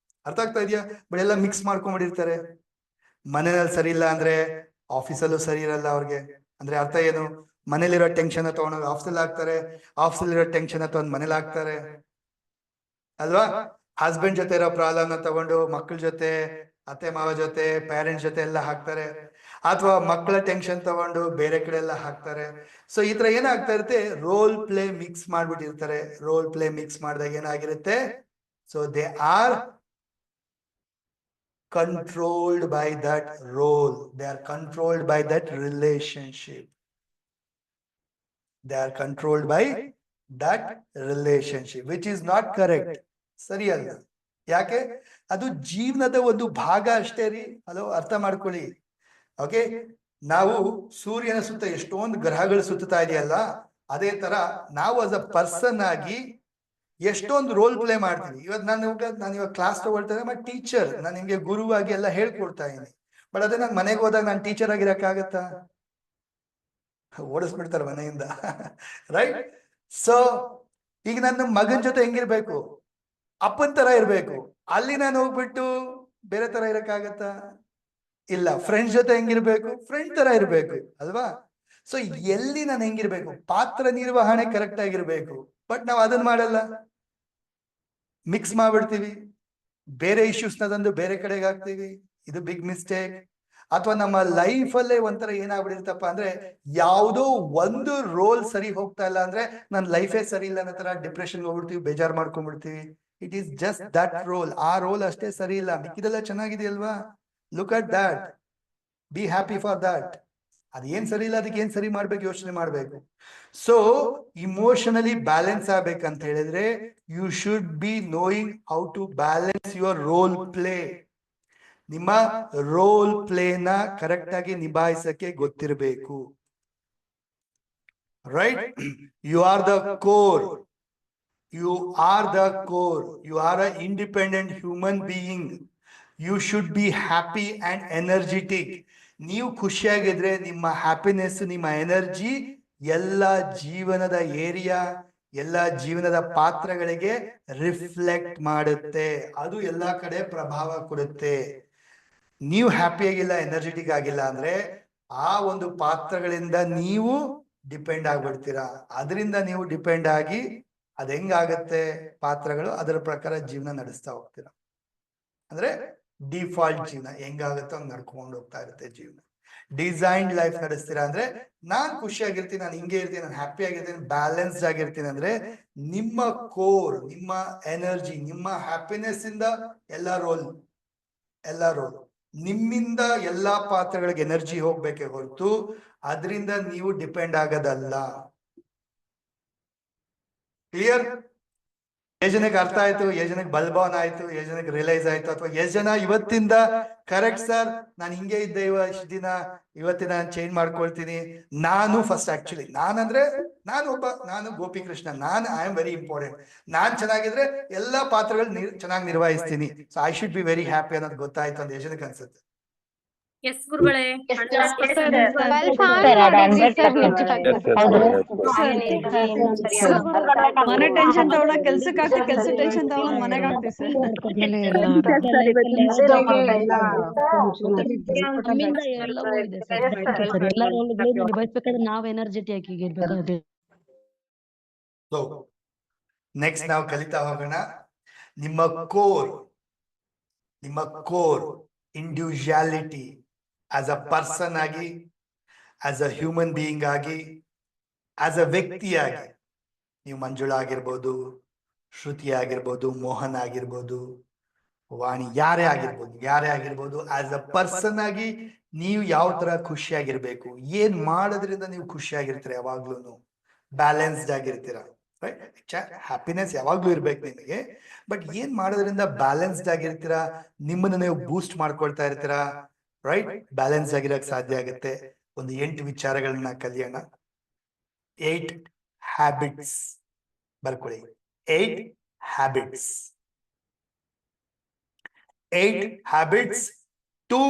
ಅರ್ಥ ಆಗ್ತಾ ಇದೆಯಾ? ಬಟ್ ಎಲ್ಲ ಮಿಕ್ಸ್ ಮಾಡ್ಕೊಂಡ್ಬಿಟ್ಟಿರ್ತಾರೆ. ಮನೆಯಲ್ಲಿ ಸರಿ ಇಲ್ಲ ಅಂದ್ರೆ ಆಫೀಸಲ್ಲೂ ಸರಿ ಇರಲ್ಲ ಅವ್ರಿಗೆ. ಅಂದ್ರೆ ಅರ್ಥ ಏನು? ಮನೇಲಿರೋ ಟೆನ್ಷನ್ ತಗೊಂಡೋಗಿ ಆಫೀಸಲ್ಲಿ ಹಾಕ್ತಾರೆ, ಆಫೀಸಲ್ಲಿರೋ ಟೆನ್ಷನ್ ತಗೊಂಡು ಮನೇಲಿ ಹಾಕ್ತಾರೆ ಅಲ್ವಾ? ಹಸ್ಬೆಂಡ್ ಜೊತೆ ಇರೋ ಪ್ರಾಬ್ಲಮ್ ತಗೊಂಡು ಮಕ್ಕಳ ಜೊತೆ, ಅತ್ತೆ ಮಾವ ಜೊತೆ, ಪೇರೆಂಟ್ಸ್ ಜೊತೆ ಎಲ್ಲ ಹಾಕ್ತಾರೆ, ಅಥವಾ ಮಕ್ಕಳ ಟೆನ್ಷನ್ ತಗೊಂಡು ಬೇರೆ ಕಡೆ ಎಲ್ಲ ಹಾಕ್ತಾರೆ. ಸೊ ಈ ತರ ಏನಾಗ್ತಾ ಇರುತ್ತೆ, ರೋಲ್ ಪ್ಲೇ ಮಿಕ್ಸ್ ಮಾಡ್ಬಿಟ್ಟಿರ್ತಾರೆ. ರೋಲ್ ಪ್ಲೇ ಮಿಕ್ಸ್ ಮಾಡಿದಾಗ ಏನಾಗಿರುತ್ತೆ, so they are controlled by that role. They are controlled by that relationship. They are controlled by that relationship, which is not correct. ಸರಿ ಅಲ್ಲ. ಯಾಕೆ? ಅದು ಜೀವನದ ಒಂದು ಭಾಗ ಅಷ್ಟೇ ರೀ. ಹಲೋ, ಅರ್ಥ ಮಾಡ್ಕೊಳ್ಳಿ. ಓಕೆ, ನಾವು ಸೂರ್ಯನ ಸುತ್ತ ಎಷ್ಟೊಂದು ಗ್ರಹಗಳು ಸುತ್ತಾ ಇದೆಯಲ್ಲ, ಅದೇ ತರ ನಾವು ಆಸ್ ಅ ಪರ್ಸನ್ ಆಗಿ ಎಷ್ಟೊಂದು ರೋಲ್ ಪ್ಲೇ ಮಾಡ್ತೀವಿ. ನಾನು ಇವಾಗ ಕ್ಲಾಸ್ ತಗೊಳ್ತೇನೆ, ಬಟ್ ಟೀಚರ್, ನಾನು ನಿಮ್ಗೆ ಗುರುವಾಗಿ ಎಲ್ಲ ಹೇಳ್ಕೊಡ್ತಾ ಇದ್ದೀನಿ. ಬಟ್ ಅದೇ ನಾನು ಮನೆಗೆ ಹೋದಾಗ ನಾನು ಟೀಚರ್ ಆಗಿರಕ್ಕಾಗತ್ತಾ? ಓಡಿಸ್ಬಿಡ್ತಾರೆ ಮನೆಯಿಂದ, ರೈಟ್? ಸೊ ಈಗ ನನ್ನ ಮಗನ ಜೊತೆ ಹೆಂಗಿರ್ಬೇಕು, ಅಪ್ಪನ ತರ ಇರ್ಬೇಕು. ಅಲ್ಲಿ ನಾನು ಹೋಗ್ಬಿಟ್ಟು ಬೇರೆ ತರ ಇರಕ್ಕಾಗತ್ತಾ? ಇಲ್ಲ. ಫ್ರೆಂಡ್ಸ್ ಜೊತೆ ಹೆಂಗಿರ್ಬೇಕು, ಫ್ರೆಂಡ್ ತರ ಇರ್ಬೇಕು ಅಲ್ವಾ? ಸೊ ಎಲ್ಲಿ ನಾನು ಹೆಂಗಿರ್ಬೇಕು, ಪಾತ್ರ ನಿರ್ವಹಣೆ ಕರೆಕ್ಟ್ ಆಗಿರ್ಬೇಕು. ಬಟ್ ನಾವು ಅದನ್ನ ಮಾಡಲ್ಲ, ಮಿಕ್ಸ್ ಮಾಡ್ಬಿಡ್ತೀವಿ, ಬೇರೆ ಇಶ್ಯೂಸ್ನ ತಂದು ಬೇರೆ ಕಡೆಗೆ ಹಾಕ್ತೀವಿ. ಇದು ಬಿಗ್ ಮಿಸ್ಟೇಕ್. ಅಥವಾ ನಮ್ಮ ಲೈಫ್ ಅಲ್ಲೇ ಒಂಥರ ಏನಾಗ್ಬಿಡಿರ್ತಪ್ಪ ಅಂದ್ರೆ ಯಾವುದೋ ಒಂದು ರೋಲ್ ಸರಿ ಹೋಗ್ತಾ ಇಲ್ಲ ಅಂದ್ರೆ ನನ್ನ ಲೈಫೇ ಸರಿ ಇಲ್ಲ ಅನ್ನೋ ತರ ಡಿಪ್ರೆಷನ್ ಹೋಗ್ಬಿಡ್ತೀವಿ, ಬೇಜಾರ್ ಮಾಡ್ಕೊಂಡ್ಬಿಡ್ತೀವಿ. It is just that role. ಆ ರೋಲ್ ಅಷ್ಟೇ ಸರಿ ಇಲ್ಲ, ಮಿಕ್ಕಿದೆಲ್ಲ ಚೆನ್ನಾಗಿದೆಯಲ್ವಾ? Look at that, be happy for that. ಅದೇನ್ ಸರಿ ಇಲ್ಲ, ಅದಕ್ಕೆ ಏನ್ ಸರಿ ಮಾಡ್ಬೇಕು ಯೋಚನೆ ಮಾಡ್ಬೇಕು. ಸೊ ಇಮೋಷನಲಿ ಬ್ಯಾಲೆನ್ಸ್ ಆಗ್ಬೇಕಂತ ಹೇಳಿದ್ರೆ you should be knowing how to balance your role play. ನಿಮ್ಮ ರೋಲ್ ಪ್ಲೇನ ಕರೆಕ್ಟ್ ಆಗಿ ನಿಭಾಯಿಸಕ್ಕೆ ಗೊತ್ತಿರಬೇಕು. Right? You are the core. You are the core. You are a independent human being. You should be happy and energetic. ನೀವು ಖುಷಿಯಾಗಿದ್ರೆ ನಿಮ್ಮ happiness, ನಿಮ್ಮ energy ಎಲ್ಲ ಜೀವನದ ಏರಿಯಾ, ಎಲ್ಲ ಜೀವನದ ಪಾತ್ರಗಳಿಗೆ ರಿಫ್ಲೆಕ್ಟ್ ಮಾಡುತ್ತೆ. ಅದು ಎಲ್ಲಾ ಕಡೆ ಪ್ರಭಾವ ಕೊಡುತ್ತೆ. ನೀವು ಹ್ಯಾಪಿಯಾಗಿಲ್ಲ, ಎನರ್ಜೆಟಿಕ್ ಆಗಿಲ್ಲ ಅಂದ್ರೆ ಆ ಒಂದು ಪಾತ್ರಗಳಿಂದ ನೀವು ಡಿಪೆಂಡ್ ಆಗ್ಬಿಡ್ತೀರಾ. ಅದರಿಂದ ನೀವು ಡಿಪೆಂಡ್ ಆಗಿ ಅದ್ ಹೆಂಗಾಗತ್ತೆ ಪಾತ್ರಗಳು, ಅದರ ಪ್ರಕಾರ ಜೀವನ ನಡೆಸ್ತಾ ಹೋಗ್ತೀರಾ. ಅಂದ್ರೆ ಡಿಫಾಲ್ಟ್ ಜೀವನ ಹೆಂಗಾಗತ್ತೋ ಹಂಗ್ ನಡ್ಕೊಂಡು ಹೋಗ್ತಾ ಇರುತ್ತೆ ಜೀವನ. ಡಿಸೈನ್ಡ್ ಲೈಫ್ ನಡೆಸ್ತೀರಾ ಅಂದ್ರೆ ನಾನ್ ಖುಷಿಯಾಗಿರ್ತೀನಿ, ನಾನು ಹಿಂಗೆ ಇರ್ತೀನಿ, ನಾನು ಹ್ಯಾಪಿ ಆಗಿರ್ತೀನಿ, ಬ್ಯಾಲೆನ್ಸ್ಡ್ ಆಗಿರ್ತೀನಿ ಅಂದ್ರೆ ನಿಮ್ಮ ಕೋರ್, ನಿಮ್ಮ ಎನರ್ಜಿ, ನಿಮ್ಮ ಹ್ಯಾಪಿನೆಸ್ ಇಂದ ಎಲ್ಲ ರೋಲ್ ನಿಮ್ಮಿಂದ ಎಲ್ಲಾ ಪಾತ್ರಗಳಿಗೆ ಎನರ್ಜಿ ಹೋಗ್ಬೇಕೆ ಹೊರತು ಅದರಿಂದ ನೀವು ಡಿಪೆಂಡ್ ಆಗೋದಲ್ಲ. ಕ್ಲಿಯರ್? ಎಷ್ಟು ಜನಕ್ಕೆ ಅರ್ಥ ಆಯ್ತು? ಎಷ್ಟು ಜನಕ್ಕೆ ಬಲ್ಬಾನ್ ಆಯ್ತು? ಎಷ್ಟು ಜನಕ್ಕೆ ರಿಯಲೈಸ್ ಆಯ್ತು? ಅಥವಾ ಎಷ್ಟು ಜನ ಇವತ್ತಿಂದ ಕರೆಕ್ಟ್ ಸರ್ ನಾನು ಹಿಂಗೆ ಇದ್ದೆ ಇಷ್ಟು ದಿನ, ಇವತ್ತಿನ ಚೇಂಜ್ ಮಾಡ್ಕೊಳ್ತೀನಿ. ನಾನು ಫಸ್ಟ್ ಆಕ್ಚುಲಿ ನಾನು Gopikrishna, I am very important. ನಾನ್ ಚೆನ್ನಾಗಿದ್ರೆ ಎಲ್ಲಾ ಪಾತ್ರಗಳು ಚೆನ್ನಾಗಿ ನಿರ್ವಹಿಸ್ತೀನಿ. So I should be very happy ಅನ್ನೋದು ಗೊತ್ತಾಯ್ತು ಅಂತ ಎಷ್ಟು ಜನಕ್ಕೆ ಅನ್ಸುತ್ತೆ? ಎಸ್ ಗುರುಗಳೇ. ಮನೆ ಟೆನ್ಷನ್ ತಗೊಳಕ್ ಕೆಲ್ಸಕ್ಕೆ ಆಗ್ತಿ, ಕೆಲ್ಸ ಟೆನ್ಷನ್ ತಗೊಳಕ್ ಮನೆಗೆ ಆಗ್ತಿ ಸರ್. ನಾವ್ ಎನರ್ಜೆಟಿಕ್ ಆಗಿರ್ಬೇಕು. ನೆಕ್ಸ್ಟ್ ನಾವು ಕಲಿತಾ ಹೋಗೋಣ. ನಿಮ್ಮ core individuality as a person ಆಗಿ, ಆಸ್ ಅ ಹ್ಯೂಮನ್ ಬೀಯಿಂಗ್ ಆಗಿ, ಆಸ್ ಅ ವ್ಯಕ್ತಿಯಾಗಿ, ನೀವು ಮಂಜುಳಾ ಆಗಿರ್ಬೋದು, ಶ್ರುತಿ ಆಗಿರ್ಬೋದು, ಮೋಹನ್ ಆಗಿರ್ಬೋದು, ವಾಣಿ, ಯಾರೇ ಆಗಿರ್ಬೋದು, ಆಸ್ ಅ ಪರ್ಸನ್ ಆಗಿ ನೀವು ಯಾವ ತರ ಖುಷಿಯಾಗಿರ್ಬೇಕು, ಏನ್ ಮಾಡೋದ್ರಿಂದ ನೀವು ಖುಷಿಯಾಗಿರ್ತೀರ, ಯಾವಾಗ್ಲೂ ಬ್ಯಾಲೆನ್ಸ್ಡ್ ಆಗಿರ್ತೀರ. ರೈಟ್? ಹ್ಯಾಪಿನೆಸ್ ಯಾವಾಗ್ಲೂ ಇರ್ಬೇಕು ನಿಮಗೆ, ಬಟ್ ಏನ್ ಮಾಡೋದ್ರಿಂದ ಬ್ಯಾಲೆನ್ಸ್ಡ್ ಆಗಿರ್ತೀರಾ, ನಿಮ್ಮನ್ನ ನೀವು ಬೂಸ್ಟ್ ಮಾಡ್ಕೊಳ್ತಾ ಇರ್ತೀರಾ. ರೈಟ್? ಬ್ಯಾಲೆನ್ಸ್ ಆಗಿರಕ್ ಸಾಧ್ಯ ಆಗುತ್ತೆ. ಒಂದು 8 ವಿಚಾರಗಳನ್ನ ಕಲಿಯೋಣ. 8 ಹ್ಯಾಬಿಟ್ಸ್ ಬರ್ಕೊಳ್ಳಿ. 8 habits. 8 habits to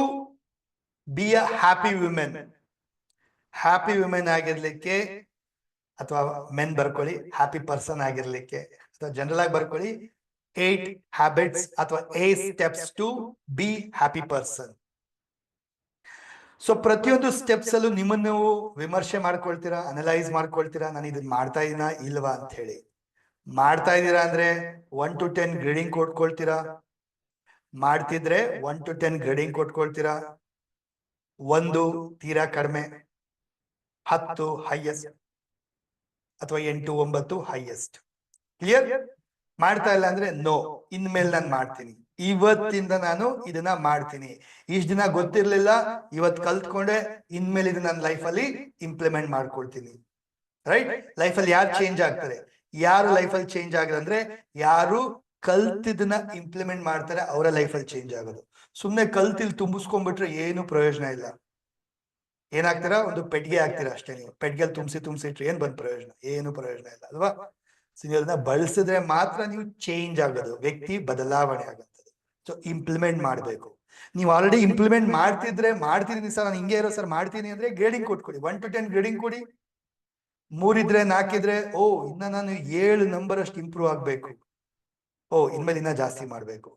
be a happy women. Happy women ಆಗಿರ್ಲಿಕ್ಕೆ, ಅಥವಾ ಮೆನ್ ಬರ್ಕೊಳ್ಳಿ ಹ್ಯಾಪಿ ಪರ್ಸನ್ ಆಗಿರ್ಲಿಕ್ಕೆ, ಅಥವಾ ಜನರಲ್ ಆಗಿ ಬರ್ಕೊಳ್ಳಿ 8 ಹ್ಯಾಬಿಟ್ಸ್ ಅಥವಾ 8 steps to be happy person. So ಪ್ರತಿಯೊಂದು ಸ್ಟೆಪ್ಸ್ ಅಲ್ಲೂ ನಿಮ್ಮನ್ನು ನೀವು ವಿಮರ್ಶೆ ಮಾಡ್ಕೊಳ್ತೀರಾ, ಅನಲೈಸ್ ಮಾಡ್ಕೊಳ್ತೀರಾ, ನಾನು ಇದನ್ನ ಮಾಡ್ತಾ ಇದೀನಾ ಇಲ್ವಾ ಅಂತ ಹೇಳಿ. ಮಾಡ್ತಾ ಇದ್ದೀರಾ ಅಂದ್ರೆ 1 to 10 ಗ್ರೇಡಿಂಗ್ ಕೊಟ್ಕೊಳ್ತೀರಾ. ಮಾಡ್ತಿದ್ರೆ 1 to 10 ಗ್ರೇಡಿಂಗ್ ಕೊಟ್ಕೊಳ್ತೀರಾ. 1 ತೀರಾ ಕಡಿಮೆ, 10 ಹೈಯೆಸ್ಟ್, ಅಥವಾ 8, 9 ಹೈಯೆಸ್ಟ್. ಕ್ಲಿಯರ್? ಮಾಡ್ತಾ ಇಲ್ಲ ಅಂದ್ರೆ ನೋ, ಇನ್ಮೇಲೆ ನಾನು ಮಾಡ್ತೀನಿ, ಇವತ್ತಿಂದ ನಾನು ಇದನ್ನ ಮಾಡ್ತೀನಿ. ಇಷ್ಟ ದಿನ ಗೊತ್ತಿರ್ಲಿಲ್ಲ, ಇವತ್ ಕಲ್ತ್ಕೊಂಡೆ, ಇನ್ಮೇಲೆ ಇದು ನನ್ನ ಲೈಫಲ್ಲಿ ಇಂಪ್ಲಿಮೆಂಟ್ ಮಾಡ್ಕೊಳ್ತೀನಿ. ರೈಟ್? ಲೈಫಲ್ಲಿ ಯಾರು ಚೇಂಜ್ ಆಗ್ತಾರೆ? ಯಾರು ಲೈಫಲ್ಲಿ ಚೇಂಜ್ ಆಗದಂದ್ರೆ ಯಾರು ಕಲ್ತಿದ್ದನ್ನ ಇಂಪ್ಲಿಮೆಂಟ್ ಮಾಡ್ತಾರೆ, ಅವರ ಲೈಫಲ್ಲಿ ಚೇಂಜ್ ಆಗೋದು. ಸುಮ್ನೆ ಕಲ್ತಿಲ್ ತುಂಬಿಸ್ಕೊಂಡ್ಬಿಟ್ರೆ ಏನು ಪ್ರಯೋಜನ ಇಲ್ಲ. ಏನಾಗ್ತೀರಾ? ಒಂದು ಪೆಟ್ಟಿಗೆ ಆಗ್ತೀರಾ ಅಷ್ಟೇ. ನೀವು ಪೆಟ್ಟಿಗೆಲ್ ತುಂಬಿಸಿಟ್ರೆ ಏನ್ ಬಂದ್ ಪ್ರಯೋಜನ? ಏನು ಪ್ರಯೋಜನ ಇಲ್ಲ ಅಲ್ವಾ? ಅದನ್ನ ಬಳಸಿದ್ರೆ ಮಾತ್ರ ನೀವು ಚೇಂಜ್ ಆಗೋದು, ವ್ಯಕ್ತಿ ಬದಲಾವಣೆ ಆಗುತ್ತದೆ. ಸೊ ಇಂಪ್ಲಿಮೆಂಟ್ ಮಾಡ್ಬೇಕು. ನೀವು ಆಲ್ರೆಡಿ ಇಂಪ್ಲಿಮೆಂಟ್ ಮಾಡ್ತಿದ್ದೀನಿ ಸರ್, ನಾನು ಹಿಂಗೆ ಇರೋ ಸರ್ ಮಾಡ್ತೀನಿ ಅಂದ್ರೆ ಗ್ರೇಡಿಂಗ್ ಕೊಟ್ಕೊಡಿ. 1 to 10 ಗ್ರೇಡಿಂಗ್ ಕೊಡಿ. 3 ಇದ್ರೆ 4 ಇದ್ರೆ ಇನ್ನ ನಾನು 7 ನಂಬರ್ ಅಷ್ಟು ಇಂಪ್ರೂವ್ ಆಗ್ಬೇಕು, ಇನ್ಮೇಲೆ ಇನ್ನ ಜಾಸ್ತಿ ಮಾಡ್ಬೇಕು.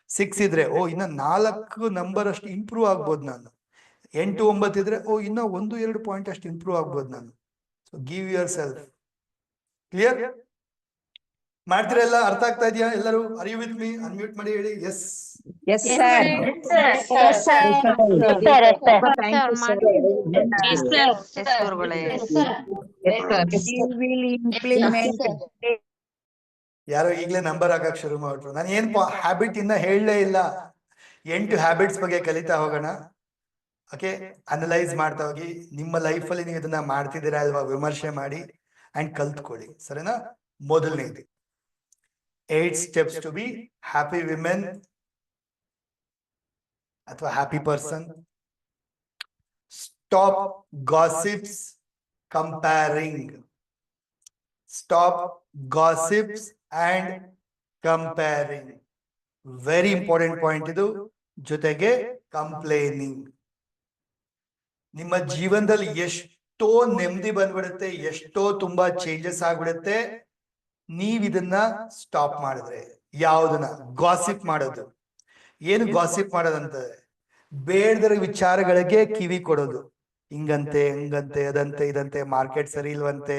6 ಇದ್ರೆ ಇನ್ನ 4 ನಂಬರ್ ಅಷ್ಟು ಇಂಪ್ರೂವ್ ಆಗ್ಬೋದು ನಾನು. 8, 9 ಇದ್ರೆ ಇನ್ನ 1-2 ಪಾಯಿಂಟ್ ಅಷ್ಟು ಇಂಪ್ರೂವ್ ಆಗ್ಬೋದು ನಾನು. So give yourself. Clear? ಮಾಡ್ತಿರಲ್ಲ? ಅರ್ಥ ಆಗ್ತಾ ಇದೆಯಾ ಎಲ್ಲರೂ? Are you with me? Unmute ಮಾಡಿ ಹೇಳಿ ಎಸ್. Yes, sir. ಗುರುಗಳೇ. ಯಾರೋ ಈಗಲೇ ನಂಬರ್ ಹಾಕಕ್ ಶುರು ಮಾಡ್ರು. ನಾನು ಏನ್ ಹ್ಯಾಬಿಟ್ ಇನ್ನ ಹೇಳಲೇ ಇಲ್ಲ. 8 ಹ್ಯಾಬಿಟ್ಸ್ ಬಗ್ಗೆ ಕಲಿತಾ ಹೋಗೋಣ. ಓಕೆ, ಅನಲೈಸ್ ಮಾಡ್ತಾ ಹೋಗಿ. ನಿಮ್ಮ ಲೈಫಲ್ಲಿ ನೀವು ಇದನ್ನ ಮಾಡ್ತಿದ್ದೀರಾ ಅಲ್ವಾ, ವಿಮರ್ಶೆ ಮಾಡಿ ಅಂಡ್ ಕಲ್ತ್ಕೊಳ್ಳಿ. ಸರಿನಾ? ಮೊದಲನೇದು 8 steps to be happy women ಅಥವಾ happy person. Stop gossips comparing. Stop gossips and comparing. Very important point ಇದು. ಜೊತೆಗೆ ಕಂಪ್ಲೇನಿಂಗ್. ನಿಮ್ಮ ಜೀವನದಲ್ಲಿ ಎಷ್ಟೋ ನೆಮ್ಮದಿ ಬಂದ್ಬಿಡುತ್ತೆ, ಎಷ್ಟೋ ತುಂಬಾ ಚೇಂಜಸ್ ಆಗ್ಬಿಡುತ್ತೆ ನೀವ್ ಇದನ್ನ ಸ್ಟಾಪ್ ಮಾಡಿದ್ರೆ. ಯಾವ್ದನ್ನ? ಗಾಸಿಪ್ ಮಾಡೋದು. ಏನು ಗಾಸಿಪ್ ಮಾಡೋದಂತ? ಬೇಡದ ವಿಚಾರಗಳಿಗೆ ಕಿವಿ ಕೊಡೋದು. ಹಿಂಗಂತೆ, ಹಂಗಂತೆ, ಅದಂತೆ, ಇದಂತೆ, ಮಾರ್ಕೆಟ್ ಸರಿ ಇಲ್ವಂತೆ,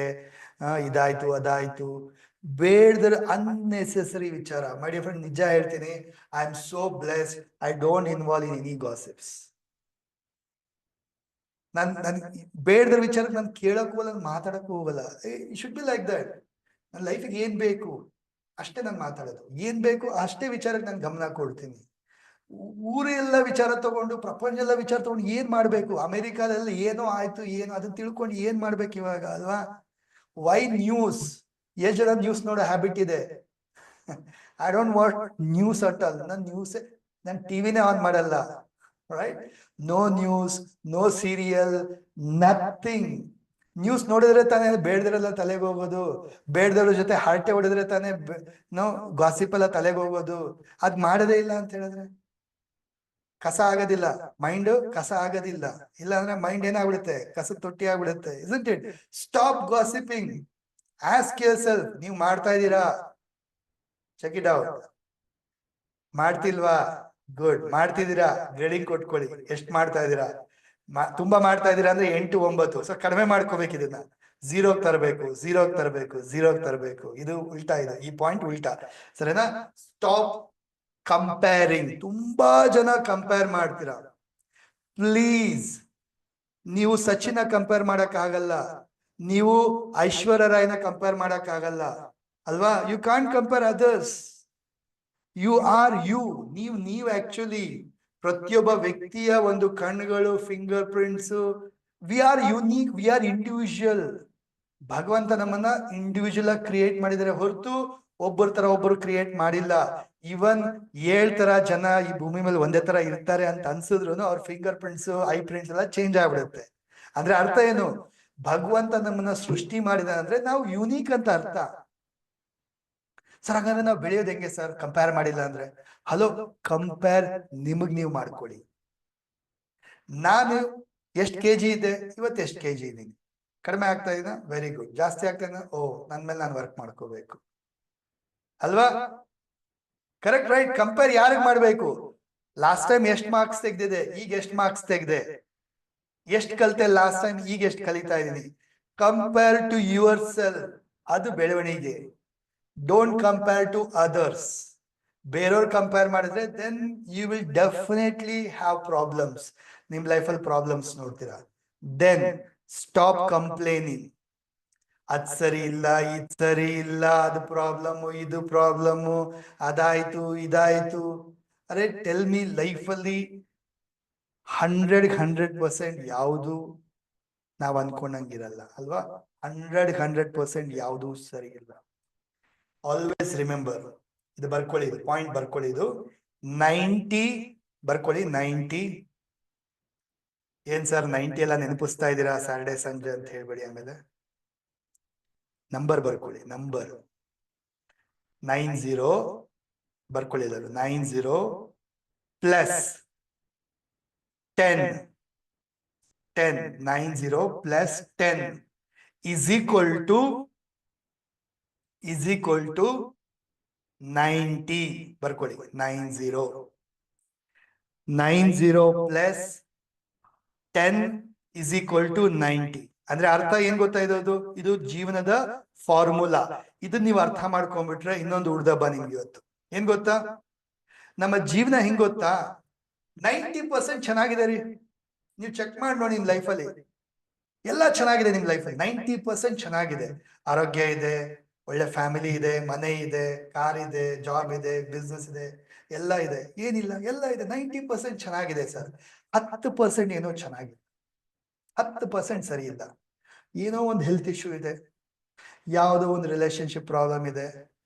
ಇದಾಯ್ತು ಅದಾಯ್ತು, ಬೇಡದ ಅನ್ನೆಸೆಸರಿ ವಿಚಾರ. ಮೈ ಡಿಯರ್ ಫ್ರೆಂಡ್, ನಿಜ ಹೇಳ್ತೀನಿ, I am so blessed. I don't involve in any gossips. ನನ್ ಬೇಡದ ವಿಚಾರಕ್ಕೆ ನಾನು ಕೇಳಕ್ಕೂ ಹೋಗಲ್ಲ, ಮಾತಾಡಕ್ಕೂ ಹೋಗಲ್ಲ. It should be like that. ನನ್ನ ಲೈಫಿಗೆ ಏನ್ ಬೇಕು ಅಷ್ಟೇ ನಾನು ಮಾತಾಡೋದು. ಏನ್ ಬೇಕು ಅಷ್ಟೇ ವಿಚಾರಕ್ಕೆ ನಾನು ಗಮನ ಕೊಡ್ತೀನಿ. ಊರೆಲ್ಲ ವಿಚಾರ ತಗೊಂಡು ಪ್ರಪಂಚ ಎಲ್ಲ ವಿಚಾರ ತಗೊಂಡು ಏನ್ ಮಾಡ್ಬೇಕು, ಅಮೆರಿಕಾದಲ್ಲಿ ಏನೋ ಆಯ್ತು ಏನು ಅದನ್ನ ತಿಳ್ಕೊಂಡು ಏನ್ ಮಾಡ್ಬೇಕು ಇವಾಗ ಅಲ್ವಾ? Why news? ಎಷ್ಟ್ ಜನ ನ್ಯೂಸ್ ನೋಡೋ ಹ್ಯಾಬಿಟ್ ಇದೆ? I don't watch news at all. ನಾನು ಟಿವಿನೇ ಆನ್ ಮಾಡಲ್ಲ, right? No news, no serial, nothing. News ನೋಡಿದ್ರೆ ತಾನೇ ಬೇಡದಿರಲ್ಲ ತಲೆಗೆ ಹೋಗೋದು, ಬೇಡದವ್ರ ಜೊತೆ ಹರಟೆ ಹೊಡೆದ್ರೆ ತಾನೇ ಗಾಸಿಪ್ ಎಲ್ಲ ತಲೆಗೆ ಹೋಗೋದು. ಅದ್ ಮಾಡದೇ ಇಲ್ಲ ಅಂತ ಹೇಳಿದ್ರೆ ಕಸ ಆಗೋದಿಲ್ಲ, ಮೈಂಡ್ ಕಸ ಆಗೋದಿಲ್ಲ. ಇಲ್ಲ ಅಂದ್ರೆ ಮೈಂಡ್ ಏನಾಗ್ಬಿಡುತ್ತೆ, ಕಸ ತೊಟ್ಟಿ ಆಗ್ಬಿಡುತ್ತೆ. Isn't it? Stop gossiping. Ask yourself, ನೀವು ಮಾಡ್ತಾ ಇದ್ದೀರಾ? Check it out. ಮಾಡ್ತಿಲ್ವಾ? ಗುಡ್. ಮಾಡ್ತಿದ್ದೀರಾ? ಗ್ರೇಡಿಂಗ್ ಕೊಟ್ಕೊಳ್ಳಿ. ಎಷ್ಟು ಮಾಡ್ತಾ ಇದ್ದೀರಾ? ತುಂಬಾ ಮಾಡ್ತಾ ಇದ್ದೀರಾ ಅಂದ್ರೆ 8, 9. ಸೊ ಕಡಿಮೆ ಮಾಡ್ಕೋಬೇಕು, ಇದನ್ನ 0ಗೆ ತರಬೇಕು, 0ಗೆ ತರಬೇಕು, 0ಗೆ ತರಬೇಕು. ಇದು ಉಲ್ಟಾ ಇದೆ, ಈ ಪಾಯಿಂಟ್ ಉಲ್ಟಾ, ಸರಿನಾ? Stop comparing. ತುಂಬಾ ಜನ ಕಂಪೇರ್ ಮಾಡ್ತೀರಾ. ಪ್ಲೀಸ್, ನೀವು ಸಚಿನ ಕಂಪೇರ್ ಮಾಡಕ್ ಆಗಲ್ಲ, ನೀವು ಐಶ್ವರ್ಯ ರಾಯ್ನ ಕಂಪೇರ್ ಮಾಡಕ್ ಆಗಲ್ಲ ಅಲ್ವಾ? You can't compare others. You are you. ನೀವು ಆಕ್ಚುಲಿ ಪ್ರತಿಯೊಬ್ಬ ವ್ಯಕ್ತಿಯ ಒಂದು ಕಣ್ಣುಗಳು, finger prints, we are unique, we are individual. ಭಗವಂತ ನಮ್ಮನ್ನ ಇಂಡಿವಿಜುವಲ್ ಆಗಿ ಕ್ರಿಯೇಟ್ ಮಾಡಿದರೆ ಹೊರತು ಒಬ್ಬರ ತರ ಒಬ್ಬರು ಕ್ರಿಯೇಟ್ ಮಾಡಿಲ್ಲ. ಇವನ್ 7 ತರ ಜನ ಈ ಭೂಮಿ ಮೇಲೆ ಒಂದೇ ತರ ಇರ್ತಾರೆ ಅಂತ ಅನ್ಸಿದ್ರು ಅವ್ರ ಫಿಂಗರ್ ಪ್ರಿಂಟ್ಸ್, ಐ ಪ್ರಿಂಟ್ಸ್ ಎಲ್ಲ ಚೇಂಜ್ ಆಗ್ಬಿಡುತ್ತೆ. ಅಂದ್ರೆ ಅರ್ಥ ಏನು? ಭಗವಂತ ನಮ್ಮನ್ನ ಸೃಷ್ಟಿ ಮಾಡಿದ ಅಂದ್ರೆ ನಾವು ಯುನೀಕ್ ಅಂತ ಅರ್ಥ. ಸರ್ ಹಾಗಾದ್ರೆ ನಾವು ಬೆಳೆಯೋದು ಹೆಂಗೆ ಸರ್ ಕಂಪೇರ್ ಮಾಡಿಲ್ಲ ಅಂದ್ರೆ? ಹಲೋ, ಕಂಪೇರ್ ನಿಮಗ್ ನೀವು ಮಾಡ್ಕೊಳ್ಳಿ. ನಾನು ಎಷ್ಟು kg ಇದೆ ಇವತ್ತು, ಎಷ್ಟು kg ಇದ್ದೀನಿ? ಕಡಿಮೆ ಆಗ್ತಾ ಇದ್ದ, ವೆರಿ ಗುಡ್. ಜಾಸ್ತಿ ಆಗ್ತಾ ಇದ್ದ, ಓ ನನ್ ಮೇಲೆ ನಾನು ವರ್ಕ್ ಮಾಡ್ಕೋಬೇಕು ಅಲ್ವಾ? Correct, right? ಕಂಪೇರ್ ಯಾರಿಗ್ ಮಾಡ್ಬೇಕು? ಲಾಸ್ಟ್ ಟೈಮ್ ಎಷ್ಟು ಮಾರ್ಕ್ಸ್ ತೆಗ್ದಿದೆ, ಈಗ ಎಷ್ಟು ಮಾರ್ಕ್ಸ್ ತೆಗ್ದೆ, ಎಷ್ಟು ಕಲಿತೆ ಲಾಸ್ಟ್ ಟೈಮ್, ಈಗ ಎಷ್ಟು ಕಲಿತಾ ಇದೀನಿ. Compare to yourself. ಅದು ಬೆಳವಣಿಗೆ. Don't compare to others. ಬೇರೆಯವ್ರು ಕಂಪೇರ್ ಮಾಡಿದ್ರೆ then you will definitely have problems. ನಿಮ್ ಲೈಫಲ್ಲಿ ಪ್ರಾಬ್ಲಮ್ಸ್ ನೋಡ್ತೀರಾ. Then stop complaining. ಅದ್ ಸರಿ ಇಲ್ಲ, ಇದ್ ಸರಿ ಇಲ್ಲ, ಅದು ಪ್ರಾಬ್ಲಮ್ಮು, ಇದು ಪ್ರಾಬ್ಲಮ್ಮು, ಅದಾಯ್ತು, ಇದಾಯ್ತು. ಅರೆ ಟೆಲ್ ಮಿ, ಲೈಫಲ್ಲಿ 100% ಯಾವುದು ನಾವ್ ಅನ್ಕೊಂಡಂಗಿರಲ್ಲ ಅಲ್ವಾ? 100% ಯಾವುದು ಸರಿ ಇಲ್ಲ. ಆಲ್ವೇಸ್ ರಿಮೆಂಬರ್, ಇದು ಬರ್ಕೊಳ್ಳಿ, ಇದು ಪಾಯಿಂಟ್ ಬರ್ಕೊಳ್ಳಿ, ಇದು 90 ಬರ್ಕೊಳ್ಳಿ. 90 ಏನ್ ಸರ್ 90 ಎಲ್ಲ ನೆನಪಿಸ್ತಾ ಇದ್ದೀರಾ ಸ್ಯಾಟರ್ಡೆ ಸಂಜೆ ಅಂತ ಹೇಳ್ಬೇಡಿ. ಆಮೇಲೆ ನಂಬರ್ ಬರ್ಕೊಳ್ಳಿ, ನಂಬರ್ 90 ಬರ್ಕೊಳ್ಳಿ. 90 plus 10 90 plus 10 is equal to 90 ಬರ್ಕೊಳ್ಳಿ. 90 ಪ್ಲಸ್ 10 is equal to 90. ಅಂದ್ರೆ ಅರ್ಥ ಏನ್ ಗೊತ್ತಾ ಇದು? ಇದು ಜೀವನದ ಫಾರ್ಮುಲಾ. ಇದನ್ನ ನೀವು ಅರ್ಥ ಮಾಡ್ಕೊಂಡ್ಬಿಟ್ರೆ ಇನ್ನೊಂದು ಉಳ್ದಬ್ಬ ನಿಮ್ಗೆ ಇವತ್ತು. ಏನ್ ಗೊತ್ತಾ? ನಮ್ಮ ಜೀವನ ಹೆಂಗ್ ಗೊತ್ತಾ? 90% ಚೆನ್ನಾಗಿದೆ ರೀ. ನೀವು ಚೆಕ್ ಮಾಡಿ ನೋಡಿ ನಿಮ್ ಲೈಫಲ್ಲಿ, ಎಲ್ಲ ಚೆನ್ನಾಗಿದೆ. ನಿಮ್ ಲೈಫಲ್ಲಿ 90% ಚೆನ್ನಾಗಿದೆ. ಆರೋಗ್ಯ ಇದೆ, ಒಳ್ಳೆ ಫ್ಯಾಮಿಲಿ ಇದೆ, ಮನೆ ಇದೆ, ಕಾರ್ ಇದೆ, ಜಾಬ್ ಇದೆ, ಬಿಸ್ನೆಸ್ ಇದೆ, ಎಲ್ಲ ಇದೆ. ಏನಿಲ್ಲ, ಎಲ್ಲ ಇದೆ. 90% ಚೆನ್ನಾಗಿದೆ ಸರ್. 10% ಏನೋ ಚೆನ್ನಾಗಿದೆ, 10% ಸರಿ ಇಲ್ಲ. ಏನೋ ಒಂದು ಹೆಲ್ತ್ ಇಶ್ಯೂ ಇದೆ, ಯಾವುದೋ ಒಂದು ರಿಲೇಶನ್ಶಿಪ್ ಪ್ರಾಬ್ಲಮ್ ಇದೆ,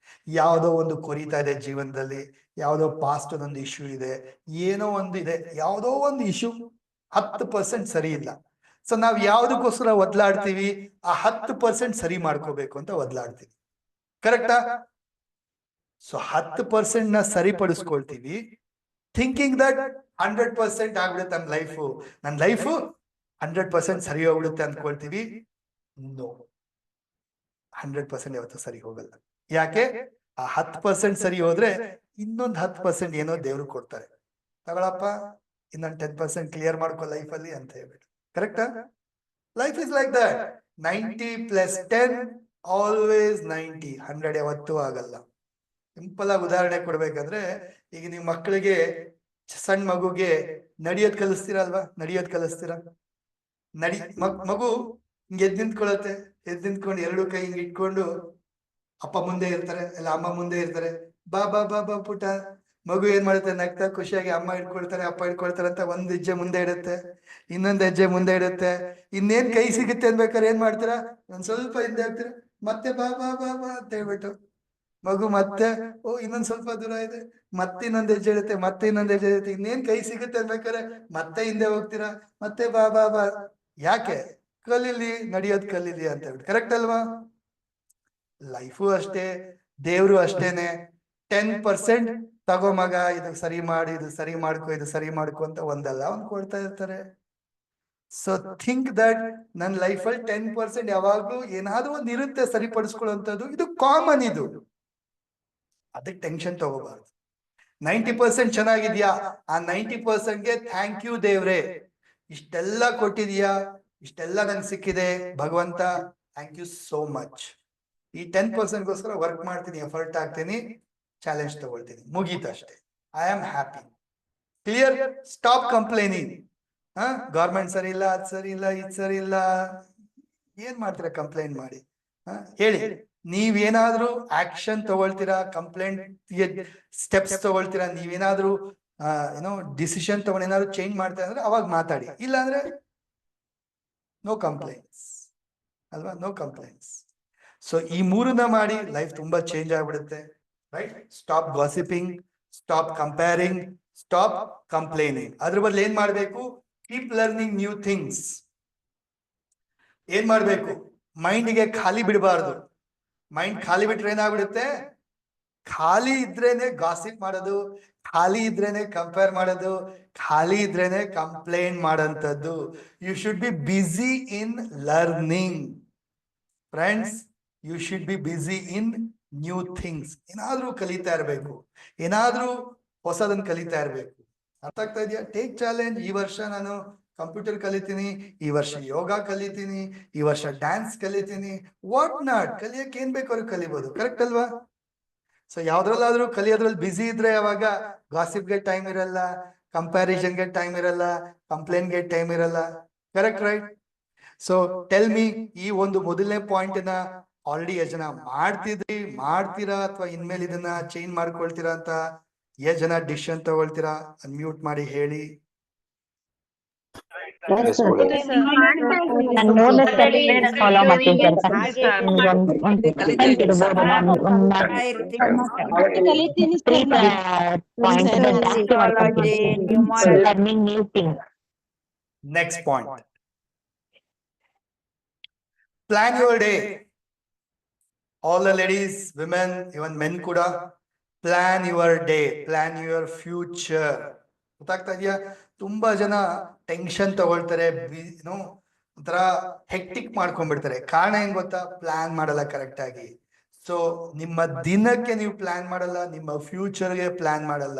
ಯಾವುದೋ ಒಂದು ಕೊರಿತಾ ಇದೆ ಜೀವನದಲ್ಲಿ, ಯಾವುದೋ ಪಾಸ್ಟ್ ಒಂದು ಇಶ್ಯೂ ಇದೆ, ಏನೋ ಒಂದು ಇದೆ, ಯಾವುದೋ ಒಂದು ಇಶ್ಯೂ 10% ಸರಿ ಇಲ್ಲ. ಸೊ ನಾವ್ ಯಾವ್ದಕ್ಕೋಸ್ಕರ ಒದ್ಲಾಡ್ತೀವಿ? ಆ 10% ಸರಿ ಮಾಡ್ಕೋಬೇಕು ಅಂತ ಒದ್ಲಾಡ್ತೀವಿ. ಕರೆಕ್ಟಾ? ಸೊ 10% ನ ಸರಿಪಡಿಸ್ಕೊಳ್ತೀವಿ, ಥಿಂಕಿಂಗ್ ದಟ್ 100% ಆಗ್ಬಿಡುತ್ತೆ ನನ್ನ ಲೈಫು 100% ಸರಿ ಹೋಗ್ಬಿಡುತ್ತೆ ಅಂದ್ಕೊಳ್ತೀವಿ. ನೋ, 100% ಯಾವತ್ತೂ ಸರಿ ಹೋಗಲ್ಲ. ಯಾಕೆ? ಆ 10% ಸರಿ ಹೋದ್ರೆ ಇನ್ನೊಂದು 10% ಏನೋ ದೇವ್ರು ಕೊಡ್ತಾರೆ. ತಗೊಳಪ್ಪ, ಇನ್ನೊಂದು 10% ಕ್ಲಿಯರ್ ಮಾಡ್ಕೊ ಲೈಫಲ್ಲಿ ಅಂತ ಹೇಳ್ಬಿಟ್ಟು. ಕರೆಕ್ಟಾ? Life is like that. 90 plus 10 always 90. 100 ಯಾವತ್ತೂ ಆಗಲ್ಲ. ಸಿಂಪಲ್ ಆಗಿ ಉದಾಹರಣೆ ಕೊಡ್ಬೇಕಂದ್ರೆ, ಈಗ ನೀವು ಮಕ್ಕಳಿಗೆ, ಸಣ್ಣ ಮಗುಗೆ ನಡಿಯೋದ್ ಕಲಿಸ್ತೀರಲ್ವಾ? ನಡಿಯೋದ್ ಕಲಿಸ್ತೀರಾ? ಮಗು ಹಿಂಗೆ ಎದ್ದು ನಿಂತ್ಕೊಳ್ಳುತ್ತೆ. ಎದ್ದು ನಿಂತ್ಕೊಂಡು 2 ಕೈ ಹಿಂಗೆ ಇಟ್ಕೊಂಡು, ಅಪ್ಪ ಮುಂದೆ ಇರ್ತಾರೆ, ಇಲ್ಲ ಅಮ್ಮ ಮುಂದೆ ಇರ್ತಾರೆ. ಬಾ ಬಾ ಬಾ ಬಾ ಪುಟ, ಮಗು ಏನ್ ಮಾಡುತ್ತೆ, ನಗ್ತಾ ಖುಷಿಯಾಗಿ ಅಮ್ಮ ಇಟ್ಕೊಳ್ತಾರೆ, ಅಪ್ಪ ಇಟ್ಕೊಳ್ತಾರೆ ಅಂತ ಒಂದ್ ಹೆಜ್ಜೆ ಮುಂದೆ ಇಡುತ್ತೆ, ಇನ್ನೊಂದ್ ಹೆಜ್ಜೆ ಮುಂದೆ ಇಡುತ್ತೆ. ಇನ್ನೇನ್ ಕೈ ಸಿಗುತ್ತೆ ಅನ್ಬೇಕಾದ್ರೆ ಏನ್ ಮಾಡ್ತೀರಾ, ಒಂದ್ ಸ್ವಲ್ಪ ಹಿಂದೆ ಹೋಗ್ತೀರಾ, ಮತ್ತೆ ಬಾ ಬಾ ಬಾ ಬಾ ಅಂತ ಹೇಳ್ಬಿಟ್ಟು ಮಗು ಮತ್ತೆ ಇನ್ನೊಂದ್ ಸ್ವಲ್ಪ ದೂರ ಇದೆ, ಮತ್ತೆ ಇನ್ನೊಂದ್ ಹೆಜ್ಜೆ ಇಡುತ್ತೆ, ಮತ್ತೆ ಇನ್ನೊಂದ್ ಹೆಜ್ಜೆ ಇರುತ್ತೆ. ಇನ್ನೇನ್ ಕೈ ಸಿಗುತ್ತೆ ಅನ್ಬೇಕಾದ್ರೆ ಮತ್ತೆ ಹಿಂದೆ ಹೋಗ್ತೀರಾ, ಮತ್ತೆ ಬಾ ಬಾ ಬಾ. ಯಾಕೆ? ಕಲೀಲಿ, ನಡೆಯೋದ್ ಕಲೀಲಿ ಅಂತ ಹೇಳ್ಬಿಟ್ಟು. ಕರೆಕ್ಟ್ ಅಲ್ವಾ? ಲೈಫು ಅಷ್ಟೇ, ದೇವ್ರು ಅಷ್ಟೇನೆ. 10% ತಗೋ ಮಗ, ಇದು ಸರಿ ಮಾಡಿ, ಇದು ಸರಿ ಮಾಡ್ಕೊ, ಇದು ಸರಿ ಮಾಡ್ಕೊ ಅಂತ ಒಂದಲ್ಲ ಒಂದ್ ಕೊಡ್ತಾ ಇರ್ತಾರೆ. ಸೊ ಥಿಂಕ್ ದಟ್ ನನ್ನ ಲೈಫಲ್ಲಿ 10% ಯಾವಾಗ್ಲೂ ಏನಾದ್ರೂ ಒಂದ್ ಇರುತ್ತೆ ಸರಿಪಡಿಸ್ಕೊಳ್ಳುವಂಥದ್ದು. ಇದು ಕಾಮನ್, ಇದು ಅದಕ್ಕೆ ಟೆನ್ಷನ್ ತಗೋಬಾರ್ದು. 90% ಚೆನ್ನಾಗಿದ್ಯಾ, ಆ 90%ಗೆ ಥ್ಯಾಂಕ್ ಯು ದೇವ್ರೆ, ಇಷ್ಟೆಲ್ಲ ಕೊಟ್ಟಿದ್ಯಾ, ಇಷ್ಟೆಲ್ಲ ನನ್ಗೆ ಸಿಕ್ಕಿದೆ ಭಗವಂತ, ಥ್ಯಾಂಕ್ ಯು ಸೋ ಮಚ್. ಈ 10%ಗೋಸ್ಕರ ವರ್ಕ್ ಮಾಡ್ತೀನಿ, ಎಫರ್ಟ್ ಹಾಕ್ತೀನಿ, ಚಾಲೆಂಜ್ ತಗೊಳ್ತೀನಿ, ಮುಗೀತಷ್ಟೇ. I am happy. Clear? Stop complaining. Government ಸರಿ ಇಲ್ಲ, ಅದ್ ಸರಿ ಇಲ್ಲ, ಇದ್ ಸರಿ ಇಲ್ಲ. ಏನ್ ಮಾಡ್ತೀರಾ ಕಂಪ್ಲೇಂಟ್ ಮಾಡಿ? ಹೇಳಿ, ನೀವೇನಾದ್ರೂ ಆಕ್ಷನ್ ತಗೊಳ್ತೀರಾ, ಕಂಪ್ಲೇಂಟ್ ಸ್ಟೆಪ್ಸ್ ತಗೊಳ್ತೀರಾ, ನೀವೇನಾದ್ರೂ ಏನೋ ಡಿಸಿಷನ್ ತಗೊಂಡು ಏನಾದ್ರು ಚೇಂಜ್ ಮಾಡ್ತಾ ಅಂದ್ರೆ ಅವಾಗ ಮಾತಾಡಿ. ಇಲ್ಲ ಅಂದ್ರೆ ನೋ ಕಂಪ್ಲೇಂಟ್ಸ್ ಅಲ್ವಾ? No complaints. ಸೊ ಈ ಮೂರನ್ನ ಮಾಡಿ ಲೈಫ್ ತುಂಬಾ ಚೇಂಜ್ ಆಗ್ಬಿಡುತ್ತೆ. Right? Stop gossiping, stop comparing, stop complaining. ಅದ್ರ ಬದಲು ಏನ್ ಮಾಡ್ಬೇಕು? Keep learning new things. ಏನ್ ಮಾಡ್ಬೇಕು? ಮೈಂಡ್ಗೆ ಖಾಲಿ ಬಿಡಬಾರ್ದು. ಮೈಂಡ್ ಖಾಲಿ ಬಿಟ್ರೆ ಏನಾಗ್ಬಿಡುತ್ತೆ? ಖಾಲಿ ಇದ್ರೇನೆ ಗಾಸಿಪ್ ಮಾಡೋದು, ಖಾಲಿ ಇದ್ರೇನೆ ಕಂಪೇರ್ ಮಾಡೋದು, ಖಾಲಿ ಇದ್ರೇನೆ ಕಂಪ್ಲೇಂಟ್ ಮಾಡೋಂಥದ್ದು. You should be busy in learning friends. You should be busy in new things. ಏನಾದ್ರೂ ಕಲಿತಾ ಇರ್ಬೇಕು, ಏನಾದ್ರೂ ಹೊಸದನ್ನ ಕಲಿತಾ ಇರ್ಬೇಕು. ಅರ್ಥ ಆಗ್ತಾ ಇದೆಯಾ? Take challenge. ಈ ವರ್ಷ ನಾನು ಕಂಪ್ಯೂಟರ್ ಕಲಿತೀನಿ, ಈ ವರ್ಷ ಯೋಗ ಕಲಿತೀನಿ, ಈ ವರ್ಷ ಡ್ಯಾನ್ಸ್ ಕಲಿತೀನಿ, ವಾಟ್ ನಾಟ್. ಕಲಿಯಕ್ಕೆ ಏನ್ ಬೇಕು ಅವ್ರಿಗೆ ಕಲಿಬಹುದು. ಕರೆಕ್ಟ್ ಅಲ್ವಾ? ಸೊ ಯಾವ್ದ್ರಲ್ಲಾದ್ರೂ ಕಲಿಯೋದ್ರಲ್ಲಿ ಬಿಸಿ ಇದ್ರೆ ಅವಾಗ ಗಾಸಿಪ್ಗೆ ಟೈಮ್ ಇರಲ್ಲ, ಕಂಪ್ಯಾರಿಸನ್ಗೆ ಟೈಮ್ ಇರಲ್ಲ, ಕಂಪ್ಲೇಂಟ್ಗೆ ಟೈಮ್ ಇರಲ್ಲ. Correct? Right? So tell me, ಈ ಒಂದು ಮೊದಲನೇ ಪಾಯಿಂಟ್ ನ ಆಲ್ರೆಡಿ ಎಷ್ಟು ಜನ ಮಾಡ್ತೀರಾ, ಅಥವಾ ಇನ್ಮೇಲೆ ಇದನ್ನ ಚೇಂಜ್ ಮಾಡ್ಕೊಳ್ತೀರಾ ಅಂತ ಎಷ್ಟು ಜನ ಡಿಸಿಷನ್ ತಗೊಳ್ತೀರಾ? ಅನ್ಮ್ಯೂಟ್ ಮಾಡಿ ಹೇಳಿ. ಫಾಲೋ ಮಾಡ್ತೀನಿ next point, plan your day. All the ladies, women, even men ಕೂಡ plan your day, plan your future. ಗೊತ್ತಾಗ್ತಾ ಇದೆಯಾ? ತುಂಬಾ ಜನ ಟೆನ್ಷನ್ ತಗೊಳ್ತಾರೆ, ಒಂಥರ ಹೆಕ್ಟಿಕ್ ಮಾಡ್ಕೊಂಡ್ಬಿಡ್ತಾರೆ. ಕಾರಣ ಏನ್ ಗೊತ್ತಾ? ಪ್ಲಾನ್ ಮಾಡಲ್ಲ ಕರೆಕ್ಟ್ ಆಗಿ. ಸೊ ನಿಮ್ಮ ದಿನಕ್ಕೆ ನೀವು ಪ್ಲಾನ್ ಮಾಡಲ್ಲ, ನಿಮ್ಮ ಫ್ಯೂಚರ್ಗೆ ಪ್ಲಾನ್ ಮಾಡಲ್ಲ.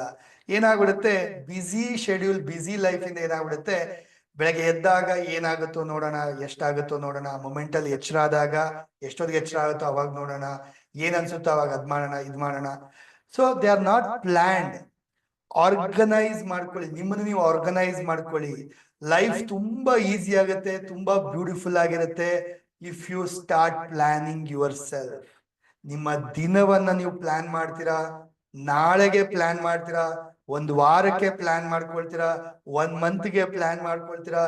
ಏನಾಗ್ಬಿಡುತ್ತೆ? ಬಿಸಿ ಶೆಡ್ಯೂಲ್, ಬಿಸಿ ಲೈಫ್ ಇಂದ ಏನಾಗ್ಬಿಡುತ್ತೆ? ಬೆಳಗ್ಗೆ ಎದ್ದಾಗ ಏನಾಗುತ್ತೋ ನೋಡೋಣ, ಎಷ್ಟಾಗುತ್ತೋ ನೋಡೋಣ, ಮೊಮೆಂಟ್ ಅಲ್ಲಿ ಎಚ್ಚರ ಆದಾಗ ಎಷ್ಟೊತ್ತಿಗೆ ಎಚ್ಚರ ಆಗುತ್ತೋ ಅವಾಗ ನೋಡೋಣ, ಏನ್ ಅನ್ಸುತ್ತೋ ಅವಾಗ ಅದ್ ಮಾಡೋಣ, ಇದ್ ಮಾಡೋಣ. So they R not planned. Organise ಮಾಡ್ಕೊಳ್ಳಿ, ನಿಮ್ಮನ್ನು ನೀವು ಆರ್ಗನೈಸ್ ಮಾಡ್ಕೊಳ್ಳಿ. ಲೈಫ್ ತುಂಬಾ ಈಸಿ ಆಗುತ್ತೆ, ತುಂಬಾ ಬ್ಯೂಟಿಫುಲ್ ಆಗಿರುತ್ತೆ if you start planning yourself. ನಿಮ್ಮ ದಿನವನ್ನ ನೀವು ಪ್ಲಾನ್ ಮಾಡ್ತೀರಾ, ನಾಳೆಗೆ ಪ್ಲಾನ್ ಮಾಡ್ತೀರಾ, ಒಂದು ವಾರಕ್ಕೆ ಪ್ಲಾನ್ ಮಾಡ್ಕೊಳ್ತೀರಾ, 1 ಮಂತ್ಗೆ ಪ್ಲಾನ್ ಮಾಡ್ಕೊಳ್ತೀರಾ,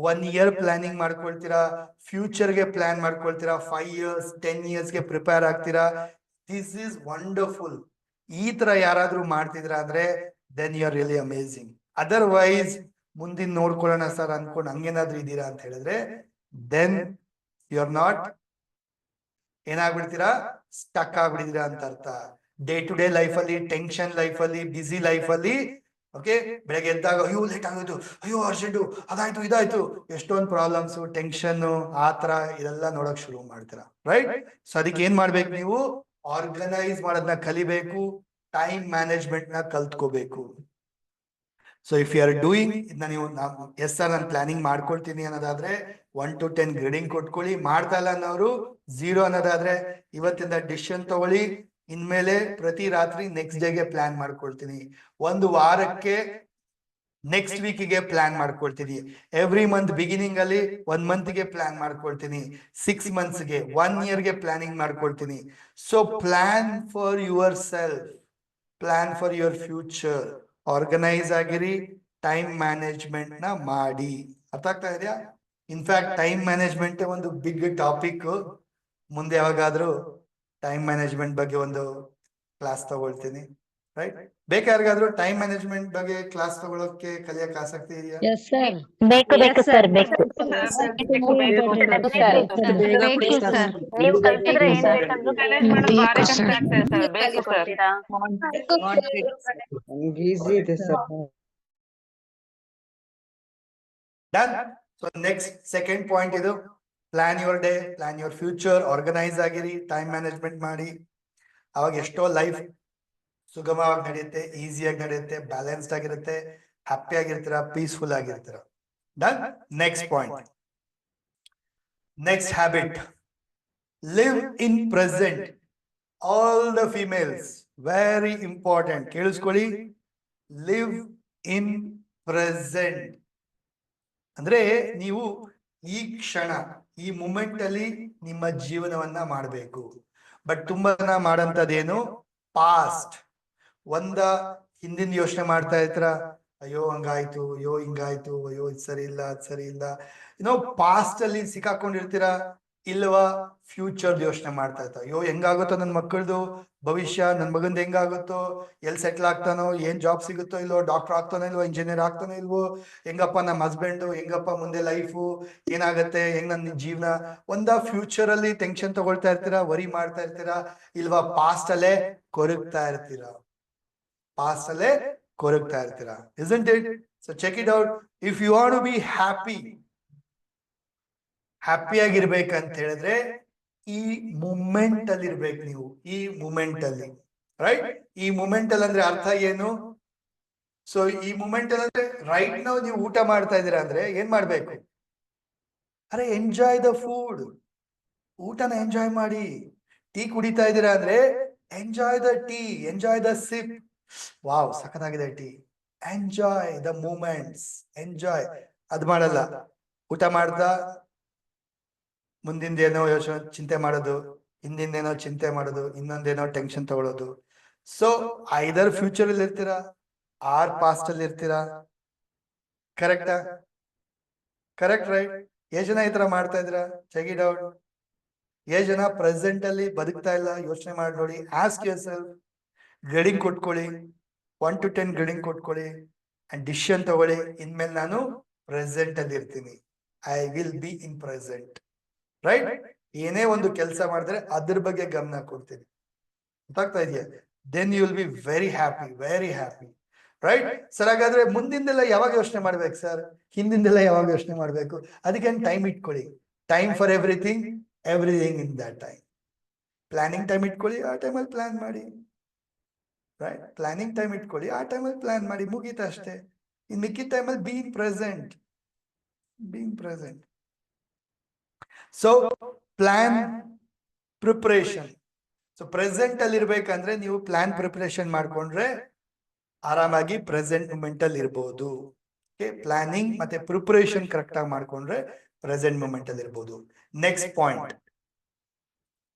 1 ಇಯರ್ ಪ್ಲಾನಿಂಗ್ ಮಾಡ್ಕೊಳ್ತೀರಾ, ಫ್ಯೂಚರ್ಗೆ ಪ್ಲಾನ್ ಮಾಡ್ಕೊಳ್ತೀರಾ, 5 ಇಯರ್ಸ್ 10 ಇಯರ್ಸ್ಗೆ ಪ್ರಿಪೇರ್ ಆಗ್ತೀರಾ. This is wonderful. ಈ ತರ ಯಾರಾದ್ರೂ ಮಾಡ್ತಿದ್ರ ಅಂದ್ರೆ then you are really amazing. Otherwise ಮುಂದಿನ ನೋಡ್ಕೊಳ್ಳೋಣ ಸರ್ ಅನ್ಕೊಂಡು ಹಂಗೇನಾದ್ರೂ ಇದ್ದೀರಾ ಅಂತ ಹೇಳಿದ್ರೆ ದೆನ್ ಯು ಆರ್ ನಾಟ್, ಏನಾಗ್ಬಿಡ್ತೀರಾ? ಸ್ಟಕ್ ಆಗ್ಬಿಟ್ಟಿದ್ದೀರಾ ಅಂತ ಅರ್ಥ. ಡೇ ಟು ಡೇ ಲೈಫ್ ಅಲ್ಲಿ, ಟೆನ್ಷನ್ ಲೈಫ್ ಅಲ್ಲಿ, ಬಿಸಿ ಲೈಫ್ ಅಲ್ಲಿ, ಓಕೆ, ಬೆಳಗ್ಗೆ ಎದ್ದಾಗ ಅಯ್ಯೋ ಲೇಟ್ ಆಗೋಯ್ತು, ಅಯ್ಯೋ ಅರ್ಜೆಂಟು, ಅದಾಯ್ತು ಇದಾಯ್ತು, ಎಷ್ಟೊಂದು ಪ್ರಾಬ್ಲಮ್ಸ್, ಟೆನ್ಷನ್, ಆತರ ಇದೆಲ್ಲ ನೋಡಕ್ ಶುರು ಮಾಡ್ತೀರಾ. ರೈಟ್? ಸೊ ಅದಕ್ಕೆ ಏನ್ ಮಾಡ್ಬೇಕು? ನೀವು ಆರ್ಗನೈಸ್ ಮಾಡೋದನ್ನ ಕಲಿಬೇಕು, ಟೈಮ್ ಮ್ಯಾನೇಜ್ಮೆಂಟ್ ನ ಕಲ್ತ್ಕೋಬೇಕು. So if you are doing ಇದನ್ನ, ನೀವು ಎಸ್ ಸರ್ ನಾನು ಪ್ಲಾನಿಂಗ್ ಮಾಡ್ಕೊಳ್ತೀನಿ ಅನ್ನೋದಾದ್ರೆ 1 to 10 ಗ್ರೇಡಿಂಗ್ ಕೊಟ್ಕೊಳ್ಳಿ. ಮಾಡ್ತಾ ಇಲ್ಲ ಅನ್ನೋರು 0 ಅನ್ನೋದಾದ್ರೆ ಇವತ್ತಿಂದ ಡಿಸಿಷನ್ ತಗೊಳ್ಳಿ, ಇನ್ಮೇಲೆ ಪ್ರತಿ ರಾತ್ರಿ ನೆಕ್ಸ್ಟ್ ಡೇಗೆ ಪ್ಲಾನ್ ಮಾಡ್ಕೊಳ್ತೀನಿ, ಒಂದು ವಾರಕ್ಕೆ ನೆಕ್ಸ್ಟ್ ವೀಕಿಗೆ ಪ್ಲಾನ್ ಮಾಡ್ಕೊಳ್ತೀನಿ, ಎವ್ರಿ ಮಂತ್ ಬಿಗಿನಿಂಗ್ ಅಲ್ಲಿ 1 ಮಂತ್ಗೆ ಪ್ಲಾನ್ ಮಾಡ್ಕೊಳ್ತೀನಿ, 6 ಮಂತ್ಸ್ಗೆ, 1 ಇಯರ್ಗೆ ಪ್ಲಾನಿಂಗ್ ಮಾಡ್ಕೊಳ್ತೀನಿ. So plan for your self. Plan for your future, organise ಆಗಿರಿ, ಟೈಮ್ ಮ್ಯಾನೇಜ್ಮೆಂಟ್ ನ ಮಾಡಿ. ಅರ್ಥ ಆಗ್ತಾ ಇದೆಯಾ? ಇನ್ಫ್ಯಾಕ್ಟ್ ಟೈಮ್ ಮ್ಯಾನೇಜ್ಮೆಂಟ್ ಒಂದು ಬಿಗ್ ಟಾಪಿಕ್. ಮುಂದೆ ಯಾವಾಗಾದ್ರೂ ಟೈಮ್ ಮ್ಯಾನೇಜ್ಮೆಂಟ್ ಬಗ್ಗೆ ಒಂದು ಕ್ಲಾಸ್ ತಗೊಳ್ತೀನಿ, ರೈಟ್? ಬೇಕಾರ್ಗಾದ್ರೂ ಟೈಮ್ ಮ್ಯಾನೇಜ್ಮೆಂಟ್ ಬಗ್ಗೆ ಕ್ಲಾಸ್ ತಗೊಳಕ್ಕೆ ಕಲಿಯಕ್ಕೆ ಆಸಕ್ತಿ ಇದೆಯಾ? Yes, sir. ಬೇಕು ಬೇಕು ಸರ್ ಬೇಕು. ಬೇಕು ಸರ್. ನೀವು ಕಲ್ಸಿದ್ರೆ ಏನ್ ಬೇಕಾದ್ರೂ ಮ್ಯಾನೇಜ್ ಮಾಡೋದು ಭಾರಿ ಕಷ್ಟ ಆಗ್ತದೆ ಸರ್. ಬೇಕು ಸರ್. Easy ಇದೆ sir. Done. So next second point ಇದು, plan your day, plan your future, organise ಆಗಿರಿ, ಟೈಮ್ ಮ್ಯಾನೇಜ್ಮೆಂಟ್ ಮಾಡಿ. ಅವಾಗ ಎಷ್ಟೋ ಲೈಫ್ ಸುಗಮವಾಗಿ ನಡೆಯುತ್ತೆ, ಈಸಿಯಾಗಿ ನಡೆಯುತ್ತೆ, ಬ್ಯಾಲೆನ್ಸ್ಡ್ ಆಗಿರುತ್ತೆ, ಹ್ಯಾಪಿ ಆಗಿರ್ತೀರಾ, ಪೀಸ್ಫುಲ್ ಆಗಿರ್ತೀರಾ. Done. Next point, next habit, live in present. All the females, very important, ಕೇಳಿಸ್ಕೊಳ್ಳಿ. ಲಿವ್ ಇನ್ ಪ್ರೆಸೆಂಟ್ ಅಂದ್ರೆ ನೀವು ಈ ಕ್ಷಣ, ಈ ಮೂಮೆಂಟ್ ಅಲ್ಲಿ ನಿಮ್ಮ ಜೀವನವನ್ನ ಮಾಡಬೇಕು. ಬಟ್ ತುಂಬಾ ಜನ ಮಾಡಂತದೇನು, ಪಾಸ್ಟ್. ಒಂದ ಹಿಂದಿನ ಯೋಚನೆ ಮಾಡ್ತಾ ಇರ್ತೀರಾ, ಅಯ್ಯೋ ಹಂಗಾಯ್ತು, ಅಯ್ಯೋ ಹಿಂಗಾಯ್ತು, ಅಯ್ಯೋ ಇದು ಸರಿ ಇಲ್ಲ, ಅದ್ ಸರಿ ಇಲ್ಲ, ಪಾಸ್ಟ್ ಅಲ್ಲಿ ಸಿಕ್ಕಾಕೊಂಡಿರ್ತೀರಾ. ಇಲ್ವಾ ಫ್ಯೂಚರ್ ಯೋಚನೆ ಮಾಡ್ತಾ ಇರ್ತಾ, ಅಯ್ಯೋ ಹೆಂಗಾಗುತ್ತೋ ನನ್ನ ಮಕ್ಕಳದು ಭವಿಷ್ಯ, ನನ್ ಮಗಂದು ಹೆಂಗಾಗುತ್ತೋ, ಎಲ್ಲಿ ಸೆಟ್ಲ್ ಆಗ್ತಾನೋ, ಏನ್ ಜಾಬ್ ಸಿಗುತ್ತೋ ಇಲ್ವೋ, ಡಾಕ್ಟರ್ ಆಗ್ತಾನೋ ಇಲ್ವೋ, ಇಂಜಿನಿಯರ್ ಆಗ್ತಾನೋ ಇಲ್ವೋ, ಹೆಂಗಪ್ಪ ನಮ್ಮ ಹಸ್ಬೆಂಡ್, ಹೆಂಗಪ್ಪ ಮುಂದೆ ಲೈಫು ಏನಾಗತ್ತೆ, ಹೆಂಗ್ ನನ್ನ ಜೀವನ. ಒಂದ ಫ್ಯೂಚರ್ ಅಲ್ಲಿ ಟೆನ್ಷನ್ ತಗೊಳ್ತಾ ಇರ್ತೀರಾ, ವರಿ ಮಾಡ್ತಾ ಇರ್ತೀರಾ. ಇಲ್ವಾ ಪಾಸ್ಟ್ ಅಲ್ಲೇ ಕೊರಗ್ತಾ ಇರ್ತೀರಾ, ಪಾಸ್ಟ್ ಅಲ್ಲೇ ಕೊರಗ್ತಾ ಇರ್ತೀರಾ. isn't it? So check it out. If you want to be happy, happy ಆಗಿರ್ಬೇಕಂತ ಹೇಳಿದ್ರೆ ಈ ಮೂಮೆಂಟ್ ಅಲ್ಲಿ ಇರ್ಬೇಕು ನೀವು, ಈ ಮೂಮೆಂಟ್ ಅಲ್ಲಿ, ರೈಟ್? ಈ ಮೂಮೆಂಟ್ ಅಲ್ಲಿ ಅಂದ್ರೆ ಅರ್ಥ ಏನು? ಸೊ ಈ ಮೂಮೆಂಟ್ ಅಲ್ಲಿ ಅಂದ್ರೆ ರೈಟ್ ನಾವು ನೀವು ಊಟ ಮಾಡ್ತಾ ಇದೀರಾ ಅಂದ್ರೆ ಏನ್ ಮಾಡ್ಬೇಕು? ಅರೆ ಎಂಜಾಯ್ ದ ಫುಡ್, ಊಟನ ಎಂಜಾಯ್ ಮಾಡಿ. ಟೀ ಕುಡಿತಾ ಇದೀರಾ ಅಂದ್ರೆ enjoy the tea, enjoy the sip. Wow ಸಖತ್ತಾಗಿದೆ tea. Enjoy the moments, enjoy. ಅದ್ ಮಾಡಲ್ಲ, ಊಟ ಮಾಡ್ತಾ ಮುಂದಿಂದೇನೋ ಯೋಚನೆ ಚಿಂತೆ ಮಾಡೋದು, ಹಿಂದಿಂದೇನೋ ಚಿಂತೆ ಮಾಡೋದು, ಇನ್ನೊಂದೇನೋ ಟೆನ್ಷನ್ ತಗೊಳ್ಳೋದು. ಸೊ ಐದರ್ ಫ್ಯೂಚರ್ ಅಲ್ಲಿ ಇರ್ತೀರಾ, ಆರ್ ಪಾಸ್ಟ್ ಅಲ್ಲಿ ಇರ್ತೀರಾ. ಕರೆಕ್ಟಾ? Correct, right? ಎಷ್ಟ್ ಜನ ಈ ತರ ಮಾಡ್ತಾ ಇದ್ರ? Check it out. ಎಷ್ಟ್ ಜನ ಪ್ರೆಸೆಂಟ್ ಅಲ್ಲಿ ಬದುಕ್ತಾ ಇಲ್ಲ? ಯೋಚನೆ ಮಾಡಿ ನೋಡಿ. ಆಸ್ಕ್ ಯೋರ್ಸೆಲ್ಫ್, ಗ್ರೇಡಿಂಗ್ ಕೊಟ್ಕೊಳ್ಳಿ, 1 to 10 ಗ್ರೇಡಿಂಗ್ ಕೊಟ್ಕೊಳ್ಳಿ, ಅಂಡ್ ಡಿಸಿಷನ್ ತಗೊಳ್ಳಿ. ಇನ್ಮೇಲೆ ನಾನು ಪ್ರೆಸೆಂಟ್ ಅಲ್ಲಿ ಇರ್ತೀನಿ, I will be in present, right? ಏನೇ ಒಂದು ಕೆಲಸ ಮಾಡಿದ್ರೆ ಅದ್ರ ಬಗ್ಗೆ ಗಮನ ಕೊಡ್ತೀನಿ. ಗೊತ್ತಾಗ್ತಾ ಇದೆಯಾ? Then you will be very happy, very happy, right? Sir ಹಾಗಾದ್ರೆ ಮುಂದಿಂದೆಲ್ಲ ಯಾವಾಗ ಯೋಚನೆ ಮಾಡ್ಬೇಕು ಸರ್? ಹಿಂದಿಂದೆಲ್ಲ ಯಾವಾಗ ಯೋಚನೆ ಮಾಡ್ಬೇಕು? ಅದಕ್ಕೆ ಟೈಮ್ ಇಟ್ಕೊಳ್ಳಿ. Time for everything, everything in that time. Planning time ಇಟ್ಕೊಳ್ಳಿ, ಆ ಟೈಮಲ್ಲಿ ಪ್ಲಾನ್ ಮಾಡಿ, ರೈಟ್? ಪ್ಲಾನಿಂಗ್ ಟೈಮ್ ಇಟ್ಕೊಳ್ಳಿ, ಆ ಟೈಮಲ್ಲಿ ಪ್ಲಾನ್ ಮಾಡಿ, ಮುಗೀತ ಅಷ್ಟೇ. ಇನ್ ಮಿಕ್ಕಿದ ಟೈಮಲ್ಲಿ being present, being present. So plan preparation. So present ಅಲ್ಲಿ ಇರ್ಬೇಕಂದ್ರೆ ನೀವು ಪ್ಲಾನ್ ಪ್ರಿಪರೇಷನ್ ಮಾಡ್ಕೊಂಡ್ರೆ ಆರಾಮಾಗಿ ಪ್ರೆಸೆಂಟ್ ಮೂಮೆಂಟ್ ಅಲ್ಲಿ ಇರ್ಬೋದು. ಪ್ಲಾನಿಂಗ್ ಮತ್ತೆ ಪ್ರಿಪರೇಷನ್ ಕರೆಕ್ಟ್ ಆಗಿ ಮಾಡ್ಕೊಂಡ್ರೆ ಪ್ರೆಸೆಂಟ್ ಮೂಮೆಂಟ್ ಅಲ್ಲಿ ಇರ್ಬೋದು. ನೆಕ್ಸ್ಟ್ ಪಾಯಿಂಟ್,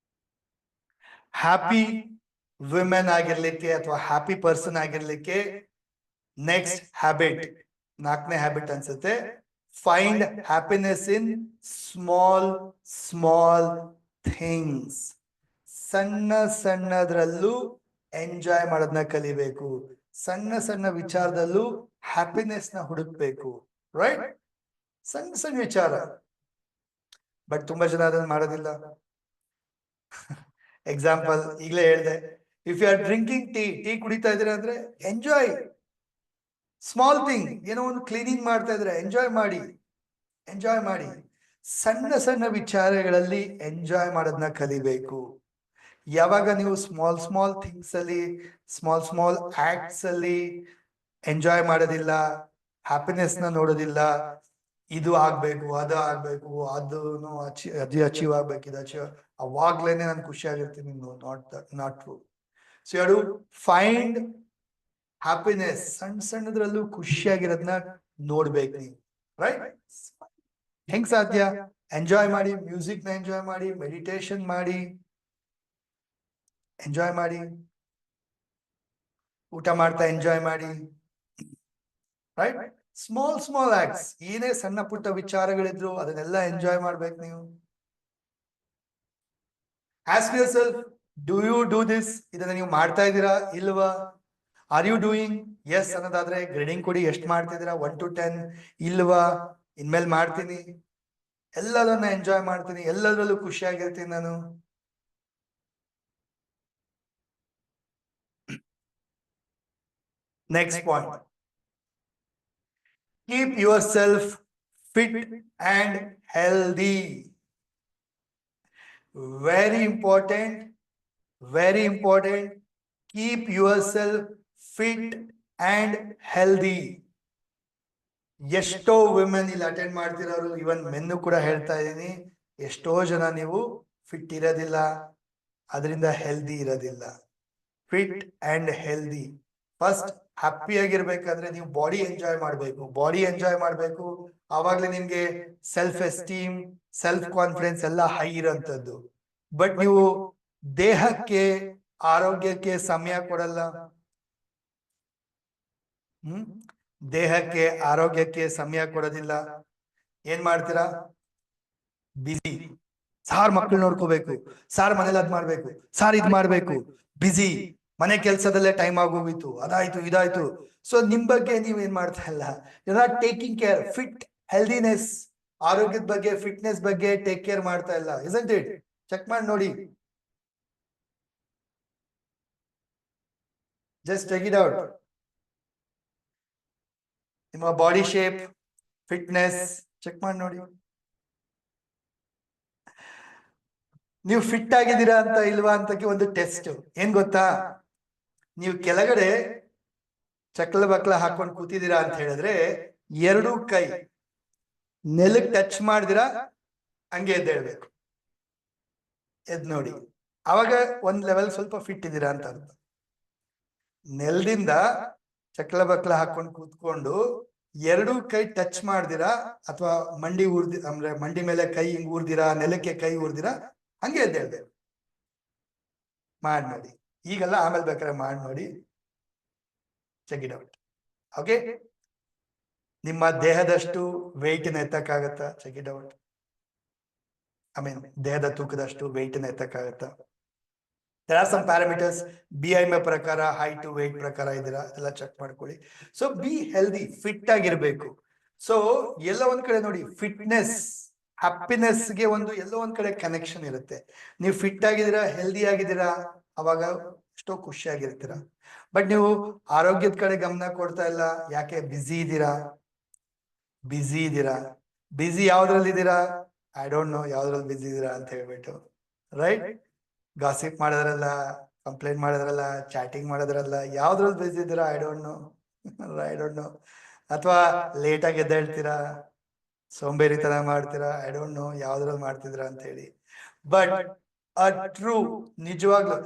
ಹ್ಯಾಪಿ ವಿಮೆನ್ ಆಗಿರ್ಲಿಕ್ಕೆ ಅಥವಾ ಹ್ಯಾಪಿ ಪರ್ಸನ್ ಆಗಿರ್ಲಿಕ್ಕೆ ನೆಕ್ಸ್ಟ್ ಹ್ಯಾಬಿಟ್, 4ನೇ ಹ್ಯಾಬಿಟ್ ಅನ್ಸುತ್ತೆ, find happiness in small small things. ಸಣ್ಣ ಸಣ್ಣದ್ರಲ್ಲೂ ಎಂಜಾಯ್ ಮಾಡೋದನ್ನ ಕಲಿಬೇಕು. ಸಣ್ಣ ಸಣ್ಣ ವಿಚಾರದಲ್ಲೂ ಹ್ಯಾಪಿನೆಸ್ ನ ಹುಡುಕ್ಬೇಕು, ರೈಟ್? ಸಣ್ಣ ಸಣ್ಣ ವಿಚಾರ, ಬಟ್ ತುಂಬಾ ಜನ ಅದನ್ನ ಮಾಡೋದಿಲ್ಲ. ಎಕ್ಸಾಂಪಲ್ ಈಗಲೇ ಹೇಳಿದೆ, if you are drinking tea ಕುಡಿತಾ ಇದ್ದೀರಾ ಅಂದ್ರೆ ಎಂಜಾಯ್ ಸ್ಮಾಲ್ ಥಿಂಗ್. ಏನೋ ಒಂದು ಕ್ಲೀನಿಂಗ್ ಮಾಡ್ತಾ ಇದ್ರೆ ಎಂಜಾಯ್ ಮಾಡಿ, ಎಂಜಾಯ್ ಮಾಡಿ. ಸಣ್ಣ ಸಣ್ಣ ವಿಚಾರಗಳಲ್ಲಿ ಎಂಜಾಯ್ ಮಾಡೋದನ್ನ ಕಲಿಬೇಕು. ಯಾವಾಗ ನೀವು ಸ್ಮಾಲ್ ಸ್ಮಾಲ್ ಥಿಂಗ್ಸ್ ಅಲ್ಲಿ, ಸ್ಮಾಲ್ ಸ್ಮಾಲ್ ಆಕ್ಟ್ಸ್ ಅಲ್ಲಿ ಎಂಜಾಯ್ ಮಾಡೋದಿಲ್ಲ, ಹ್ಯಾಪಿನೆಸ್ ನ ನೋಡೋದಿಲ್ಲ, ಇದು ಆಗ್ಬೇಕು, ಅದು ಆಗ್ಬೇಕು, ಅದು ಅಚೀವ್ ಆಗ್ಬೇಕು, ಇದು ಅಚೀವ್, ಅವಾಗ್ಲೇನೆ ನಾನು ಖುಷಿ ಆಗಿರ್ತೀನಿ. Not true. ಸೊ ಯಾರು ಫೈಂಡ್ ಹ್ಯಾಪಿನೆಸ್, ಸಣ್ಣ ಸಣ್ಣದ್ರಲ್ಲೂ ಖುಷಿಯಾಗಿರೋದನ್ನ ನೋಡ್ಬೇಕು ನೀವು, ರೈಟ್? ಹೆಂಗ್ ಸಾಧ್ಯ? ಎಂಜಾಯ್ ಮಾಡಿ, ಮ್ಯೂಸಿಕ್ ನ ಎಂಜಾಯ್ ಮಾಡಿ, ಮೆಡಿಟೇಷನ್ ಮಾಡಿ, ಎಂಜಾಯ್ ಮಾಡಿ. ಊಟ ಮಾಡ್ತಾ ಎಂಜಾಯ್ ಮಾಡಿ, ರೈಟ್? ಸ್ಮಾಲ್ ಆಕ್ಟ್ಸ್, ಏನೇ ಸಣ್ಣ ಪುಟ್ಟ ವಿಚಾರಗಳಿದ್ರು ಅದನ್ನೆಲ್ಲ ಎಂಜಾಯ್ ಮಾಡ್ಬೇಕು ನೀವು. Ask yourself, do you do this? ಇದನ್ನ ನೀವು ಮಾಡ್ತಾ ಇದ್ದೀರಾ ಇಲ್ವಾ? Are you doing? ಎಸ್ ಅನ್ನೋದಾದ್ರೆ ಗ್ರೇಡಿಂಗ್ ಕೊಡಿ, ಎಷ್ಟು ಮಾಡ್ತಿದ್ದೀರಾ 1 to 10. ಇಲ್ವಾ? ಇನ್ಮೇಲೆ ಮಾಡ್ತೀನಿ, ಎಲ್ಲದನ್ನ ಎಂಜಾಯ್ ಮಾಡ್ತೀನಿ, ಎಲ್ಲದರಲ್ಲೂ ಖುಷಿಯಾಗಿರ್ತೀನಿ ನಾನು. Next point, keep your self fit and healthy. Very important, very important. Keep your self fit and healthy. ಎಷ್ಟೋ ವಿಮೆನ್ ಇಲ್ಲಿ ಅಟೆಂಡ್ ಮಾಡ್ತಿರೋರು, ಇವನ್ ಮೆನ್ನು ಕೂಡ ಹೇಳ್ತಾ ಇದ್ದೀನಿ, ಎಷ್ಟೋ ಜನ ನೀವು ಫಿಟ್ ಇರೋದಿಲ್ಲ, ಅದರಿಂದ ಹೆಲ್ದಿ ಇರೋದಿಲ್ಲ. Fit and healthy. First happy ಆಗಿರ್ಬೇಕಂದ್ರೆ ನೀವು ಬಾಡಿ ಎಂಜಾಯ್ ಮಾಡ್ಬೇಕು. ಆವಾಗ್ಲೇ ನಿಮ್ಗೆ ಸೆಲ್ಫ್ ಎಸ್ಟೀಮ್, ಸೆಲ್ಫ್ ಕಾನ್ಫಿಡೆನ್ಸ್ ಎಲ್ಲ ಹೈ ಇರೋಂಥದ್ದು. ಬಟ್ ನೀವು ದೇಹಕ್ಕೆ, ಆರೋಗ್ಯಕ್ಕೆ ಸಮಯ ಕೊಡಲ್ಲ. ದೇಹಕ್ಕೆ, ಆರೋಗ್ಯಕ್ಕೆ ಸಮಯ ಕೊಡೋದಿಲ್ಲ. ಏನ್ ಮಾಡ್ತೀರಾ? ಬಿಸಿ. ಸಾರ್ ಮಕ್ಳು ನೋಡ್ಕೋಬೇಕು, ಸಾರ್ ಮನೇಲಿ ಅದ್ ಮಾಡ್ಬೇಕು, ಸಾರ್ ಇದ್ ಮಾಡ್ಬೇಕು, ಬಿಸಿ. ಮನೆ ಕೆಲ್ಸದಲ್ಲೇ ಟೈಮ್ ಆಗೋಗಿತ್ತು, ಅದಾಯ್ತು ಇದಾಯ್ತು. ಸೊ ನಿಮ್ ಬಗ್ಗೆ ನೀವ್ ಏನ್ ಮಾಡ್ತಾ ಇಲ್ಲ, you are taking care. Fit, healthiness, ಆರೋಗ್ಯದ ಬಗ್ಗೆ, ಫಿಟ್ನೆಸ್ ಬಗ್ಗೆ ಟೇಕ್ ಕೇರ್ ಮಾಡ್ತಾ ಇಲ್ಲ. Isn't it? ಚೆಕ್ ಮಾಡಿ ನೋಡಿ, ಜಸ್ಟ್ ಚೆಕ್ ಇಟ್ ಔಟ್. ನಿಮ್ಮ ಬಾಡಿ ಶೇಪ್, ಫಿಟ್ನೆಸ್ ಚೆಕ್ ಮಾಡಿ ನೋಡಿ. ನೀವು ಫಿಟ್ ಆಗಿದ್ದೀರಾ ಅಂತ ಇಲ್ವಾ ಅಂತಕ್ಕೆ ಒಂದು ಟೆಸ್ಟ್ ಏನ್ ಗೊತ್ತಾ? ನೀವು ಕೆಳಗಡೆ ಚಕ್ಲ ಬಕ್ಲ ಹಾಕೊಂಡು ಕೂತಿದ್ದೀರಾ ಅಂತ ಹೇಳಿದ್ರೆ, ಎರಡು ಕೈ ನೆಲಕ್ಕೆ ಟಚ್ ಮಾಡಿದಿರಾ, ಹಂಗೆ ಎದ್ದೇಳ್ಬೇಕು. ಎದ್ ನೋಡಿ, ಅವಾಗ ಒಂದ್ ಲೆವೆಲ್ ಸ್ವಲ್ಪ ಫಿಟ್ ಇದ್ದೀರಾ ಅಂತ ಅರ್ಥ. ನೆಲದಿಂದ ಚಕ್ಲ ಬಕ್ಲ ಹಾಕೊಂಡು ಕೂತ್ಕೊಂಡು ಎರಡು ಕೈ ಟಚ್ ಮಾಡ್ದಿರಾ, ಅಥವಾ ಮಂಡಿ ಅಂದ್ರೆ ಮಂಡಿ ಮೇಲೆ ಕೈ ಹಿಂಗ್ ಊರ್ದಿರಾ, ನೆಲಕ್ಕೆ ಕೈ ಊರ್ದಿರಾ, ಹಂಗೆ ಎದ್ದೇಳ್ಬೇಕು. ಮಾಡಿ ನೋಡಿ, ಈಗಲ್ಲ ಆಮೇಲೆ ಬೇಕಾದ್ರೆ ಮಾಡಿ ನೋಡಿ, ಚೆಕ್ ಇಟ್ ಔಟ್. ಓಕೆ? ನಿಮ್ಮ ದೇಹದಷ್ಟು ವೆಯ್ಟ್ ನ ಎತ್ತಕ್ಕಾಗತ್ತಾ? Check it out. ದೇಹದ ತೂಕದಷ್ಟು ವೆಯ್ಟ್ ನ ಎತ್ತಕ್ಕಾಗತ್ತಾ? there are some parameters, BMI ಪ್ರಕಾರ, height weight ಪ್ರಕಾರ ಇದೀರಾ, ಎಲ್ಲ ಚೆಕ್ ಮಾಡ್ಕೊಳ್ಳಿ. ಸೊ ಬಿ ಹೆಲ್ದಿ, ಫಿಟ್ ಆಗಿರ್ಬೇಕು. ಸೊ ಎಲ್ಲ ಒಂದ್ ಕಡೆ ನೋಡಿ, ಫಿಟ್ನೆಸ್ ಹ್ಯಾಪಿನೆಸ್ ಗೆ ಒಂದು ಎಲ್ಲೋ ಒಂದ್ ಕಡೆ ಕನೆಕ್ಷನ್ ಇರುತ್ತೆ. ನೀವು ಫಿಟ್ ಆಗಿದ್ದೀರಾ, ಹೆಲ್ದಿ ಆಗಿದ್ದೀರಾ, ಅವಾಗ ಎಷ್ಟೋ ಖುಷಿಯಾಗಿರ್ತೀರಾ. ಬಟ್ ನೀವು ಆರೋಗ್ಯದ ಕಡೆ ಗಮನ ಕೊಡ್ತಾ ಇಲ್ಲ. ಯಾಕೆ? ಬಿಸಿ ಇದ್ದೀರಾ. ಬಿಸಿ ಯಾವ್ದ್ರಲ್ಲಿ ಇದ್ದೀರಾ? ಐ ಡೋಂಟ್ ನೋ ಯಾವ್ದ್ರಲ್ಲಿ ಬಿಸಿ ಇದ್ದೀರಾ ಅಂತ ಹೇಳ್ಬಿಟ್ಟು, ರೈಟ್? ಗಾಸಿಪ್ ಮಾಡೋದ್ರಲ್ಲ, ಕಂಪ್ಲೇಂಟ್ ಮಾಡೋದ್ರಲ್ಲ, ಚಾಟಿಂಗ್ ಮಾಡೋದ್ರಲ್ಲ, ಯಾವ್ದ್ರಲ್ಲಿ ಬಿಸಿ ಇದ್ದೀರಾ? I don't know. ಅಥವಾ ಲೇಟ್ ಆಗಿ ಎದ್ದೇಳ್ತೀರಾ, ಸೋಂಬೇರಿತನ ಮಾಡ್ತೀರಾ, ಐ ಡೋಂಟ್ ನೋ ಯಾವ್ದ್ರಲ್ಲಿ ಮಾಡ್ತಿದ್ದೀರಾ ಅಂತ ಹೇಳಿ. ಬಟ್ ಟ್ರೂ, ನಿಜವಾಗ್ಲು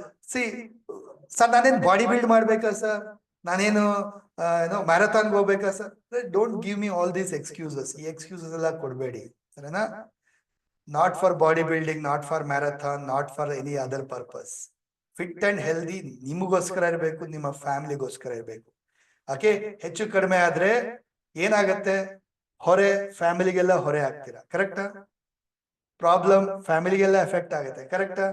ಸರ್ ನಾನೇನು ಬಾಡಿ ಬಿಲ್ಡ್ ಮಾಡ್ಬೇಕಾ ಸರ್, ನಾನೇನು ಮ್ಯಾರಥಾನ್ಗೆ ಹೋಗ್ಬೇಕಾ sir? Don't give me all these excuses. ಈ ಎಕ್ಸ್ಕ್ಯೂಸಸ್ ಎಲ್ಲ ಕೊಡ್ಬೇಡಿ, ಸರಿನಾ? Not for body building, not for marathon, not for any other purpose. Fit and healthy ನಿಮಗೋಸ್ಕರ ಇರಬೇಕು, ನಿಮ್ಮ ಫ್ಯಾಮಿಲಿಗೋಸ್ಕರ ಇರಬೇಕು. ಓಕೆ? ಹೆಚ್ಚು ಕಡಿಮೆ ಆದ್ರೆ ಏನಾಗತ್ತೆ? ಹೊರೆ, ಫ್ಯಾಮಿಲಿಗೆಲ್ಲ ಹೊರೆ ಆಗ್ತೀರಾ. ಕರೆಕ್ಟಾ? ಪ್ರಾಬ್ಲಮ್ ಫ್ಯಾಮಿಲಿಗೆಲ್ಲ ಎಫೆಕ್ಟ್ ಆಗುತ್ತೆ. ಕರೆಕ್ಟಾ?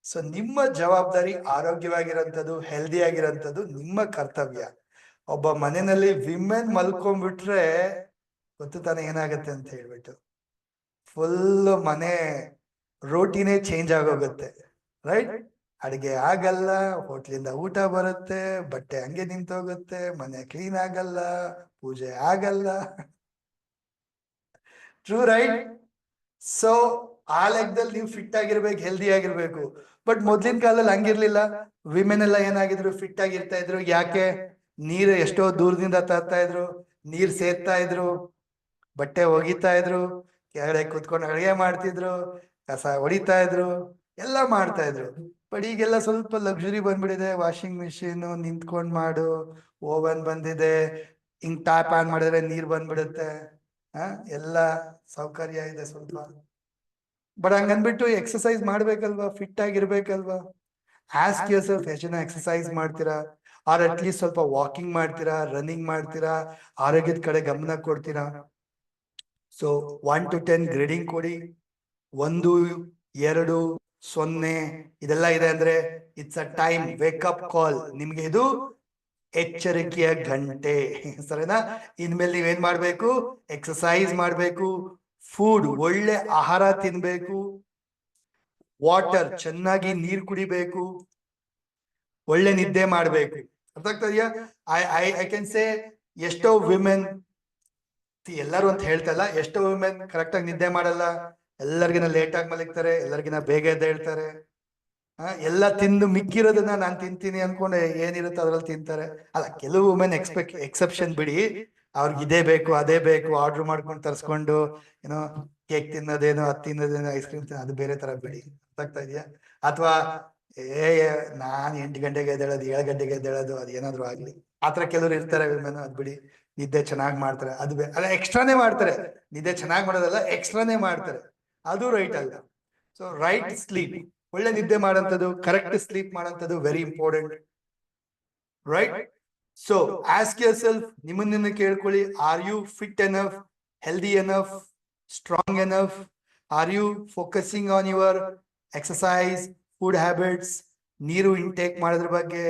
ಸೊ ನಿಮ್ಮ ಜವಾಬ್ದಾರಿ ಆರೋಗ್ಯವಾಗಿರೋಂಥದ್ದು, ಹೆಲ್ದಿ ಆಗಿರೋಂಥದ್ದು ನಿಮ್ಮ ಕರ್ತವ್ಯ. ಒಬ್ಬ ಮನೆಯಲ್ಲಿ ವಿಮೆನ್ ಮಲ್ಕೊಂಡ್ಬಿಟ್ರೆ ಗೊತ್ತು ತಾನೆ ಏನಾಗತ್ತೆ ಅಂತ ಹೇಳ್ಬಿಟ್ಟು, ಫುಲ್ ಮನೆ ರೋಟಿನೇ ಚೇಂಜ್ ಆಗೋಗುತ್ತೆ, ರೈಟ್? ಅಡಿಗೆ ಆಗಲ್ಲ, ಹೋಟ್ಲಿಂದ ಊಟ ಬರುತ್ತೆ, ಬಟ್ಟೆ ಹಂಗೆ ನಿಂತೋಗುತ್ತೆ, ಮನೆ ಕ್ಲೀನ್ ಆಗಲ್ಲ, ಪೂಜೆ ಆಗಲ್ಲ. True, right? ಸೊ ಆ ಲೆಕ್ಕದಲ್ಲಿ ನೀವು ಫಿಟ್ ಆಗಿರ್ಬೇಕು, ಹೆಲ್ದಿ ಆಗಿರ್ಬೇಕು. ಬಟ್ ಮೊದ್ಲಿನ ಕಾಲದಲ್ಲಿ ಹಂಗಿರ್ಲಿಲ್ಲ. ವಿಮೆನ್ ಎಲ್ಲ ಏನಾಗಿದ್ರು? ಫಿಟ್ ಆಗಿರ್ತಾ ಇದ್ರು. ಯಾಕೆ? ನೀರು ಎಷ್ಟೋ ದೂರದಿಂದ ತರ್ತಾ ಇದ್ರು, ನೀರ್ ಸೇರ್ತಾ ಇದ್ರು, ಬಟ್ಟೆ ಒಗಿತಾ ಇದ್ರು, ಕೆಳಗಡೆ ಕುತ್ಕೊಂಡು ಅಡುಗೆ ಮಾಡ್ತಿದ್ರು, ಕಸ ಹೊಡಿತಾ ಇದ್ರು, ಎಲ್ಲ ಮಾಡ್ತಾ ಇದ್ರು. ಬಟ್ ಈಗೆಲ್ಲ ಸ್ವಲ್ಪ ಲಕ್ಸುರಿ ಬಂದ್ಬಿಟ್ಟಿದೆ. ವಾಷಿಂಗ್ ಮಿಷಿನ್, ನಿಂತ್ಕೊಂಡ್ ಮಾಡು, ಓವನ್ ಬಂದಿದೆ, ಹಿಂಗ್ ಟ್ಯಾಪ್ ಆನ್ ಮಾಡಿದ್ರೆ ನೀರ್ ಬಂದ್ಬಿಡುತ್ತೆ. ಎಲ್ಲ ಸೌಕರ್ಯ ಇದೆ ಸ್ವಲ್ಪ. ಬಟ್ ಹಂಗನ್ಬಿಟ್ಟು ಎಕ್ಸರ್ಸೈಸ್ ಮಾಡ್ಬೇಕಲ್ವಾ? ಫಿಟ್ ಆಗಿರ್ಬೇಕಲ್ವಾ? ಆಸ್ಕ್ ಯೋರ್ಸೆಲ್ಫ್, ಎಷ್ಟು ಜನ ಎಕ್ಸರ್ಸೈಸ್ ಮಾಡ್ತೀರಾ? ಆರ್ ಅಟ್ಲೀಸ್ಟ್ ಸ್ವಲ್ಪ ವಾಕಿಂಗ್ ಮಾಡ್ತೀರಾ, ರನ್ನಿಂಗ್ ಮಾಡ್ತೀರಾ, ಆರೋಗ್ಯದ ಕಡೆ ಗಮನ ಕೊಡ್ತೀರಾ? ಸೊ 1 to 10 ಗ್ರೇಡಿಂಗ್ ಕೊಡಿ. 1, 2, 0 ಇದೆಲ್ಲ ಇದೆ ಅಂದ್ರೆ ಇಟ್ಸ್ ಅ ಟೈಮ್ ವೇಕಪ್ ಕಾಲ್. ನಿಮ್ಗೆ ಇದು ಎಚ್ಚರಿಕೆಯ ಗಂಟೆ, ಸರಿನಾ? ಇನ್ಮೇಲೆ ನೀವೇನ್ ಮಾಡ್ಬೇಕು? ಎಕ್ಸಸೈಸ್ ಮಾಡ್ಬೇಕು, ಫುಡ್ ಒಳ್ಳೆ ಆಹಾರ ತಿನ್ಬೇಕು, ವಾಟರ್ ಚೆನ್ನಾಗಿ ನೀರ್ ಕುಡಿಬೇಕು, ಒಳ್ಳೆ ನಿದ್ದೆ ಮಾಡ್ಬೇಕು. ಅರ್ಥ ಆಗ್ತಾ ಇದೆಯಾ? ಐ ಕ್ಯಾನ್ ಸೇ ಎಷ್ಟೋ ವಿಮೆನ್, ಎಲ್ಲರೂ ಅಂತ ಹೇಳ್ತಾ ಇಲ್ಲ, ಎಷ್ಟೋ ವಿಮೆನ್ ಕರೆಕ್ಟ್ ಆಗಿ ನಿದ್ದೆ ಮಾಡಲ್ಲ, ಎಲ್ಲರಿಗಿನ ಲೇಟ್ ಆಗಿ ಮಲಗ್ತಾರೆ, ಎಲ್ಲರಿಗಿನ ಬೇಗ ಎದ್ದೇಳ್ತಾರೆ. ಎಲ್ಲ ತಿಂದು ಮಿಕ್ಕಿರೋದನ್ನ ನಾನ್ ತಿಂತೀನಿ ಅನ್ಕೊಂಡು ಏನಿರುತ್ತೆ ಅದ್ರಲ್ಲಿ ತಿಂತಾರೆ. ಅಲ್ಲ, ಕೆಲವು ವುಮೆನ್ ಎಕ್ಸೆಪ್ಷನ್ ಬಿಡಿ, ಅವ್ರಿಗೆ ಇದೇ ಬೇಕು ಅದೇ ಬೇಕು ಆರ್ಡರ್ ಮಾಡ್ಕೊಂಡು ತರ್ಸ್ಕೊಂಡು ಏನೋ ಕೇಕ್ ತಿನ್ನೋದೇನೋ, ಅದು ತಿನ್ನೋದೇನೋ, ಐಸ್ ಕ್ರೀಮ್ ತಿನ್ನೋದು, ಅದು ಬೇರೆ ತರ ಬಿಡಿ. ಅರ್ಥ ಇದೆಯಾ? ಅಥವಾ ನಾನ್ 8 ಗಂಟೆಗೆ ಎದ್ದೇಳೋದು, 7 ಗಂಟೆಗೆ ಎದ್ದೇಳೋದು, ಅದು ಏನಾದ್ರು ಆಗ್ಲಿ, ಆತರ ಕೆಲವ್ರು ಇರ್ತಾರೆ ವಿಮೆನ್. ಅದ್ ಬಿಡಿ. ನಿದ್ದೆ ಚೆನ್ನಾಗಿ ಮಾಡ್ತಾರೆ, ಅದು ಅಲ್ಲ ಎಕ್ಸ್ಟ್ರಾನೇ ಮಾಡ್ತಾರೆ. ನಿದ್ದೆ ಚೆನ್ನಾಗಿ ಮಾಡೋದಲ್ಲ, ಎಕ್ಸ್ಟ್ರಾನೇ ಮಾಡ್ತಾರೆ, ಅದು ರೈಟ್ ಅಲ್ಲ. ಸೊ ರೈಟ್ ಸ್ಲೀಪ್, ಒಳ್ಳೆ ನಿದ್ದೆ ಮಾಡಂತದ್ದು, ಕರೆಕ್ಟ್ ಸ್ಲೀಪ್ ಮಾಡಂತದ್ದು very important, right? So ask yourself, ನಿಮ್ಮನ್ನ ಕೇಳ್ಕೊಳ್ಳಿ, are you fit enough, healthy enough, strong enough? Are you focusing on your exercise, food habits, ನೀರು ಇಂಟೇಕ್ ಮಾಡೋದ್ರ ಬಗ್ಗೆ,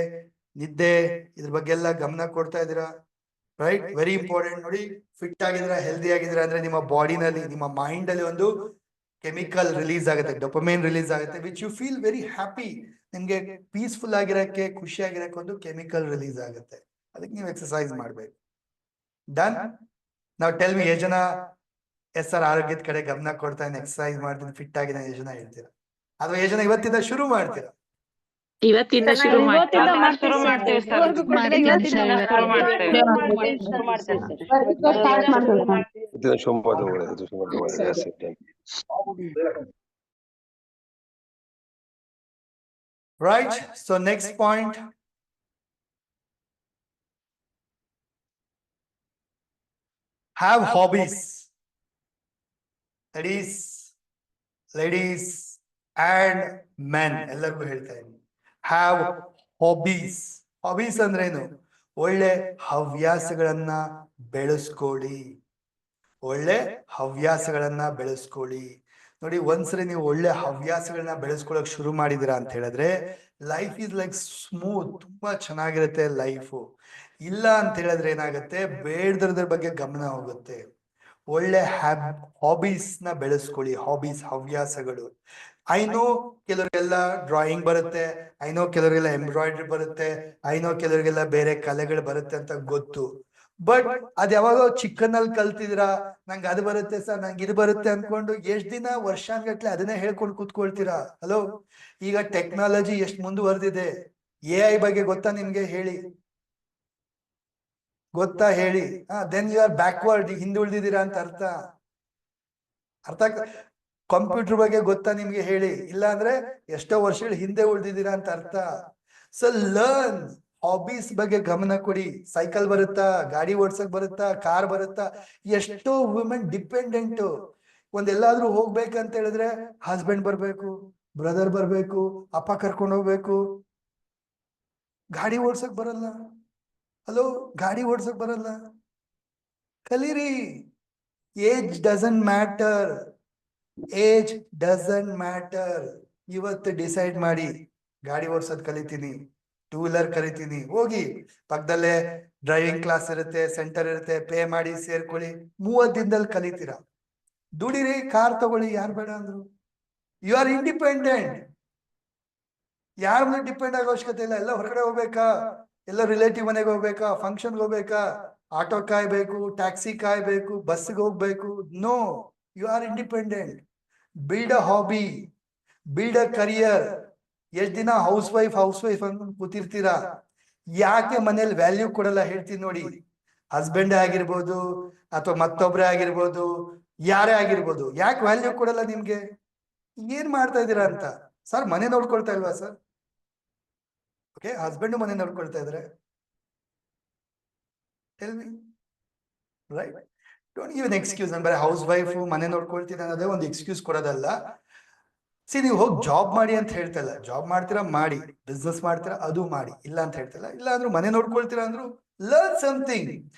ನಿದ್ದೆ, ಇದ್ರ ಬಗ್ಗೆ ಎಲ್ಲ ಗಮನ ಕೊಡ್ತಾ ಇದ್ದೀರಾ? Right, very important. ನೋಡಿ, ಫಿಟ್ ಆಗಿದ್ರ, ಹೆಲ್ದಿ ಆಗಿದ್ರ ಅಂದ್ರೆ ನಿಮ್ಮ ಬಾಡಿನಲ್ಲಿ, ನಿಮ್ಮ ಮೈಂಡ್ ಅಲ್ಲಿ ಒಂದು ಕೆಮಿಕಲ್ ರಿಲೀಸ್ ಆಗುತ್ತೆ, ಡೊಪಮೈನ್ ರಿಲೀಸ್ ಆಗುತ್ತೆ, which you feel very happy. ನಿಮ್ಗೆ ಪೀಸ್ಫುಲ್ ಆಗಿರಕ್ಕೆ, ಖುಷಿ ಆಗಿರಕ್ಕೆ ಒಂದು ಕೆಮಿಕಲ್ ರಿಲೀಸ್ ಆಗುತ್ತೆ. ಅದಕ್ಕೆ ನೀವು ಎಕ್ಸಸೈಸ್ ಮಾಡ್ಬೇಕು. ಡನ್. ನಾವು ಟೆಲ್ ಮಿ, ಎಷ್ಟು ಜನ ಎಸ್ ಸರ್ ಆರೋಗ್ಯದ ಕಡೆ ಗಮನ ಕೊಡ್ತಾ ಇದ್ದೀನಿ, ಎಕ್ಸಸೈಸ್ ಮಾಡ್ತೀನಿ, ಫಿಟ್ ಆಗಿದೆ, ಎಷ್ಟು ಜನ ಹೇಳ್ತೀರಾ? ಅಥವಾ ಎಷ್ಟು ಜನ ಇವತ್ತಿಂದ ಶುರು ಮಾಡ್ತೀರಾ? ಇವತ್ತಿಂದ ಶುರು ಮಾಡ್ತೀವಿ sir. Right. So next point. Have hobbies. Ladies and men, ಎಲ್ಲರಿಗೂ ಹೇಳ್ತಾ ಇದ್ದೀನಿ, have hobbies. Hobbies ಅಂದ್ರೇನು? ಒಳ್ಳೆ ಹವ್ಯಾಸಗಳನ್ನ ಬೆಳೆಸ್ಕೊಳ್ಳಿ, ಒಳ್ಳೆ ಹವ್ಯಾಸಗಳನ್ನ ಬೆಳೆಸ್ಕೊಳ್ಳಿ. ನೋಡಿ, ಒಂದ್ಸರಿ ನೀವು ಒಳ್ಳೆ ಹವ್ಯಾಸಗಳನ್ನ ಬೆಳೆಸ್ಕೊಳಕ್ ಶುರು ಮಾಡಿದಿರಾ ಅಂತ ಹೇಳಿದ್ರೆ ಲೈಫ್ ಈಸ್ ಲೈಕ್ ಸ್ಮೂತ್, ತುಂಬಾ ಚೆನ್ನಾಗಿರುತ್ತೆ ಲೈಫು. ಇಲ್ಲ ಅಂತ ಹೇಳಿದ್ರೆ ಏನಾಗುತ್ತೆ, ಬೇಡದ್ರ ಬಗ್ಗೆ ಗಮನ ಹೋಗುತ್ತೆ. ಒಳ್ಳೆ ಹಾಬೀಸ್ ನ ಬೆಳೆಸ್ಕೊಳ್ಳಿ, ಹಾಬೀಸ್, ಹವ್ಯಾಸಗಳು. ಐ ನೋ ಕೆಲವರಿಗೆಲ್ಲ ಡ್ರಾಯಿಂಗ್ ಬರುತ್ತೆ, ಐ ನೋ ಕೆಲವರಿಗೆಲ್ಲ ಎಂಬ್ರಾಯ್ಡ್ರಿ ಬರುತ್ತೆ, ಐ ನೋ ಕೆಲವರಿಗೆಲ್ಲ ಬೇರೆ ಕಲೆಗಳು ಬರುತ್ತೆ ಅಂತ ಗೊತ್ತು. ಬಟ್ ಅದ್ ಯಾವಾಗ ಚಿಕ್ಕನಲ್ಲಿ ಕಲ್ತಿದ್ದೀರಾ, ನಂಗೆ ಅದು ಬರುತ್ತೆ ಸರ್, ನಂಗೆ ಇದು ಬರುತ್ತೆ ಅನ್ಕೊಂಡು ಎಷ್ಟ್ ದಿನ, ವರ್ಷಾನ್ಗಟ್ಲೆ ಅದನ್ನೇ ಹೇಳ್ಕೊಂಡು ಕೂತ್ಕೊಳ್ತೀರಾ? ಹಲೋ, ಈಗ ಟೆಕ್ನಾಲಜಿ ಎಷ್ಟು ಮುಂದುವರೆದಿದೆ. AI ಬಗ್ಗೆ ಗೊತ್ತಾ ನಿಮ್ಗೆ? ಹೇಳಿ, ಗೊತ್ತಾ? ಹೇಳಿ. ದೆನ್ ಯು ಆರ್ ಬ್ಯಾಕ್ವರ್ಡ್, ಹಿಂದುಳಿದಿದ್ದೀರಾ ಅಂತ ಅರ್ಥ. ಕಂಪ್ಯೂಟರ್ ಬಗ್ಗೆ ಗೊತ್ತಾ ನಿಮ್ಗೆ? ಹೇಳಿ. ಇಲ್ಲ ಅಂದ್ರೆ ಎಷ್ಟೋ ವರ್ಷಗಳು ಹಿಂದೆ ಉಳಿದಿದ್ದೀರಾ ಅಂತ ಅರ್ಥ. ಸೊ ಲರ್ನ್, ಹಾಬೀಸ್ ಬಗ್ಗೆ ಗಮನ ಕೊಡಿ. ಸೈಕಲ್ ಬರುತ್ತಾ, ಗಾಡಿ ಓಡ್ಸಕ್ ಬರುತ್ತಾ, ಕಾರ್ ಬರುತ್ತಾ? ಎಷ್ಟೋ ವುಮೆನ್ ಡಿಪೆಂಡೆಂಟ್. ಒಂದೆಲ್ಲಾದ್ರೂ ಹೋಗ್ಬೇಕಂತ ಹೇಳಿದ್ರೆ ಹಸ್ಬೆಂಡ್ ಬರ್ಬೇಕು, ಬ್ರದರ್ ಬರ್ಬೇಕು, ಅಪ್ಪ ಕರ್ಕೊಂಡು ಹೋಗ್ಬೇಕು. ಗಾಡಿ ಓಡ್ಸಕ್ ಬರಲ್ಲ. ಹಲೋ, ಗಾಡಿ ಓಡ್ಸಕ್ ಬರಲ್ಲ, ಕಲೀರಿ. Age doesn't matter, age doesn't matter. ಇವತ್ತು ಡಿಸೈಡ್ ಮಾಡಿ, ಗಾಡಿ ಓಡ್ಸೋದ್ ಕಲಿತೀನಿ, 2 ವೀಲರ್ ಕಲಿತೀನಿ, ಹೋಗಿ ಪಕ್ಕದಲ್ಲೇ ಡ್ರೈವಿಂಗ್ ಕ್ಲಾಸ್ ಇರುತ್ತೆ, ಸೆಂಟರ್ ಇರುತ್ತೆ, ಪೇ ಮಾಡಿ ಸೇರ್ಕೊಳ್ಳಿ. 30 ದಿನದಲ್ಲಿ ಕಲಿತೀರಾ. ದುಡಿರಿ, ಕಾರ್ ತಗೊಳ್ಳಿ, ಯಾರು ಬೇಡ ಅಂದ್ರು. You are independent. ಯಾರ ಮೇಲೆ ಡಿಪೆಂಡ್ ಆಗೋ ಅವಶ್ಯಕತೆ ಇಲ್ಲ. ಎಲ್ಲ ಹೊರಗಡೆ ಹೋಗ್ಬೇಕಾ, ಎಲ್ಲ ರಿಲೇಟಿವ್ ಮನೆಗೆ ಹೋಗ್ಬೇಕಾ, ಫಂಕ್ಷನ್ಗೆ ಹೋಗ್ಬೇಕಾ, ಆಟೋ ಕಾಯ್ಬೇಕು, ಟ್ಯಾಕ್ಸಿ ಕಾಯ್ಬೇಕು, ಬಸ್ಗೆ ಹೋಗ್ಬೇಕು? No, you are independent. Build a hobby, build a career. ಎಷ್ಟ್ ದಿನ ಹೌಸ್ ವೈಫ್ ಅಂತ ಕೂತಿರ್ತೀರಾ? ಯಾಕೆ ಮನೇಲಿ ವ್ಯಾಲ್ಯೂ ಕೊಡಲ್ಲ ಹೇಳ್ತೀನಿ ನೋಡಿ. ಹಸ್ಬೆಂಡ್ ಆಗಿರ್ಬೋದು ಅಥವಾ ಮತ್ತೊಬ್ರೇ ಆಗಿರ್ಬೋದು, ಯಾರೇ ಆಗಿರ್ಬೋದು, ಯಾಕೆ ವ್ಯಾಲ್ಯೂ ಕೊಡಲ್ಲ ನಿಮ್ಗೆ? ಏನ್ ಮಾಡ್ತಾ ಇದ್ದೀರಾ ಅಂತ. ಸರ್ ಮನೆ ನೋಡ್ಕೊಳ್ತಾ ಇಲ್ವಾ ಸರ್? ಓಕೆ, ಹಸ್ಬೆಂಡ್ ಮನೆ ನೋಡ್ಕೊಳ್ತಾ ಇದ್ರೆ right. Don't give an excuse. ನಾನು ಬರೀ ಹೌಸ್ ವೈಫ್ ಮನೆ ನೋಡ್ಕೊಳ್ತೀನಿ ಅನ್ನೋದೇ ಒಂದು ಎಕ್ಸ್ಕ್ಯೂಸ್ ಕೊಡೋದಲ್ಲ. ನೀವು ಹೋಗಿ ಜಾಬ್ ಮಾಡಿ ಅಂತ ಹೇಳ್ತಾ ಇಲ್ಲ, ಜಾಬ್ ಮಾಡ್ತೀರಾ ಮಾಡಿ, ಬಿಸ್ನೆಸ್ ಮಾಡ್ತೀರಾ ಅದು ಮಾಡಿ, ಇಲ್ಲ ಅಂತ ಹೇಳ್ತಿಲ್ಲ. ಇಲ್ಲ ಅಂದ್ರೂ ಮನೆ ನೋಡ್ಕೊಳ್ತೀರಾ ಅಂದ್ರು ಲರ್ನ್ ಸಮಥಿಂಗ್.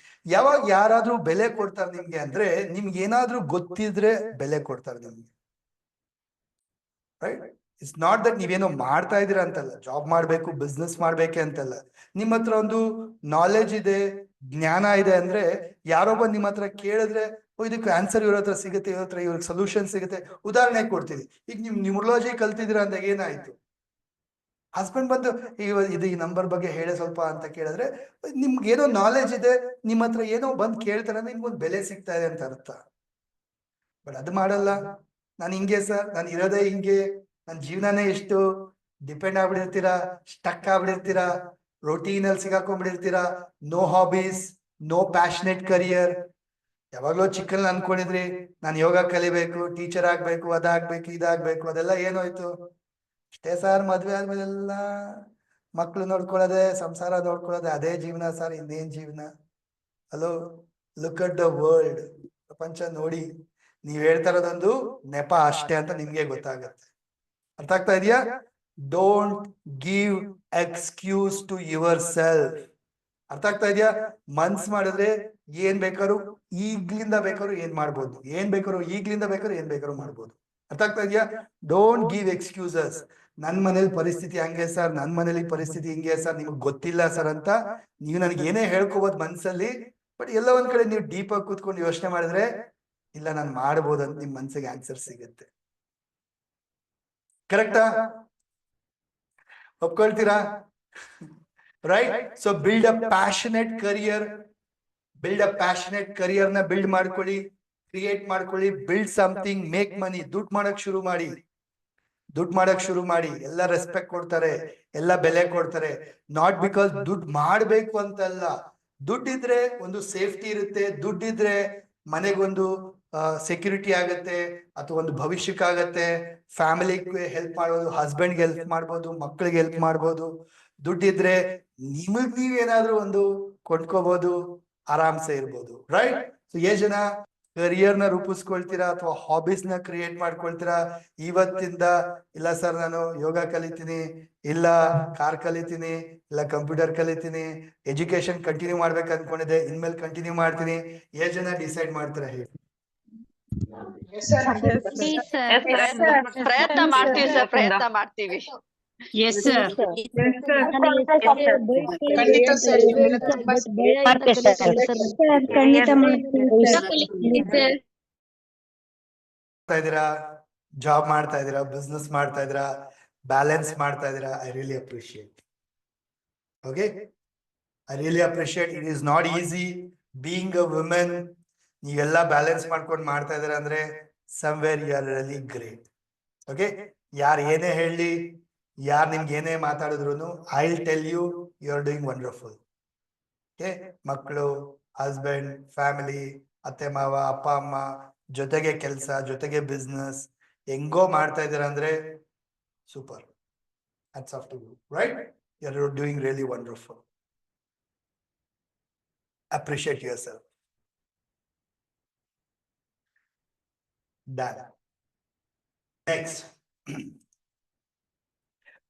ಯಾವಾಗ ಯಾರಾದ್ರೂ ಬೆಲೆ ಕೊಡ್ತಾರೆ ನಿಮ್ಗೆ ಅಂದ್ರೆ ನಿಮ್ಗೆ ಏನಾದ್ರೂ ಗೊತ್ತಿದ್ರೆ ಬೆಲೆ ಕೊಡ್ತಾರೆ ನಿಮ್ಗೆ, ರೈಟ್? ಇಟ್ಸ್ ನಾಟ್ ದಟ್ ನೀವೇನೋ ಮಾಡ್ತಾ ಇದೀರಾ ಅಂತಲ್ಲ, ಜಾಬ್ ಮಾಡ್ಬೇಕು ಬಿಸ್ನೆಸ್ ಮಾಡ್ಬೇಕೆ ಅಂತಲ್ಲ. ನಿಮ್ಮ ಹತ್ರ ಒಂದು ನಾಲೆಜ್ ಇದೆ, ಜ್ಞಾನ ಇದೆ ಅಂದ್ರೆ ಯಾರೊಬ್ಬ ನಿಮ್ಮ ಹತ್ರ ಕೇಳಿದ್ರೆ ಇದಕ್ಕೆ ಆನ್ಸರ್ ಇವ್ರ ಹತ್ರ ಸಿಗುತ್ತೆ, ಇವ್ರ ಹತ್ರ ಇವ್ರಿಗೆ ಸೊಲ್ಯೂಷನ್ ಸಿಗುತ್ತೆ. ಉದಾಹರಣೆ ಕೊಡ್ತೀನಿ, ಈಗ ನೀವು ನ್ಯೂಮರಾಲಜಿ ಕಲ್ತಿದ್ದೀರಾ ಅಂದಾಗ ಏನಾಯ್ತು, ಹಸ್ಬೆಂಡ್ ಬಂದು ಇದು ಈ ನಂಬರ್ ಬಗ್ಗೆ ಹೇಳಿ ಸ್ವಲ್ಪ ಅಂತ ಕೇಳಿದ್ರೆ ನಿಮ್ಗೆ ಏನೋ ನಾಲೆಜ್ ಇದೆ, ನಿಮ್ಮ ಹತ್ರ ಏನೋ ಬಂದು ಕೇಳ್ತಾರೆ ಅಂದ್ರೆ ನಿಮ್ಗೊಂದು ಬೆಲೆ ಸಿಗ್ತಾ ಇದೆ ಅಂತ ಅರ್ಥ. ಬಟ್ ಅದು ಮಾಡಲ್ಲ. ನಾನು ಹಿಂಗೆ ಸರ್, ನಾನು ಇರೋದೇ ಹಿಂಗೆ, ನನ್ನ ಜೀವನನೇ ಎಷ್ಟು ಡಿಪೆಂಡ್ ಆಗ್ಬಿಟ್ಟಿರ್ತೀರಾ, ಸ್ಟಕ್ ಆಗ್ಬಿಟ್ಟಿರ್ತೀರಾ, ರೊಟೀನ್ ಅಲ್ಲಿ ಸಿಗಾಕೊಂಡ್ಬಿಟ್ಟಿರ್ತೀರಾ. No hobbies, no passionate career. ಯಾವಾಗ್ಲೋ ಚಿಕ್ಕಲ್ಲಿ ಅನ್ಕೊಂಡಿದ್ರಿ ನಾನು ಯೋಗ ಕಲಿಬೇಕು, ಟೀಚರ್ ಆಗ್ಬೇಕು, ಅದಾಗ್ಬೇಕು, ಇದಾಗ್ಬೇಕು, ಅದೆಲ್ಲ ಏನೋಯ್ತು ಅಷ್ಟೇ ಸರ್. ಮದ್ವೆ ಆದ್ಮೇಲೆಲ್ಲ ಮಕ್ಳು ನೋಡ್ಕೊಳ್ಳೋದೆ, ಸಂಸಾರ ನೋಡ್ಕೊಳ್ಳೋದೆ, ಅದೇ ಜೀವನ ಸರ್, ಇನ್ನೇನ್ ಜೀವನ? Hello, look at the world, ಪ್ರಪಂಚ ನೋಡಿ. ನೀವ್ ಹೇಳ್ತಾ ಇರೋದೊಂದು ನೆಪ ಅಷ್ಟೇ ಅಂತ ನಿಮ್ಗೆ ಗೊತ್ತಾಗತ್ತೆ. ಅರ್ಥ ಆಗ್ತಾ ಇದೆಯಾ? Don't give excuse to yourself. ಅರ್ಥ ಆಗ್ತಾ ಇದೆಯಾ? ಮನ್ಸ್ ಮಾಡಿದ್ರೆ ಏನ್ ಬೇಕಾದ್ರು ಈಗ್ಲಿಂದ ಬೇಕಾದ್ರು ಏನ್ ಮಾಡ್ಬೋದು, ಏನ್ ಬೇಕಾದ್ರು ಈಗ್ಲಿಂದ ಬೇಕಾದ್ರು ಏನ್ ಬೇಕಾದ್ರು ಮಾಡ್ಬೋದು. ಅರ್ಥ ಆಗ್ತಾ ಇದೆಯಾ? Don't give excuses. ನನ್ ಮನೇಲಿ ಪರಿಸ್ಥಿತಿ ಹಂಗೆ ಸರ್, ನನ್ ಮನೇಲಿ ಪರಿಸ್ಥಿತಿ ಹಿಂಗೆ ಸರ್, ನಿಮ್ಗೆ ಗೊತ್ತಿಲ್ಲ ಸರ್ ಅಂತ ನೀವು ನನಗೆ ಏನೇ ಹೇಳ್ಕೋಬಹುದು ಮನ್ಸಲ್ಲಿ. ಬಟ್ ಎಲ್ಲ ಒಂದ್ ಕಡೆ ನೀವು ಡೀಪ್ ಆಗಿ ಕೂತ್ಕೊಂಡು ಯೋಚನೆ ಮಾಡಿದ್ರೆ ಇಲ್ಲ ನಾನು ಮಾಡ್ಬೋದು ಅಂತ ನಿಮ್ ಮನ್ಸಿಗೆ ಆನ್ಸರ್ ಸಿಗುತ್ತೆ. ಕರೆಕ್ಟಾ? ಒಪ್ಕೊಳ್ತೀರಾ? Right? So build a passionate career. Build a passionate career ನ ಬಿಲ್ಡ್ ಮಾಡ್ಕೊಳ್ಳಿ, ಕ್ರಿಯೇಟ್ ಮಾಡ್ಕೊಳ್ಳಿ. Build something, make money. ದುಡ್ಡು ಮಾಡಕ್ ಶುರು ಮಾಡಿ, ದುಡ್ಡು ಮಾಡಕ್ ಶುರು ಮಾಡಿ. ಎಲ್ಲ ರೆಸ್ಪೆಕ್ಟ್ ಕೊಡ್ತಾರೆ, ಎಲ್ಲ ಬೆಲೆ ಕೊಡ್ತಾರೆ. ನಾಟ್ ಬಿಕಾಸ್ ದುಡ್ಡು ಮಾಡ್ಬೇಕು ಅಂತಲ್ಲ, ದುಡ್ಡಿದ್ರೆ ಒಂದು ಸೇಫ್ಟಿ ಇರುತ್ತೆ, ದುಡ್ಡಿದ್ರೆ ಮನೆಗೊಂದು ಸೆಕ್ಯೂರಿಟಿ ಆಗತ್ತೆ, ಅಥವಾ ಒಂದು ಭವಿಷ್ಯಕ್ಕಾಗತ್ತೆ, ಫ್ಯಾಮಿಲಿಗೆ ಹೆಲ್ಪ್ ಮಾಡ್ಬೋದು, ಹಸ್ಬೆಂಡ್ಗೆ ಹೆಲ್ಪ್ ಮಾಡ್ಬೋದು, ಮಕ್ಕಳಿಗೆ ಹೆಲ್ಪ್ ಮಾಡ್ಬೋದು. ದುಡ್ಡಿದ್ರೆ ನಿಮಗ್ ನೀವೇನಾದ್ರೂ ಒಂದು ಕೊಂಡ್ಕೋಬಹುದು, ಆರಾಮ್ಸೆ ಇರ್ಬೋದು. ರೈಟ್? ಸೊ ಎಷ್ಟು ಜನ ಕರಿಯರ್ ನ ರೂಪಿಸ್ಕೊಳ್ತೀರಾ ಅಥವಾ ಹಾಬೀಸ್ ನ ಕ್ರಿಯೇಟ್ ಮಾಡ್ಕೊಳ್ತೀರಾ ಇವತ್ತಿಂದ? ಇಲ್ಲ ಸರ್ ನಾನು ಯೋಗ ಕಲಿತೀನಿ, ಇಲ್ಲ ಕಾರ್ ಕಲಿತೀನಿ, ಇಲ್ಲ ಕಂಪ್ಯೂಟರ್ ಕಲಿತೀನಿ, ಎಜುಕೇಶನ್ ಕಂಟಿನ್ಯೂ ಮಾಡ್ಬೇಕು ಅನ್ಕೊಂಡಿದ್ದೆ, ಇನ್ಮೇಲೆ ಕಂಟಿನ್ಯೂ ಮಾಡ್ತೀನಿ. ಎಷ್ಟು ಜನ ಡಿಸೈಡ್ ಮಾಡ್ತೀರಾ ಹೇಳಿ? ಪ್ರಯತ್ನ ಮಾಡ್ತೀವಿ ಸರ್, ಪ್ರಯತ್ನ ಮಾಡ್ತೀವಿ. Yes sir. ಖಂಡಿತ ಸರ್, ನಿಮ್ಮೆಲ್ಲ ತುಂಬಾ ಖಂಡಿತ ಇದೀರಾ, ಜಾಬ್ ಮಾಡ್ತಾ ಇದೀರಾ, ಬಿಸ್ನೆಸ್ ಮಾಡ್ತಾ ಇದೀರಾ, ಬ್ಯಾಲೆನ್ಸ್ ಮಾಡ್ತಾ ಇದೀರಾ. I really appreciate. Okay, I really appreciate. It is not easy being a women. ನೀವೆಲ್ಲ ಬ್ಯಾಲೆನ್ಸ್ ಮಾಡ್ಕೊಂಡು ಮಾಡ್ತಾ ಇದೀರಾ ಅಂದ್ರೆ somewhere you are really great. Okay, ಯಾರು ಏನೇ ಹೇಳಿ, ಯಾರು ನಿಮ್ಗೆ ಏನೇ ಮಾತಾಡಿದ್ರು I will tell you, you are doing wonderful. Okay, ಮಕ್ಕಳು, ಹಸ್ಬೆಂಡ್, ಫ್ಯಾಮಿಲಿ, ಅತ್ತೆ ಮಾವ, ಅಪ್ಪ ಅಮ್ಮ, ಜೊತೆಗೆ ಕೆಲಸ, ಜೊತೆಗೆ ಬಿಸ್ನೆಸ್, ಹೆಂಗೋ ಮಾಡ್ತಾ ಇದ್ದೀರಾ ಅಂದ್ರೆ super. Hats off to you. Right? You are doing really wonderful. Appreciate yourself. Done. Next.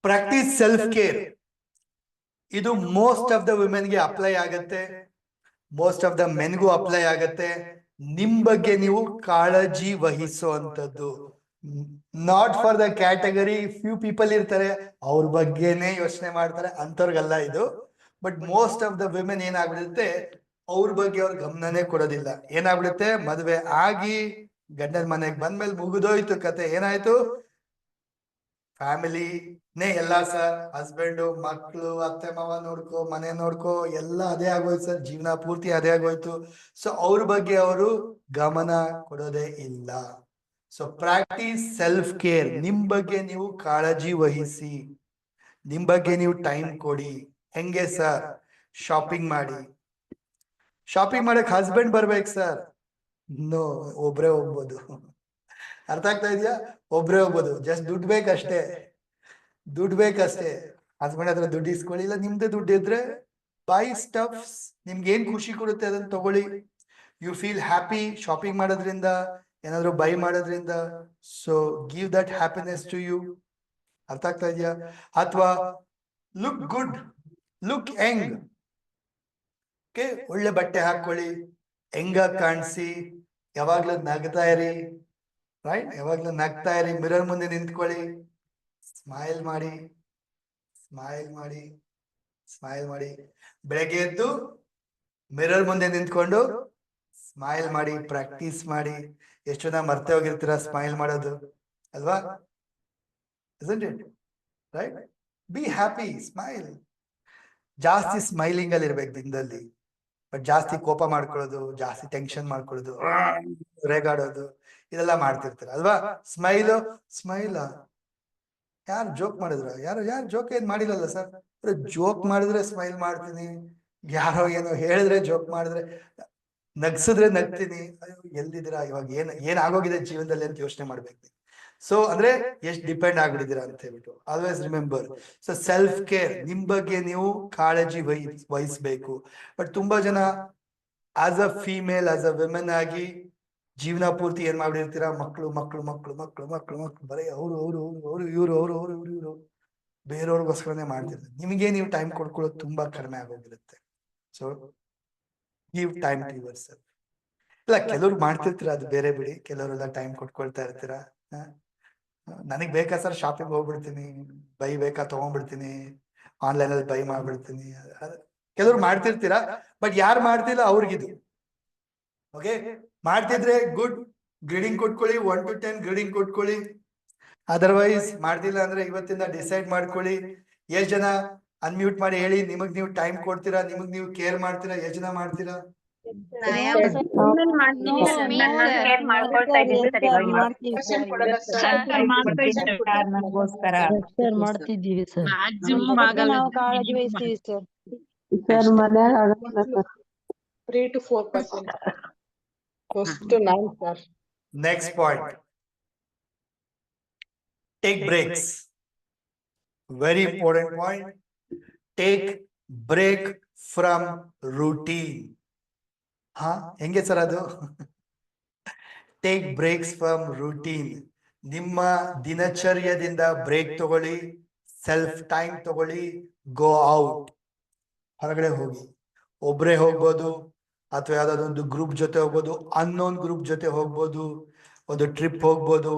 Practice self-care. ಇದು ಮೋಸ್ಟ್ ಆಫ್ ದ ವುಮೆನ್ ಗೆ ಅಪ್ಲೈ ಆಗತ್ತೆ, ಮೋಸ್ಟ್ ಆಫ್ ದ ಮೆನ್ಗೂ ಅಪ್ಲೈ ಆಗತ್ತೆ. ನಿಮ್ ಬಗ್ಗೆ ನೀವು ಕಾಳಜಿ ವಹಿಸುವಂತದ್ದು. Not for the category, few people ಇರ್ತಾರೆ ಅವ್ರ ಬಗ್ಗೆನೇ ಯೋಚನೆ ಮಾಡ್ತಾರೆ, ಅಂತವ್ರಿಗಲ್ಲ ಇದು. But most of the women ಏನಾಗ್ಬಿಡುತ್ತೆ, ಅವ್ರ ಬಗ್ಗೆ ಅವ್ರ ಗಮನನೇ ಕೊಡೋದಿಲ್ಲ. ಏನಾಗ್ಬಿಡುತ್ತೆ, ಮದ್ವೆ ಆಗಿ ಗಂಡನ ಮನೆಗೆ ಬಂದ್ಮೇಲೆ ಮುಗಿದೋಯ್ತು ಕತೆ. ಏನಾಯ್ತು, ಫ್ಯಾಮಿಲಿನೇ ಎಲ್ಲ ಸರ್, ಹಸ್ಬೆಂಡು, ಮಕ್ಕಳು, ಅತ್ತೆ ಮಾವ ನೋಡ್ಕೋ, ಮನೆ ನೋಡ್ಕೋ, ಎಲ್ಲ ಅದೇ ಆಗೋಯ್ತು ಸರ್, ಜೀವನ ಪೂರ್ತಿ ಅದೇ ಆಗೋಯ್ತು. ಸೊ ಅವ್ರ ಬಗ್ಗೆ ಅವರು ಗಮನ ಕೊಡೋದೇ ಇಲ್ಲ. So practice self care. ನಿಮ್ ಬಗ್ಗೆ ನೀವು ಕಾಳಜಿ ವಹಿಸಿ, ನಿಮ್ ಬಗ್ಗೆ ನೀವು ಟೈಮ್ ಕೊಡಿ. ಹೆಂಗೆ ಸರ್? ಶಾಪಿಂಗ್ ಮಾಡಿ. ಶಾಪಿಂಗ್ ಮಾಡಕ್ ಹಸ್ಬೆಂಡ್ ಬರ್ಬೇಕು ಸರ್? ನೋ, ಒಬ್ರೇ ಹೋಗ್ಬೋದು. ಅರ್ಥ ಆಗ್ತಾ ಇದೆಯಾ? ಒಬ್ರೇ ಹೋಗ್ಬೋದು. ಜಸ್ಟ್ ದುಡ್ಡು ಬೇಕಷ್ಟೇ, ದುಡ್ಡು ಬೇಕಷ್ಟೇ. ಹಸ್ಬೆಂಡ್ ಹತ್ರ ದುಡ್ಡು ಇಸ್ಕೊಳ್ಳಿ, ಇಲ್ಲ ನಿಮ್ದೇ ದುಡ್ಡು ಇದ್ರೆ ಬೈ ಸ್ಟಫ್ಸ್. ನಿಮ್ಗೆ ಏನ್ ಖುಷಿ ಕೊಡುತ್ತೆ ಅದನ್ನ ತಗೊಳ್ಳಿ. ಯು ಫೀಲ್ ಹ್ಯಾಪಿ ಶಾಪಿಂಗ್ ಮಾಡೋದ್ರಿಂದ, ಏನಾದ್ರು ಬೈ ಮಾಡೋದ್ರಿಂದ. So give that happiness to you. ಅರ್ಥ ಆಗ್ತಾ ಇದೆಯಾ? ಅಥವಾ look good, look young. Okay, ಒಳ್ಳೆ ಬಟ್ಟೆ ಹಾಕೊಳ್ಳಿ, ಹೆಂಗಾಗಿ ಕಾಣಿಸಿ, ಯಾವಾಗ್ಲೂ ನಗ್ತಾ ಇರಿ, ರೈಟ್? ಯಾವಾಗ್ಲೂ ನಗ್ತಾ ಇರಿ, ಮಿರರ್ ಮುಂದೆ ನಿಂತ್ಕೊಳ್ಳಿ, ಸ್ಮೈಲ್ ಮಾಡಿ, ಸ್ಮೈಲ್ ಮಾಡಿ, ಸ್ಮೈಲ್ ಮಾಡಿ. ಬೆಳಗ್ಗೆ ಎದ್ದು ಮಿರರ್ ಮುಂದೆ ನಿಂತ್ಕೊಂಡು ಸ್ಮೈಲ್ ಮಾಡಿ, ಪ್ರಾಕ್ಟೀಸ್ ಮಾಡಿ. ಎಷ್ಟು ಜನ ಮರ್ತೆ ಹೋಗಿರ್ತೀರ ಸ್ಮೈಲ್ ಮಾಡೋದು ಅಲ್ವಾ? isn't it? Right? Be happy, smile. ಜಾಸ್ತಿ ಸ್ಮೈಲಿಂಗ್ ಅಲ್ಲಿ ಇರ್ಬೇಕು ದಿನದಲ್ಲಿ. ಬಟ್ ಜಾಸ್ತಿ ಕೋಪ ಮಾಡ್ಕೊಳ್ಳೋದು, ಜಾಸ್ತಿ ಟೆನ್ಷನ್ ಮಾಡ್ಕೊಳ್ಳೋದು, ರೇಗಾಡೋದು, ಇದೆಲ್ಲ ಮಾಡ್ತಿರ್ತೀರ ಅಲ್ವಾ? ಸ್ಮೈಲ್ ಯಾರು ಜೋಕ್ ಮಾಡಿದ್ರ? ಯಾರು ಜೋಕ್ ಏನ್ ಮಾಡಿಲ್ಲಲ್ಲ ಸರ್. ಜೋಕ್ ಮಾಡಿದ್ರೆ ಸ್ಮೈಲ್ ಮಾಡ್ತೀನಿ, ಯಾರೋ ಏನೋ ಹೇಳಿದ್ರೆ ಜೋಕ್ ಮಾಡಿದ್ರೆ, ನಗ್ಸಿದ್ರೆ ನಗ್ತೀನಿ. ಅಯ್ಯೋ ಎಲ್ಲಿದ್ದೀರಾ ಇವಾಗ, ಏನ್ ಆಗೋಗಿದೆ ಜೀವನದಲ್ಲಿ ಅಂತ ಯೋಚನೆ ಮಾಡ್ಬೇಕು. ಸೊ ಅಂದ್ರೆ ಎಷ್ಟು ಡಿಪೆಂಡ್ ಆಗ್ಬಿಟ್ಟಿದ್ದೀರಾ ಅಂತ ಹೇಳ್ಬಿಟ್ಟು always remember. So self care, ನಿಮ್ ಬಗ್ಗೆ ನೀವು ಕಾಳಜಿ ವಹಿಸ್ಬೇಕು. ಬಟ್ ತುಂಬಾ ಜನ as a female, as a women ಆಗಿ ಜೀವನ ಪೂರ್ತಿ ಏನ್ ಮಾಡಿರ್ತೀರಾ? ಮಕ್ಳು ಮಕ್ಳು ಮಕ್ಳು ಮಕ್ಳು ಮಕ್ಳು ಮಕ್ಳು, ಬರೀ ಇವ್ರು ಬೇರೆಯವ್ರಿಗೋಸ್ಕರನೇ ಮಾಡ್ತಿರ್ತಾರೆ. ನಿಮಗೆ ನೀವು ಟೈಮ್ ಕೊಡ್ಕೊಳ್ಳೋದು ತುಂಬಾ ಕಡಿಮೆ ಆಗೋಗಿರುತ್ತೆ. So give time to yourself. ಇಲ್ಲ, ಕೆಲವ್ರು ಮಾಡ್ತಿರ್ತೀರಾ, ಅದು ಬೇರೆ ಬಿಡಿ. ಕೆಲವರೆಲ್ಲ ಟೈಮ್ ಕೊಟ್ಕೊಳ್ತಾ ಇರ್ತೀರಾ. ನನಗ್ ಬೇಕಾ ಸರ್ ಶಾಪಿಂಗ್ ಹೋಗ್ಬಿಡ್ತೀನಿ, ಬೈ ಬೇಕಾ ತಗೊಂಡ್ಬಿಡ್ತೀನಿ, ಆನ್ಲೈನ್ ಅಲ್ಲಿ ಬೈ ಮಾಡ್ಬಿಡ್ತೀನಿ. ಕೆಲವ್ರು ಮಾಡ್ತಿರ್ತೀರಾ, ಬಟ್ ಯಾರು ಮಾಡ್ತಿಲ್ಲ ಅವ್ರಿಗಿದು. ಓಕೆ, ಮಾಡ್ತಿದ್ರೆ ಗುಡ್, ಗ್ರೇಡಿಂಗ್ ಕೊಟ್ಕೊಳ್ಳಿ, 1 to 10 ಗ್ರೇಡಿಂಗ್ ಕೊಟ್ಕೊಳ್ಳಿ. ಅದರ್ವೈಸ್ ಮಾಡ್ತಿಲ್ಲ ಅಂದ್ರೆ ಇವತ್ತಿಂದ ಡಿಸೈಡ್ ಮಾಡ್ಕೊಳ್ಳಿ. ಎಷ್ಟ್ ಜನ ಅನ್ಮ್ಯೂಟ್ ಮಾಡಿ ಹೇಳಿ, ನಿಮಗ್ ನೀವು ಟೈಮ್ ಕೊಡ್ತೀರಾ, ನಿಮಗ್ ನೀವು ಕೇರ್ ಮಾಡ್ತೀರಾ? ಎಷ್ಟ್ ಜನ ಮಾಡ್ತೀರಾ? ಮಾಡ್ತಿದ್ದೀವಿ ಸರ್. ನಾವು ಕಾಳಜಿ ವಹಿಸ್ತೀವಿ ಸರ್. ಸರ್ ಮನ್ಯಾಗ ಆಗಲ್ಲ sir. 3 to 4%. Close to 9 sir. Next point. Take breaks. Very important point. Take break from routine. ಹೆಂಗೆ ಸರ್ ಅದು? Take breaks from routine. ನಿಮ್ಮ ದಿನಚರ್ಯದಿಂದ ಬ್ರೇಕ್ ತಗೊಳ್ಳಿ, ಸೆಲ್ಫ್ ಟೈಮ್ ತಗೊಳ್ಳಿ, ಗೋ ಔಟ್. ಹೊರಗಡೆ ಹೋಗಿ, ಒಬ್ರೇ ಹೋಗ್ಬೋದು, ಅಥವಾ ಯಾವ್ದಾದ್ರು ಒಂದು ಗ್ರೂಪ್ ಜೊತೆ ಹೋಗ್ಬೋದು, ಅನ್ನೋನ್ ಗ್ರೂಪ್ ಜೊತೆ ಹೋಗ್ಬೋದು, ಒಂದು ಟ್ರಿಪ್ ಹೋಗ್ಬೋದು,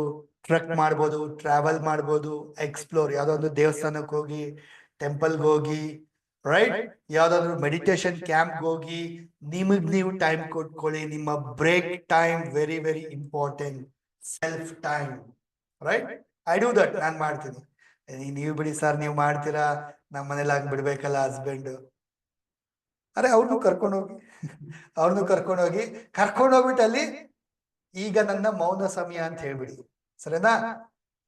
ಟ್ರೆಕ್ ಮಾಡ್ಬೋದು, ಟ್ರಾವೆಲ್ ಮಾಡ್ಬೋದು, ಎಕ್ಸ್ಪ್ಲೋರ್, ಯಾವ್ದೋ ಒಂದು ದೇವಸ್ಥಾನಕ್ಕೆ ಹೋಗಿ, ಟೆಂಪಲ್ಗೆ ಹೋಗಿ, ರೈಟ್? ಯಾವ್ದಾದ್ರು ಮೆಡಿಟೇಷನ್ ಕ್ಯಾಂಪ್ ಹೋಗಿ, ನಿಮಗ್ ನೀವು ಟೈಮ್ ಕೊಟ್ಕೊಳ್ಳಿ. ನಿಮ್ಮ break time very very important. Self time, right? I do that. ನಾನ್ ಮಾಡ್ತೀನಿ. ನೀವು ಬಿಡಿ ಸರ್, ನೀವು ಮಾಡ್ತೀರಾ, ನಮ್ಮ ಮನೇಲಿ ಆಗಿ ಬಿಡ್ಬೇಕಲ್ಲ ಹಸ್ಬೆಂಡ್. ಅರೆ ಅವ್ರನ್ನೂ ಕರ್ಕೊಂಡೋಗಿ, ಕರ್ಕೊಂಡೋಗ್ಬಿಟ್ಟು ಅಲ್ಲಿ ಈಗ ನನ್ನ ಮೌನ ಸಮಯ ಅಂತ ಹೇಳ್ಬಿಡಿ, ಸರಿನಾ?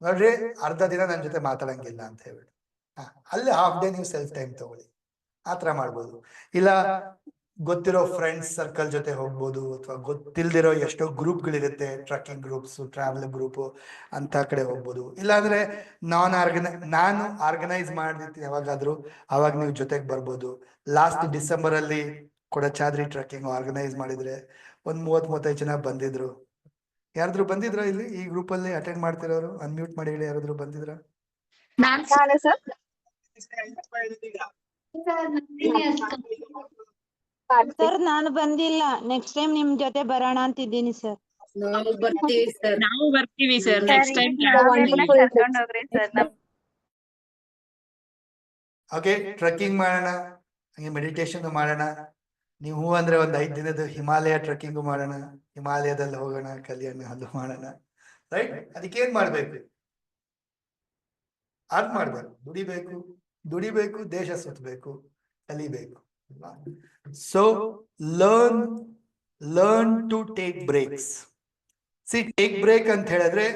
ನೋಡ್ರಿ, ಅರ್ಧ ದಿನ ನನ್ನ ಜೊತೆ ಮಾತಾಡಂಗಿಲ್ಲ ಅಂತ ಹೇಳ್ಬಿಡಿ. ಅಲ್ಲಿ ಹಾಫ್ ಡೇ ನೀವು ಸೆಲ್ಫ್ ಟೈಮ್ ತಗೊಳ್ಳಿ. ಆತರ ಮಾಡ್ಬೋದು. ಇಲ್ಲ ಗೊತ್ತಿರೋ ಫ್ರೆಂಡ್ಸ್ ಸರ್ಕಲ್ ಜೊತೆ ಹೋಗ್ಬೋದು, ಅಥವಾ ಗೊತ್ತಿಲ್ದಿರೋ ಎಷ್ಟೋ ಗ್ರೂಪ್ಗಳಿರುತ್ತೆ, ಟ್ರಕ್ಕಿಂಗ್ ಗ್ರೂಪ್ಸ್, ಟ್ರಾವೆಲ್ ಗ್ರೂಪ್, ಅಂತ ಕಡೆ ಹೋಗ್ಬೋದು. ಇಲ್ಲಾಂದ್ರೆ ನಾನು ಆರ್ಗನೈಸ್ ಮಾಡಿರ್ತೀನಿ ಯಾವಾಗಾದ್ರೂ, ಅವಾಗ ನೀವು ಜೊತೆಗೆ ಬರ್ಬೋದು. ಲಾಸ್ಟ್ ಡಿಸೆಂಬರ್ ಅಲ್ಲಿ ಕೊಡಚಾದ್ರಿ ಟ್ರಕ್ಕಿಂಗ್ ಆರ್ಗನೈಸ್ ಮಾಡಿದ್ರೆ ಒಂದ್ 30-35 ಜನ ಬಂದಿದ್ರು. ಯಾರಾದ್ರೂ ಬಂದಿದ್ರ ಇಲ್ಲಿ ಈ ಗ್ರೂಪ್ ಅಲ್ಲಿ ಅಟೆಂಡ್ ಮಾಡ್ತಿರೋರು? ಅನ್ಮ್ಯೂಟ್ ಮಾಡಿ ಹೇಳಿ, ಯಾರಾದ್ರೂ ಬಂದಿದ್ರ? ಸರ್ ನಾನು ಬಂದಿಲ್ಲ. ನೆಕ್ಸ್ಟ್ ಟೈಮ್ ನಿಮ್ ಜೊತೆ ಬರೋಣ ಅಂತಿದ್ದೀನಿ ಸರ್. ನಾವು ಬರ್ತೀವಿ sir. Next time okay, trekking ಮಾಡೋಣ, ಹಂಗೆ ಮೆಡಿಟೇಷನ್ ಮಾಡೋಣ. ನೀವು ಅಂದ್ರೆ ಒಂದ್ 5 ದಿನದ ಹಿಮಾಲಯ ಟ್ರೆಕ್ಕಿಂಗ್ ಮಾಡೋಣ, ಹಿಮಾಲಯದಲ್ಲಿ ಹೋಗೋಣ, ಕಲಿಯೋಣ, ಅದು ಮಾಡೋಣ, ರೈಟ್? ಅದಕ್ಕೇನ್ ಮಾಡ್ಬೇಕು? ಅದ್ ಮಾಡ್ಬೇಕು, ದುಡಿಬೇಕು, ದೇಶ ಸುತ್ತಬೇಕು, ಕಲಿಬೇಕು. So learn to take breaks. Take break ಅಂತ ಹೇಳಿದ್ರೆ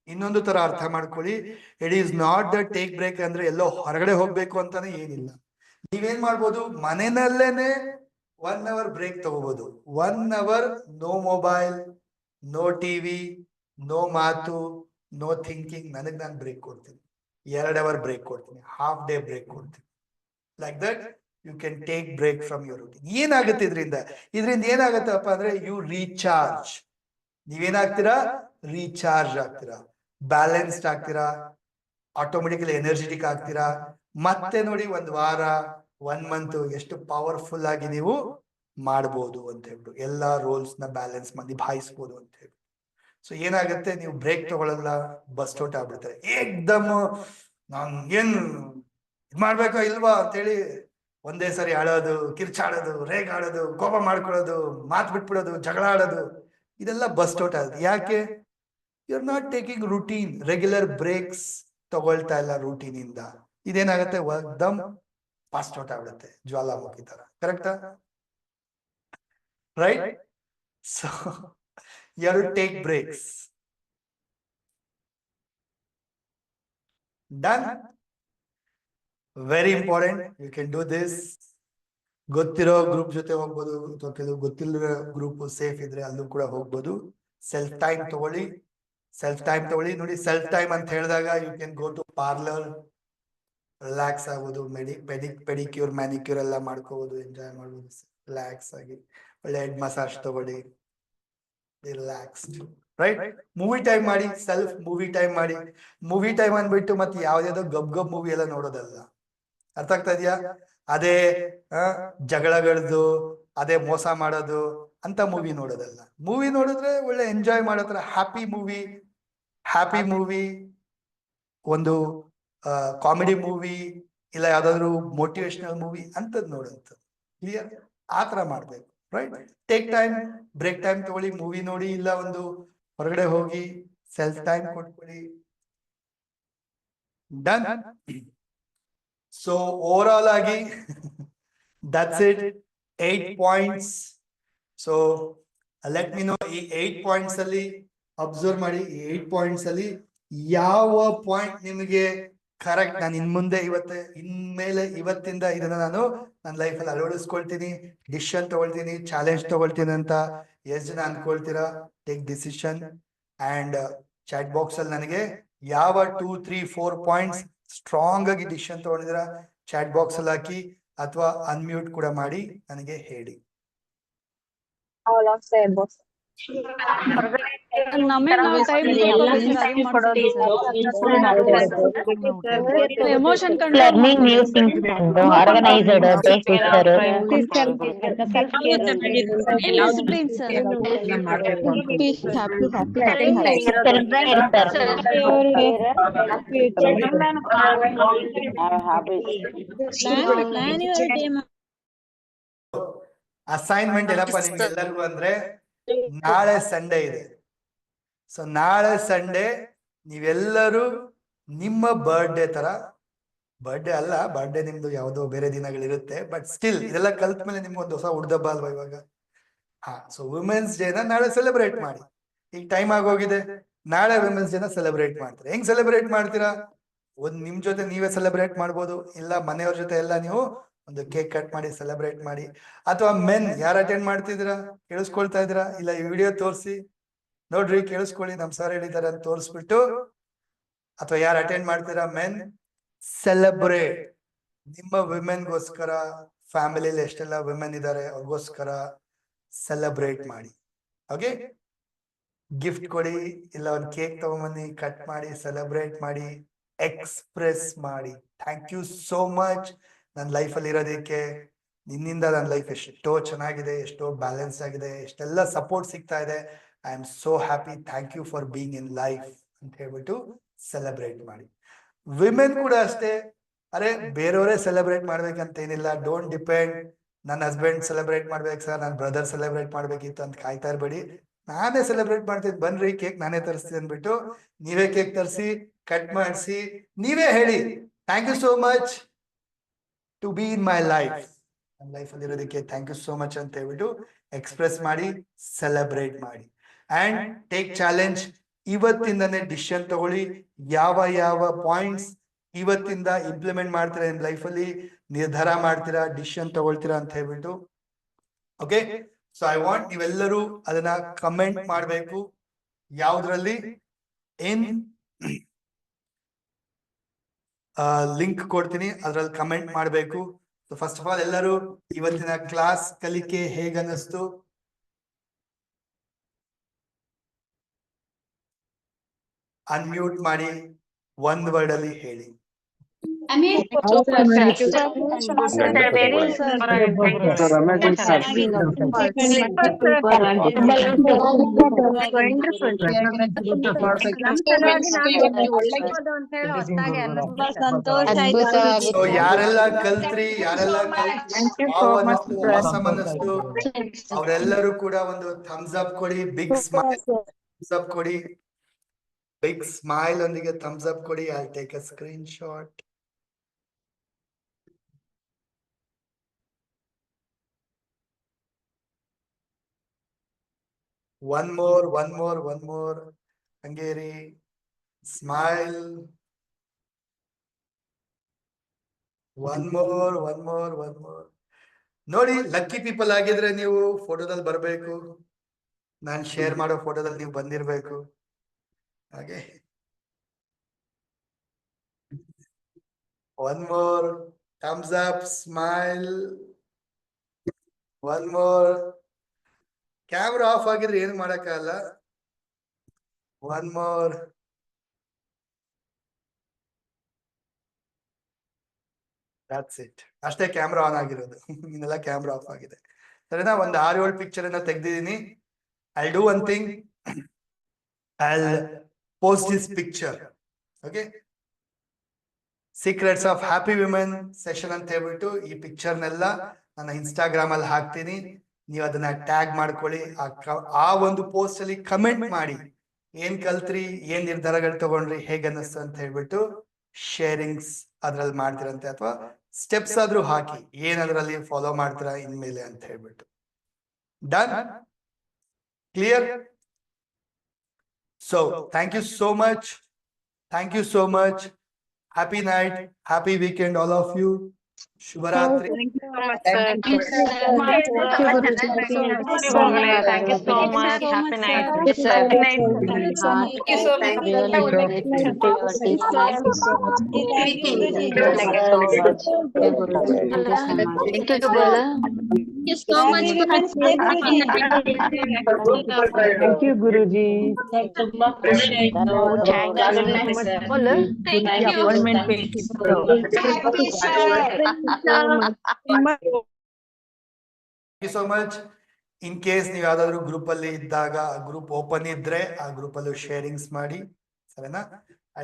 ಇನ್ನೊಂದು ತರ ಅರ್ಥ ಮಾಡ್ಕೊಳ್ಳಿ. It is not the take break ಅಂದ್ರೆ ಎಲ್ಲೋ ಹೊರಗಡೆ ಹೋಗ್ಬೇಕು ಅಂತಾನೆ ಏನಿಲ್ಲ. ನೀವೇನ್ ಮಾಡ್ಬೋದು, ಮನೆಯಲ್ಲೇನೆ 1 hour ಬ್ರೇಕ್ ತಗೋಬಹುದು. 1 hour no mobile, no TV, no ಮಾತು, ನೋ ಥಿಂಕಿಂಗ್. ನಾನು ಬ್ರೇಕ್ ಕೊಡ್ತೀನಿ. 2 hour ಬ್ರೇಕ್ ಕೊಡ್ತೀನಿ, ಹಾಫ್ ಡೇ ಬ್ರೇಕ್ ಕೊಡ್ತೀನಿ. Like that you can take break from your routine. ಏನಾಗುತ್ತೆ ಇದರಿಂದ ಏನಾಗುತ್ತಪ್ಪ ಅಂದ್ರೆ ಯು ರೀಚಾರ್ಜ್. ನೀವೇನಾಗ್ತೀರಾ, ರೀಚಾರ್ಜ್ ಆಗ್ತೀರಾ, ಬ್ಯಾಲೆನ್ಸ್ಡ್ ಆಗ್ತೀರಾ, ಆಟೋಮೆಟಿಕಲಿ ಎನರ್ಜೆಟಿಕ್ ಆಗ್ತೀರಾ. ಮತ್ತೆ ನೋಡಿ ಒಂದ್ ವಾರ 1 ಮಂತ್ ಎಷ್ಟು ಪವರ್ಫುಲ್ ಆಗಿ ನೀವು ಮಾಡ್ಬೋದು ಅಂತ ಹೇಳ್ಬಿಟ್ಟು ಎಲ್ಲಾ ರೋಲ್ಸ್ ನ ಬ್ಯಾಲೆನ್ಸ್ ಮಾಡಿ ನಿಭಾಯಿಸ್ಬೋದು ಅಂತ ಹೇಳಿ. ಸೊ ಏನಾಗುತ್ತೆ, ನೀವು ಬ್ರೇಕ್ ತಗೊಳ್ಳಲ್ಲ, ಬಸ್ಟ್ ಔಟ್ ಆಗ್ಬಿಡ್ತಾರೆ. ಏಕ್ದಮ್ ನಾನ್ ಏನ್ ಇದ್ ಮಾಡ್ಬೇಕಾ ಇಲ್ವಾ ಅಂತೇಳಿ ಒಂದೇ ಸರಿ ಆಡೋದು, ಕಿರ್ಚಾಡೋದು, ರೇಗಾಡೋದು, ಕೋಪ ಮಾಡ್ಕೊಳ್ಳೋದು, ಮಾತ್ ಬಿಟ್ಬಿಡೋದು, ಜಗಳ ಆಡೋದು, ಇದೆಲ್ಲ ಬಸ್ಟ್ ಔಟ್ ಆಗುತ್ತೆ. ಯಾಕೆ? You are not taking routine, regular breaks ತಗೊಳ್ತಾ ಇಲ್ಲ ರೂಟೀನ್ ಇಂದ. ಇದೇನಾಗುತ್ತೆ, ದಮ್ ಪಾಸ್ಟ್ ಔಟ್ ಆಗ್ಬಿಡುತ್ತೆ, ಜ್ವಾಲಾಮುಖಿ ತರ. ಕರೆಕ್ಟಾ? Right? So you have to take breaks. Done? Very important. You can do this. ಗೊತ್ತಿರೋ ಗ್ರೂಪ್ ಜೊತೆ ಹೋಗ್ಬೋದು, ಅಥವಾ ಕೆಲವು ಗೊತ್ತಿಲ್ಲದ ಗ್ರೂಪ್ ಸೇಫ್ ಇದ್ರೆ ಅಲ್ಲೂ ಕೂಡ ಹೋಗ್ಬೋದು. ಸೆಲ್ಫ್ ಟೈಮ್ ತಗೊಳ್ಳಿ, ನೋಡಿ. ಸೆಲ್ಫ್ ಟೈಮ್ ಅಂತ ಹೇಳಿದಾಗ you can go to parlour, relax ಆಗ್ಬೋದು, ಪೆಡಿಕ್ಯೂರ್ ಮ್ಯಾನಿಕ್ಯೂರ್ ಎಲ್ಲ ಮಾಡ್ಕೋಬಹುದು, ಎಂಜಾಯ್ ಮಾಡ್ಬೋದು ರಿಲ್ಯಾಕ್ಸ್ ಆಗಿ. ಒಳ್ಳೆ ಹೆಡ್ ಮಸಾಜ್ ತಗೊಳ್ಳಿ, ರಿಲ್ಯಾಕ್ಸ್ಡ್. ರೈಟ್? ಮೂವಿ ಟೈಮ್ ಮಾಡಿ, ಸೆಲ್ಫ್ ಮೂವಿ ಟೈಮ್ ಮಾಡಿ. ಮೂವಿ ಟೈಮ್ ಅಂದ್ಬಿಟ್ಟು ಮತ್ತೆ ಯಾವ್ದಾವ್ದೋ ಗಬ್ ಮೂವಿ ಎಲ್ಲ ನೋಡೋದಲ್ಲ. ಅರ್ಥ ಆಗ್ತಾ ಇದೆಯಾ? ಅದೇ ಜಗಳಗಳದ್ದು, ಅದೇ ಮೋಸ ಮಾಡೋದು ಅಂತ ಮೂವಿ ನೋಡೋದಲ್ಲ. ಮೂವಿ ನೋಡಿದ್ರೆ ಒಳ್ಳೆ ಎಂಜಾಯ್ ಮಾಡೋದ್ರ ಹ್ಯಾಪಿ ಮೂವಿ, ಒಂದು ಕಾಮಿಡಿ ಮೂವಿ, ಇಲ್ಲ ಯಾವ್ದಾದ್ರು ಮೋಟಿವೇಶನಲ್ ಮೂವಿ ಅಂತದ್ ನೋಡೋದು. ಕ್ಲಿಯರ್? ಆತರ ಮಾಡ್ಬೇಕು. Right? Take time, break time ತಗೊಳ್ಳಿ, ಮೂವಿ ನೋಡಿ, ಇಲ್ಲ ಒಂದು ಹೊರಗಡೆ ಹೋಗಿ ಸೆಲ್ಫ್ ಟೈಮ್ ಕೊಟ್ಕೊಳ್ಳಿ. ಡನ್? ಸೊ ಓವರ್ ಆಲ್ ಆಗಿ that's it, 8 points. So let me know, ಈ 8 ಪಾಯಿಂಟ್ಸ್ ಅಲ್ಲಿ ಅಬ್ಸರ್ವ್ ಮಾಡಿ, ಈ 8 ಪಾಯಿಂಟ್ಸ್ ಅಲ್ಲಿ ಯಾವ ಪಾಯಿಂಟ್ ನಿಮಗೆ ಕರೆಕ್ಟ್, ನಾನು ಇವತ್ತಿಂದ ಇದನ್ನ ನಾನು ನನ್ನ ಲೈಫಲ್ಲಿ ಅಳವಡಿಸ್ಕೊಳ್ತೀನಿ, ಡಿಸಿಷನ್ ತಗೊಳ್ತೀನಿ, ಚಾಲೆಂಜ್ ತಗೊಳ್ತೀನಿ ಅಂತ ಎಷ್ಟು ಜನ ಅನ್ಕೊಳ್ತೀರಾ? Take decision and chat box ಅಲ್ಲಿ ನನಗೆ ಯಾವ 2, 3, 4 ಪಾಯಿಂಟ್ಸ್ ಸ್ಟ್ರಾಂಗ್ ಆಗಿ ಡಿಸಿಷನ್ ತಗೊಂಡಿದ್ದೀರಾ ಚಾಟ್ ಬಾಕ್ಸ್ ಅಲ್ಲಿ ಹಾಕಿ, ಅಥವಾ ಅನ್ಮ್ಯೂಟ್ ಕೂಡ ಮಾಡಿ ನನಗೆ ಹೇಳಿ. Emotion Learning new things and organized, take picture. Assignment ಏನಪ್ಪ ನಿಮ್ಗೆಲ್ಲರಿಗೂ ಅಂದ್ರೆ, ನಾಳೆ ಸಂಡೇ ಇದೆ. ಸೊ ನಾಳೆ ಸಂಡೇ ನೀವೆಲ್ಲರೂ ನಿಮ್ಮ ಬರ್ಡೇ ತರ, ಬರ್ಡೇ ಅಲ್ಲ, ಬರ್ಡೇ ನಿಮ್ದು ಯಾವುದೋ ಬೇರೆ ದಿನಗಳಿರುತ್ತೆ, ಬಟ್ ಸ್ಟಿಲ್ ಇದೆಲ್ಲ ಕಲ್ತ ಮೇಲೆ ನಿಮ್ಗೆ ಒಂದು ಹೊಸ ಹುಡ್ದಬ್ಬ ಅಲ್ವಾ ಇವಾಗ. ಸೊ ವುಮೆನ್ಸ್ ಡೇನ ನಾಳೆ ಸೆಲೆಬ್ರೇಟ್ ಮಾಡಿ. ಈಗ ಟೈಮ್ ಆಗೋಗಿದೆ, ನಾಳೆ ವುಮೆನ್ಸ್ ಡೇನ ಸೆಲೆಬ್ರೇಟ್ ಮಾಡ್ತೀರಾ. ಹೆಂಗ್ ಸೆಲೆಬ್ರೇಟ್ ಮಾಡ್ತೀರಾ? ಒಂದ್ ನಿಮ್ ಜೊತೆ ನೀವೇ ಸೆಲೆಬ್ರೇಟ್ ಮಾಡ್ಬೋದು, ಇಲ್ಲ ಮನೆಯವ್ರ ಜೊತೆ ಎಲ್ಲ ನೀವು ಒಂದು ಕೇಕ್ ಕಟ್ ಮಾಡಿ ಸೆಲೆಬ್ರೇಟ್ ಮಾಡಿ. ಅಥವಾ ಮೆನ್ ಯಾರು ಅಟೆಂಡ್ ಮಾಡ್ತಿದ್ದೀರಾ, ಕೇಳಿಸ್ಕೊಳ್ತಾ ಇದ್ದೀರಾ? ಇಲ್ಲ ಈ ವಿಡಿಯೋ ತೋರಿಸಿ ನೋಡ್ರಿ, ಕೇಳಿಸ್ಕೊಳ್ಳಿ, ನಮ್ ಸರ್ ಹೇಳಿದಾರೆ ಅಂತ ತೋರಿಸ್ಬಿಟ್ಟು, ಅಥವಾ ಯಾರು ಅಟೆಂಡ್ ಮಾಡ್ತೀರಾ ಮೆನ್, ಸೆಲೆಬ್ರೇಟ್. ನಿಮ್ಮ ವಿಮೆನ್ಗೋಸ್ಕರ, ಫ್ಯಾಮಿಲಿಯಲ್ಲಿ ಎಷ್ಟೆಲ್ಲ ವಿಮೆನ್ ಇದ್ದಾರೆ ಅವ್ರಿಗೋಸ್ಕರ ಸೆಲೆಬ್ರೇಟ್ ಮಾಡಿ. ಓಕೆ, ಗಿಫ್ಟ್ ಕೊಡಿ, ಇಲ್ಲ ಒಂದು ಕೇಕ್ ತಗೊಂಬನ್ನಿ, ಕಟ್ ಮಾಡಿ, ಸೆಲೆಬ್ರೇಟ್ ಮಾಡಿ, ಎಕ್ಸ್ಪ್ರೆಸ್ ಮಾಡಿ. ಥ್ಯಾಂಕ್ ಯು ಸೋ ಮಚ್ ನನ್ನ ಲೈಫಲ್ಲಿ ಇರೋದಕ್ಕೆ. ನಿನ್ನಿಂದ ನನ್ನ ಲೈಫ್ ಎಷ್ಟೋ ಚೆನ್ನಾಗಿದೆ, ಎಷ್ಟೋ ಬ್ಯಾಲೆನ್ಸ್ ಆಗಿದೆ, ಎಷ್ಟೆಲ್ಲ ಸಪೋರ್ಟ್ ಸಿಗ್ತಾ ಇದೆ. I am so happy. Thank you for being in life ಅಂತ ಹೇಳ್ಬಿಟ್ಟು ಸೆಲೆಬ್ರೇಟ್ ಮಾಡಿ. ವಿಮೆನ್ ಕೂಡ ಅಷ್ಟೇ, ಅರೆ ಬೇರೆಯವರೇ ಸೆಲೆಬ್ರೇಟ್ ಮಾಡ್ಬೇಕಂತ ಏನಿಲ್ಲ. ಡೋಂಟ್ ಡಿಪೆಂಡ್ ನನ್ನ ಹಸ್ಬೆಂಡ್ ಸೆಲೆಬ್ರೇಟ್ ಮಾಡ್ಬೇಕು ಸರ್, ನನ್ನ ಬ್ರದರ್ ಸೆಲೆಬ್ರೇಟ್ ಮಾಡ್ಬೇಕಿತ್ತು ಅಂತ ಕಾಯ್ತಾ ಇರ್ಬೇಡಿ. ನಾನೇ ಸೆಲೆಬ್ರೇಟ್ ಮಾಡ್ತೀನಿ, ಬನ್ರಿ ಕೇಕ್ ನಾನೇ ತರಿಸ್ತೀನಿ ಅಂದ್ಬಿಟ್ಟು ನೀವೇ ಕೇಕ್ ತರಿಸಿ, ಕಟ್ ಮಾಡಿಸಿ, ನೀವೇ ಹೇಳಿ thank you so much to be in my life. ನನ್ನ ಲೈಫಲ್ಲಿ ಇರೋದಕ್ಕೆ ಥ್ಯಾಂಕ್ ಯು ಸೋ ಮಚ್ ಅಂತ ಹೇಳ್ಬಿಟ್ಟು ಎಕ್ಸ್ಪ್ರೆಸ್ ಮಾಡಿ, ಸೆಲೆಬ್ರೇಟ್ ಮಾಡಿ. And take challenge. ಇವತ್ತಿಂದನೇ ಡಿಸಿಷನ್ ತಗೊಳ್ಳಿ, ಯಾವ ಪಾಯಿಂಟ್ಸ್ ಇವತ್ತಿಂದ ಇಂಪ್ಲಿಮೆಂಟ್ ಮಾಡ್ತೀರಾ ನಿಮ್ ಲೈಫಲ್ಲಿ, ನಿರ್ಧಾರ ಮಾಡ್ತೀರಾ, ಡಿಸಿಷನ್ ತಗೊಳ್ತೀರಾ ಅಂತ ಹೇಳ್ಬಿಟ್ಟು. ಓಕೆ, ಸೊ ಐ ವಾಂಟ್ ನೀವೆಲ್ಲರೂ ಅದನ್ನ ಕಮೆಂಟ್ ಮಾಡ್ಬೇಕು. ಯಾವ್ದ್ರಲ್ಲಿ ಏನ್ ಲಿಂಕ್ ಕೊಡ್ತೀನಿ, ಅದ್ರಲ್ಲಿ ಕಮೆಂಟ್ ಮಾಡ್ಬೇಕು. ಸೊ ಫಸ್ಟ್ ಆಫ್ ಆಲ್ ಎಲ್ಲರೂ ಇವತ್ತಿನ ಕ್ಲಾಸ್ ಕಲಿಕೆ ಹೇಗನ್ನಿಸ್ತು? ಅನ್ಮ್ಯೂಟ್ ಮಾಡಿ ಒಂದ್ ವರ್ಡ್ ಅಲ್ಲಿ ಹೇಳಿ. ಸೊ ಯಾರೆಲ್ಲ ಕಲ್ತ್ರಿ, ಯಾರೆಲ್ಲ awesome ಅನ್ನಿಸ್ತು ಅವರೆಲ್ಲರೂ ಕೂಡ ಒಂದು ಥಮ್ಸ್ ಅಪ್ ಕೊಡಿ, ಬಿಗ್ ಸ್ಮೈಲ್ ಥಮ್ಸ್ ಅಪ್ ಕೊಡಿ, ಬಿಗ್ ಸ್ಮೈಲ್ ಒಂದಿಗೆ ಥಮ್ಸ್ ಅಪ್ ಕೊಡಿ. I take a screen shot. One more. Hungary. Smile. One more. ನೋಡಿ, ಲಕ್ಕಿ ಪೀಪಲ್ ಆಗಿದ್ರೆ ನೀವು ಫೋಟೋದಲ್ಲಿ ಬರ್ಬೇಕು. ನಾನ್ ಶೇರ್ ಮಾಡೋ ಫೋಟೋದಲ್ಲಿ ನೀವು ಬಂದಿರ್ಬೇಕು. ಹಾಗೆ one more thumbs up, smile. One more. Camera off ಆಗಿದ್ರೆ ಏನು ಮಾಡಕ್ಕಾಗಲ್ಲ. One more. That's it. ಅಷ್ಟೇ ಕ್ಯಾಮ್ರಾ ಆನ್ ಆಗಿರೋದು, ಇನ್ನೆಲ್ಲ ಕ್ಯಾಮ್ರಾ ಆಫ್ ಆಗಿದೆ. ಸರಿನಾ? ಒಂದು 6-7 ಪಿಕ್ಚರ್ ಅನ್ನ ತೆಗ್ದಿದ್ದೀನಿ. I'll do one thing. I'll post this picture. Okay? Secrets of happy women session ಅಂತ ಹೇಳ್ಬಿಟ್ಟು ಈ ಪಿಕ್ಚರ್ನೆಲ್ಲ ನನ್ನ ಇನ್ಸ್ಟಾಗ್ರಾಮ್ ಅಲ್ಲಿ ಹಾಕ್ತೀನಿ. ನೀವು ಅದನ್ನ ಟ್ಯಾಗ್ ಮಾಡ್ಕೊಳ್ಳಿ. ಆ ಒಂದು ಪೋಸ್ಟ್ ಅಲ್ಲಿ ಕಮೆಂಟ್ ಮಾಡಿ, ಏನ್ ಕಲ್ತ್ರಿ, ಏನ್ ನಿರ್ಧಾರಗಳು ತಗೊಂಡ್ರಿ, ಹೇಗ್ ಅನ್ನಿಸ್ತು ಅಂತ ಹೇಳ್ಬಿಟ್ಟು ಶೇರಿಂಗ್ಸ್ ಅದ್ರಲ್ಲಿ ಮಾಡ್ತೀರಂತೆ, ಅಥವಾ ಸ್ಟೆಪ್ಸ್ ಆದ್ರೂ ಹಾಕಿ ಏನದ್ರಲ್ಲಿ ಫಾಲೋ ಮಾಡ್ತೀರಾ ಇನ್ಮೇಲೆ ಅಂತ ಹೇಳ್ಬಿಟ್ಟು. Done? Clear? So thank you so much. Happy night, happy weekend, all of you. Shubharatri. Thank you so much, sir. Thank you so much. Happy night. Happy night. Thank you so much. Thank you, Guruji. Thank you so much. In case ನೀವು ಯಾವ್ದಾದ್ರು group ಅಲ್ಲಿ ಇದ್ದಾಗ, group open ಇದ್ರೆ ಆ group ಅಲ್ಲೂ sharings ಮಾಡಿ. ಸರಿನಾ?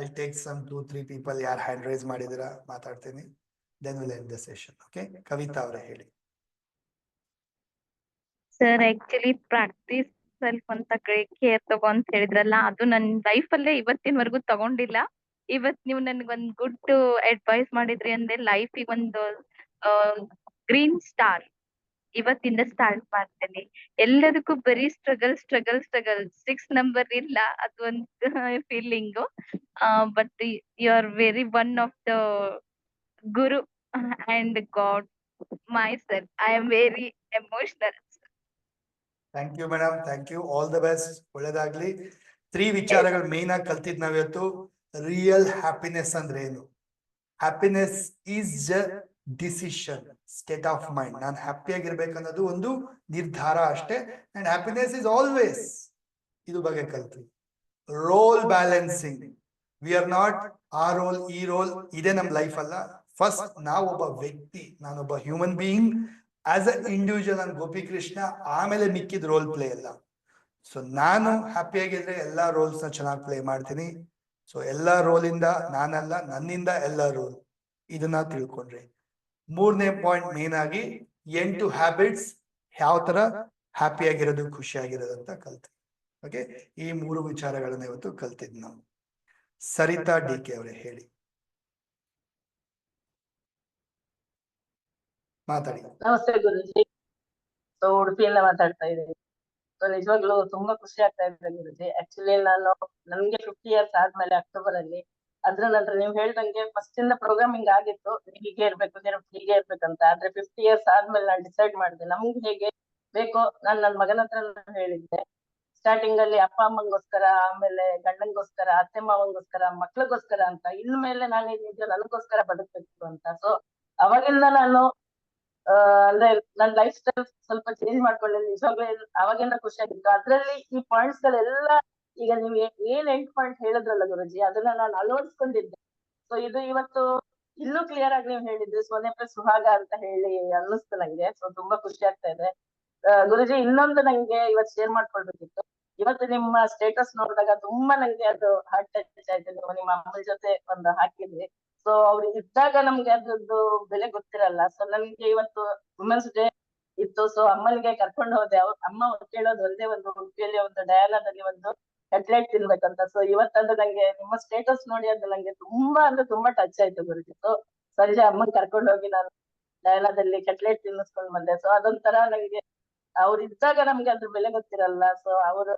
I take some 2-3 people ಯಾರು ಹ್ಯಾಂಡ್ ರೈಸ್ ಮಾಡಿದಿರಾ ಮಾತಾಡ್ತೀನಿ. Then will end the session. Okay? Kavitha ಅವರೇ ಹೇಳಿ. ಸರ್, ಆಕ್ಚುಲಿ ಪ್ರಾಕ್ಟೀಸ್ ಸೆಲ್ಫ್ ಅಂತ ಕೇರ್ ತಗೋ ಅಂತ ಹೇಳಿದ್ರಲ್ಲ, ಅದು ನನ್ನ ಲೈಫ್ ಅಲ್ಲೇ ಇವತ್ತಿನವರೆಗೂ ತಗೊಂಡಿಲ್ಲ. ಇವತ್ ನೀವು ನನ್ಗೊಂದ್ ಗುಡ್ ಅಡ್ವೈಸ್ ಮಾಡಿದ್ರಿ ಅಂದ್ರೆ ಲೈಫಿಗೆ ಒಂದು ಗ್ರೀನ್ ಸ್ಟಾರ್ ಇವತ್ತಿಂದ ಸ್ಟಾರ್ಟ್ ಮಾಡ್ತೇನೆ. ಎಲ್ಲದಕ್ಕೂ ಬರೀ ಸ್ಟ್ರಗಲ್ 6 ನಂಬರ್ ಇಲ್ಲ, ಅದೊಂದು feeling. But you are very one of the guru and god myself. I am very emotional. Thank you madam, thank you. All the best, ಒಳ್ಳೇದಾಗ್ಲಿ. 3 ವಿಚಾರಗಳು ಮೇನ್ ಆಗಿ ಕಲ್ತಿದ್ ನಾವಿವತ್ತು. ರಿಯಲ್ ಹ್ಯಾಪಿನೆಸ್ ಅಂದ್ರೆ ಏನು? Happiness is decision, state of mind. ನಾನು happy ಆಗಿರ್ಬೇಕನ್ನೋದು ಒಂದು ನಿರ್ಧಾರ ಅಷ್ಟೇ. ಅಂಡ್ ಹ್ಯಾಪಿನೆಸ್ ಇಸ್ ಆಲ್ವೇಸ್, ಇದು ಬಗ್ಗೆ ಕಲ್ತ್ವಿ. Role balancing, we are not ಆ ರೋಲ್ ಈ ರೋಲ್ ಇದೇ ನಮ್ ಲೈಫ್ ಅಲ್ಲ. ಫಸ್ಟ್ ನಾವೊಬ್ಬ ವ್ಯಕ್ತಿ, ನಾನೊಬ್ಬ human being as a individual, ನಾನು ಗೋಪಿಕೃಷ್ಣ, ಆಮೇಲೆ ಮಿಕ್ಕಿದ ರೋಲ್ ಪ್ಲೇ ಎಲ್ಲ. ಸೊ ನಾನು ಹ್ಯಾಪಿ ಆಗಿದ್ರೆ ಎಲ್ಲಾ ರೋಲ್ಸ್ ನ ಚೆನ್ನಾಗಿ ಪ್ಲೇ ಮಾಡ್ತೀನಿ. ಸೊ ಎಲ್ಲಾ ರೋಲಿಂದ ನಾನಲ್ಲ, ನನ್ನಿಂದ ಎಲ್ಲ ರೋಲ್, ಇದನ್ನ ತಿಳ್ಕೊಂಡ್ರಿ. 3ನೇ ಪಾಯಿಂಟ್ ಮೇನ್ ಆಗಿ 8 ಹ್ಯಾಬಿಟ್ಸ್, ಯಾವ ತರ ಹ್ಯಾಪಿ ಆಗಿರೋದು, ಖುಷಿ ಆಗಿರೋದು ಅಂತ ಕಲ್ತ್ವಿ. ಓಕೆ? ಈ 3 ವಿಚಾರಗಳನ್ನ ಇವತ್ತು ಕಲ್ತಿದ್ ನಾವು. ಸರಿತಾ DK ಅವರೇ ಹೇಳಿ, ಮಾತಾಡಿ. ನಮಸ್ತೆ ಗುರುಜಿ. ಸೊ ಉಡುಪಿಯಿಂದ ಮಾತಾಡ್ತಾ ಇದ್ದೀನಿ. ಸೊ ನಿಜವಾಗ್ಲೂ ತುಂಬಾ ಖುಷಿ ಆಗ್ತಾ ಇದೆ ಗುರುಜಿ. ಆಕ್ಚುಲಿ ನನ್ಗೆ 50 ಇಯರ್ಸ್ ಆದ್ಮೇಲೆ ಅಕ್ಟೋಬರ್ ಅಲ್ಲಿ, ಅದ್ರ ನಂತರ ನೀವು ಹೇಳ್ದಂಗೆ ಫಸ್ಟ್ ಇಂದ ಪ್ರೋಗ್ರಾಮಿಂಗ್ ಆಗಿತ್ತು, ಹೀಗೆ ಇರ್ಬೇಕು ಹೀಗೆ ಇರ್ಬೇಕಂತ. ಆದ್ರೆ 50 ಇಯರ್ಸ್ ಆದ್ಮೇಲೆ ನಾನು ಡಿಸೈಡ್ ಮಾಡಿದೆ ನಮ್ಗೆ ಹೇಗೆ ಬೇಕೋ. ನಾನು ನನ್ನ ಮಗನ ಹತ್ರ ಹೇಳಿದ್ದೆ ಸ್ಟಾರ್ಟಿಂಗ್ ಅಲ್ಲಿ, ಅಪ್ಪ ಅಮ್ಮಂಗೋಸ್ಕರ, ಆಮೇಲೆ ಗಂಡಂಗೋಸ್ಕರ, ಅತ್ತೆ ಮಾವಂಗೋಸ್ಕರ, ಮಕ್ಳಿಗೋಸ್ಕರ ಅಂತ. ಇನ್ಮೇಲೆ ನಾನು ನಿಜ ನನಗೋಸ್ಕರ ಬದುಕ್ಬೇಕು ಅಂತ. ಸೊ ಅವಾಗಿಂದ ನಾನು ಅಂದ್ರೆ ನನ್ನ ಲೈಫ್ ಸ್ಟೈಲ್ ಸ್ವಲ್ಪ ಚೇಂಜ್ ಮಾಡ್ಕೊಂಡೆ. ನಿಜವಾಗ್ಲೂ ಅವಾಗಿಂದ ಖುಷಿ ಆಗಿತ್ತು. ಅದ್ರಲ್ಲಿ ಈ ಪಾಯಿಂಟ್ಸ್ ಗಳೆಲ್ಲ ಈಗ ನೀವು ಏನ್ 8 ಪಾಯಿಂಟ್ ಹೇಳಿದ್ರಲ್ಲ ಗುರುಜಿ, ಅದನ್ನ ನಾನು ಅಳವಡಿಸ್ಕೊಂಡಿದ್ದೆ. ಸೊ ಇದು ಇವತ್ತು ಇನ್ನೂ ಕ್ಲಿಯರ್ ಆಗಿ ನೀವು ಹೇಳಿದ್ರಿ, ಸೋನೆ ಪ್ಲಸ್ ಸುಹಾಗ ಅಂತ ಹೇಳಿ ಅನ್ನಿಸ್ತು ನಂಗೆ. ಸೊ ತುಂಬಾ ಖುಷಿ ಆಗ್ತಾ ಇದೆ. ಗುರುಜಿ, ಇನ್ನೊಂದು ನಂಗೆ ಇವತ್ತು ಶೇರ್ ಮಾಡ್ಕೊಳ್ಬೇಕಿತ್ತು. ಇವತ್ತು ನಿಮ್ಮ ಸ್ಟೇಟಸ್ ನೋಡಿದಾಗ ತುಂಬಾ ನಂಗೆ ಅದು ಹಾರ್ಟ್ ಟಚ್ ಆಯ್ತು. ನೀವು ನಿಮ್ಮ ಅಮ್ಮನ ಜೊತೆ ಒಂದು ಹಾಕಿದ್ರಿ. ಸೊ ಅವ್ರು ಇದ್ದಾಗ ನಮ್ಗೆ ಅದ್ರದ್ದು ಬೆಲೆ ಗೊತ್ತಿರಲ್ಲ. ಸೊ ನನ್ಗೆ ಇವತ್ತು ವುಮೆನ್ಸ್ ಡೇ ಇತ್ತು. ಸೊ ಅಮ್ಮನಿಗೆ ಕರ್ಕೊಂಡು ಹೋದೆ. ಅಮ್ಮ ಕೇಳೋದು ಒಂದೇ ಒಂದು, ಉಡುಪಿಯಲ್ಲಿ ಒಂದು ಡಯಾನಾದಲ್ಲಿ ಒಂದು ಕಟ್ಲೆಟ್ ತಿನ್ಬೇಕಂತ. ಸೊ ಇವತ್ತಂದ್ರೆ ನಂಗೆ ನಿಮ್ಮ ಸ್ಟೇಟಸ್ ನೋಡಿ ಅದು ನಂಗೆ ತುಂಬಾ ಅಂದ್ರೆ ತುಂಬಾ ಟಚ್ ಆಯ್ತು ಗುರುಜಿ. ಸೊ ಸಂಜೆ ಅಮ್ಮನ್ ಕರ್ಕೊಂಡು ಹೋಗಿ ನಾನು ಡಯಾನಾದಲ್ಲಿ ಕಟ್ಲೆಟ್ ತಿನ್ನಿಸ್ಕೊಂಡ್ ಬಂದೆ. ಸೊ ಅದೊಂಥರ ನಂಗೆ ಅವ್ರು ಇದ್ದಾಗ ನಮ್ಗೆ ಅದ್ರ ಬೆಲೆ ಗೊತ್ತಿರಲ್ಲ. ಸೊ ಅವ್ರು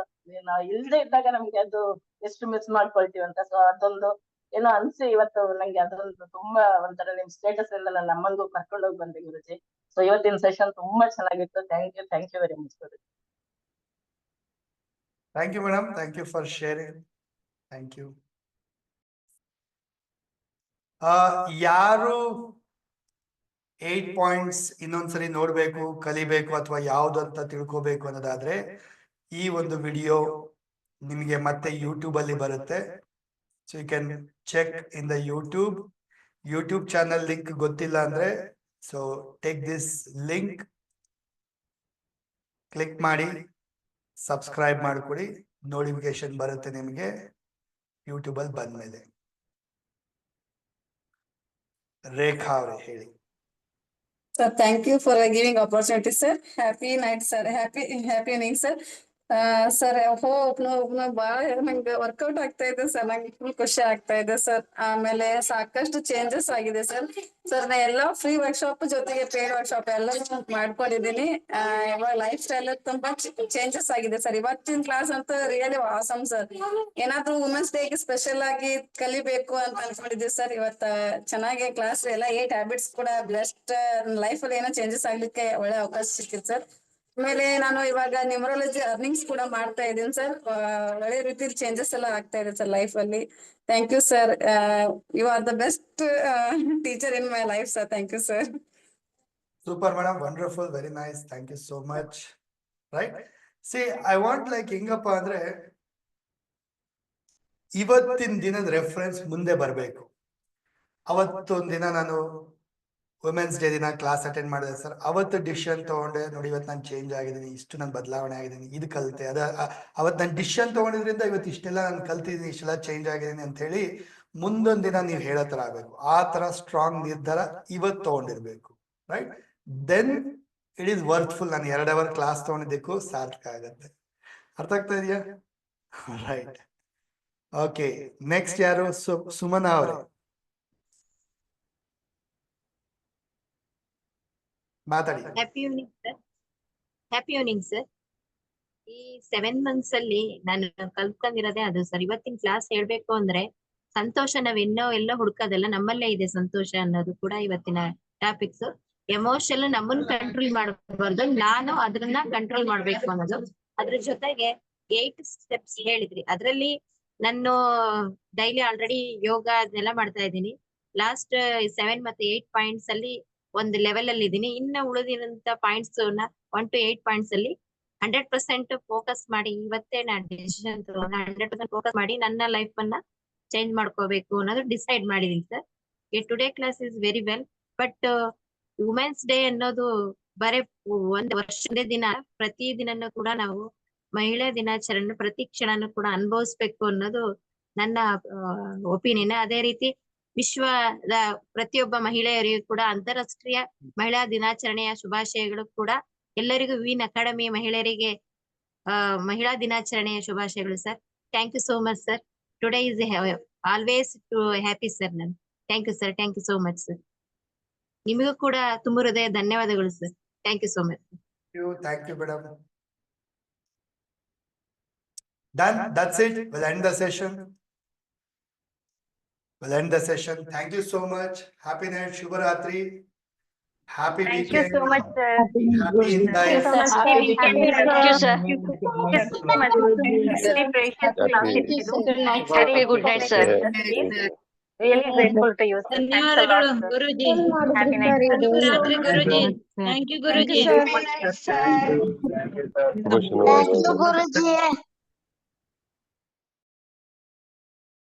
ನಾವ್ ಇಲ್ದೇ ಇದ್ದಾಗ ನಮ್ಗೆ ಅದು ಎಷ್ಟು ಮಿಸ್ ಮಾಡ್ಕೊಳ್ತೀವಿ ಅಂತ. ಸೊ ಅದೊಂದು ಏನೋ ಅನ್ಸಿ ಇವತ್ತು ನಂಗೆ ಅದೊಂದು ತುಂಬಾ ಒಂಥರ ನಿಮ್ ಸ್ಟೇಟಸ್ ಇಂದ ನನ್ನ ಅಮ್ಮಂಗೂ ಕರ್ಕೊಂಡು ಹೋಗಿ ಬಂದೆ ಗುರುಜಿ. ಸೊ ಇವತ್ತಿನ ಸೆಷನ್ ತುಂಬಾ ಚೆನ್ನಾಗಿತ್ತು. Thank you very much Guruji. Thank you madam, thank you for sharing. Thank you. ಯಾರು 8 ಪಾಯಿಂಟ್ಸ್ ಇನ್ನೊಂದ್ಸರಿ ನೋಡ್ಬೇಕು, ಕಲಿಬೇಕು ಅಥವಾ ಯಾವ್ದು ಅಂತ ತಿಳ್ಕೋಬೇಕು ಅನ್ನೋದಾದ್ರೆ ಈ ಒಂದು ವಿಡಿಯೋ ನಿಮಗೆ ಮತ್ತೆ ಯೂಟ್ಯೂಬ್ ಅಲ್ಲಿ ಬರುತ್ತೆ. So you can check in the YouTube channel link ಗೊತ್ತಿಲ್ಲ ಅಂದ್ರೆ so take this link, click ಮಾಡಿ ಸಬ್ಸ್ಕ್ರೈಬ್ ಮಾಡ್ಕೊಡಿ. ನೋಟಿಫಿಕೇಶನ್ ಬರುತ್ತೆ ನಿಮಗೆ ಯೂಟ್ಯೂಬ್ ಅಲ್ಲಿ ಬಂದ್ಮೇಲೆ. ರೇಖಾ ಅವರೇ ಹೇಳಿ. Sir, thank you for giving opportunity, sir. Happy night, sir. Happy evening, sir. Sir, hope ಬಾಳ ನಂಗೆ ವರ್ಕೌಟ್ ಆಗ್ತಾ ಇದೆ ಸರ್. ನಂಗೆ ಫುಲ್ ಖುಷಿ ಆಗ್ತಾ ಇದೆ ಸರ್. ಆಮೇಲೆ ಸಾಕಷ್ಟು ಚೇಂಜಸ್ ಆಗಿದೆ ಸರ್. ಸರ್ ನಾ ಎಲ್ಲ ಫ್ರೀ ವರ್ಕ್ಶಾಪ್ ಜೊತೆಗೆ ಪೇಡ್ ವರ್ಕ್ಶಾಪ್ ಎಲ್ಲ ಮಾಡ್ಕೊಂಡಿದ್ದೀನಿ. ಇವಾಗ ಲೈಫ್ ಸ್ಟೈಲ್ ತುಂಬಾ ಚೇಂಜಸ್ ಆಗಿದೆ ಸರ್. ಇವತ್ತಿನ ಕ್ಲಾಸ್ ಅಂತ ರಿಯಲಿ ಆಸಮ್ ಸರ್. ಏನಾದ್ರೂ ವುಮೆನ್ಸ್ ಡೇಗೆ ಸ್ಪೆಷಲ್ ಆಗಿ ಕಲಿಬೇಕು ಅಂತ ಅನ್ಕೊಂಡಿದ್ದೀವಿ ಸರ್. ಇವತ್ತ ಚೆನ್ನಾಗಿ ಕ್ಲಾಸ್ ಎಲ್ಲ 8 ಹ್ಯಾಬಿಟ್ಸ್ ಕೂಡ ಬೆಸ್ಟ್ ಲೈಫ್ ಅಲ್ಲಿ ಏನೋ ಚೇಂಜಸ್ ಆಗ್ಲಿಕ್ಕೆ ಒಳ್ಳೆ ಅವಕಾಶ ಸಿಕ್ಕಿದೆ ಸರ್. ಆಮೇಲೆ ನಾನು ಇವಾಗ ನ್ಯೂಮರಾಲಜಿ ಅರ್ನಿಂಗ್ಸ್ ಕೂಡ ಮಾಡ್ತಾ ಇದ್ದೀನಿ ಸರ್. ಒಳ್ಳೆ ರೀತಿಲಿ ಚೇಂಜಸ್ ಎಲ್ಲ ಆಗ್ತಾ ಇದೆ ಸರ್ ಲೈಫ್ ಅಲ್ಲಿ. Thank you sir. You are the best teacher in my life sir. Thank you sir. Super madam, wonderful, very nice. Thank you so much. Right, see I want like ಹೆಂಗಪ್ಪ ಅಂದ್ರೆ ಇವತ್ತಿನ ದಿನದ reference ಮುಂದೆ ಬರಬೇಕು. ಅವತ್ತೊಂದ್ ದಿನ ನಾನು women's day ದಿನ class attend ಮಾಡಿದೆ ಸರ್. ಅವತ್ತು ಡಿಸಿಷನ್ ತಗೊಂಡೆ, ನೋಡಿ ಇವತ್ತು ನಾನು ಚೇಂಜ್ ಆಗಿದ್ದೀನಿ, ಇಷ್ಟು ನಾನು ಬದಲಾವಣೆ ಆಗಿದ್ದೀನಿ, ಇದು ಕಲಿತೆ, ಅವತ್ತು ನಾನು ಡಿಸಿಷನ್ ತಗೊಂಡಿದ್ರಿಂದ ಇವತ್ತು ಇಷ್ಟೆಲ್ಲ ನಾನು ಕಲ್ತಿದ್ದೀನಿ, ಇಷ್ಟೆಲ್ಲ ಚೇಂಜ್ ಆಗಿದ್ದೀನಿ ಅಂತ ಹೇಳಿ ಮುಂದೊಂದ್ ದಿನ ನೀವು ಹೇಳೋ ತರ ಆಗ್ಬೇಕು. ಆ ತರ ಸ್ಟ್ರಾಂಗ್ ನಿರ್ಧಾರ ಇವತ್ತು ತಗೊಂಡಿರ್ಬೇಕು. Right, then it is worthful. ನಾನು 2 ಅವರ್ ಕ್ಲಾಸ್ ತಗೊಂಡಿದ್ದಕ್ಕೂ ಸಾರ್ಥಕ ಆಗತ್ತೆ. ಅರ್ಥ ಆಗ್ತಾ ಇದೆಯಾ? Right, okay. ನೆಕ್ಸ್ಟ್ ಯಾರು? ಸುಮನಾ ಅವರೇ ಮಾತಾಡಿ. Happy evening sir. ಈ 7 months ಅಲ್ಲಿ ನಾನು ಕಲ್ತ್ಕೊಂಡಿರೋದೇ ಅದು ಸರ್. ಇವತ್ತಿನ ಕ್ಲಾಸ್ ಹೇಳ್ಬೇಕು ಅಂದ್ರೆ ಸಂತೋಷ ಎಲ್ಲೋ ಹುಡುಕೋದೆಲ್ಲ ನಮ್ಮಲ್ಲೇ ಇದೆ. ಸಂತೋಷ ಅನ್ನೋದು ಕೂಡ ಇವತ್ತಿನ ಟಾಪಿಕ್ಸ್. ಎಮೋಷನ್ ನಮ್ಮನ್ನ ಕಂಟ್ರೋಲ್ ಮಾಡಬಾರ್ದು, ನಾನು ಅದನ್ನ ಕಂಟ್ರೋಲ್ ಮಾಡ್ಬೇಕು ಅನ್ನೋದು. ಅದ್ರ ಜೊತೆಗೆ 8 steps ಹೇಳಿದ್ರಿ. ಅದ್ರಲ್ಲಿ ನಾನು ಡೈಲಿ ಆಲ್ರೆಡಿ ಯೋಗ ಅದನ್ನೆಲ್ಲ ಮಾಡ್ತಾ ಇದ್ದೀನಿ. ಲಾಸ್ಟ್ 7 ಮತ್ತೆ 8 ಪಾಯಿಂಟ್ಸ್ ಅಲ್ಲಿ ಒಂದು ಲೆವೆಲ್ ಅಲ್ಲಿ ಇದೀನಿ. ಇನ್ನ ಉಳಿದಿರಂತ ಪಾಯಿಂಟ್ಸ್ 1 to 8 ಪಾಯಿಂಟ್ಸ್ ಅಲ್ಲಿ 100% ಫೋಕಸ್ ಮಾಡಿ ಇವತ್ತೇ ನಾನು ಡಿಸಿಷನ್ ತಗೊಂಡು 100% ಫೋಕಸ್ ಮಾಡಿ ನನ್ನ ಲೈಫ್ ಅನ್ನ ಚೇಂಜ್ ಮಾಡ್ಕೋಬೇಕು ಅನ್ನೋದು ಡಿಸೈಡ್ ಮಾಡಿದೀನಿ sir. Today class is very well. But women's day ಅನ್ನೋದು ಬರೇ ಒಂದು ವರ್ಷದ ದಿನ, ಪ್ರತಿ ದಿನನೂ ಕೂಡ ನಾವು ಮಹಿಳಾ ದಿನಾಚರಣೆ ಪ್ರತಿ ಕ್ಷಣನೂ ಕೂಡ ಅನುಭವಿಸ್ಬೇಕು ಅನ್ನೋದು ನನ್ನ ಒಪಿನಿಯನ್. ಅದೇ ರೀತಿ ವಿಶ್ವದ ಪ್ರತಿಯೊಬ್ಬ ಮಹಿಳೆಯರಿಗೂ ಕೂಡ ಅಂತಾರಾಷ್ಟ್ರೀಯ ಮಹಿಳಾ ದಿನಾಚರಣೆಯ ಶುಭಾಶಯಗಳು ಕೂಡ. ಎಲ್ಲರಿಗೂ ವಿನ್ ಅಕಾಡೆಮಿ ಮಹಿಳೆಯರಿಗೆ ಮಹಿಳಾ ದಿನಾಚರಣೆಯ ಶುಭಾಶಯಗಳು sir. Thank you so much sir. Today is always happy sir. ನಾನು thank you sir. Thank you so much sir. ನಿಮಗೂ ಕೂಡ ತುಂಬ ಹೃದಯ ಧನ್ಯವಾದಗಳು sir. Thank you so much. Thank you, madam. Done. That's it. We'll end the session. Thank you so much. Happy night. Shubharatri. Happy weekend. Thank you so much, sir. Happy life. Happy weekend. Thank you, sir. Thank you so much. Very precious class. Happy good night, sir. Really grateful to you, sir. ಧನ್ಯವಾದಗಳು ಗುರುಜಿ. Happy night, sir. ಶುಭರಾತ್ರಿ ಗುರುಜಿ. Thank you Guruji. Guruji.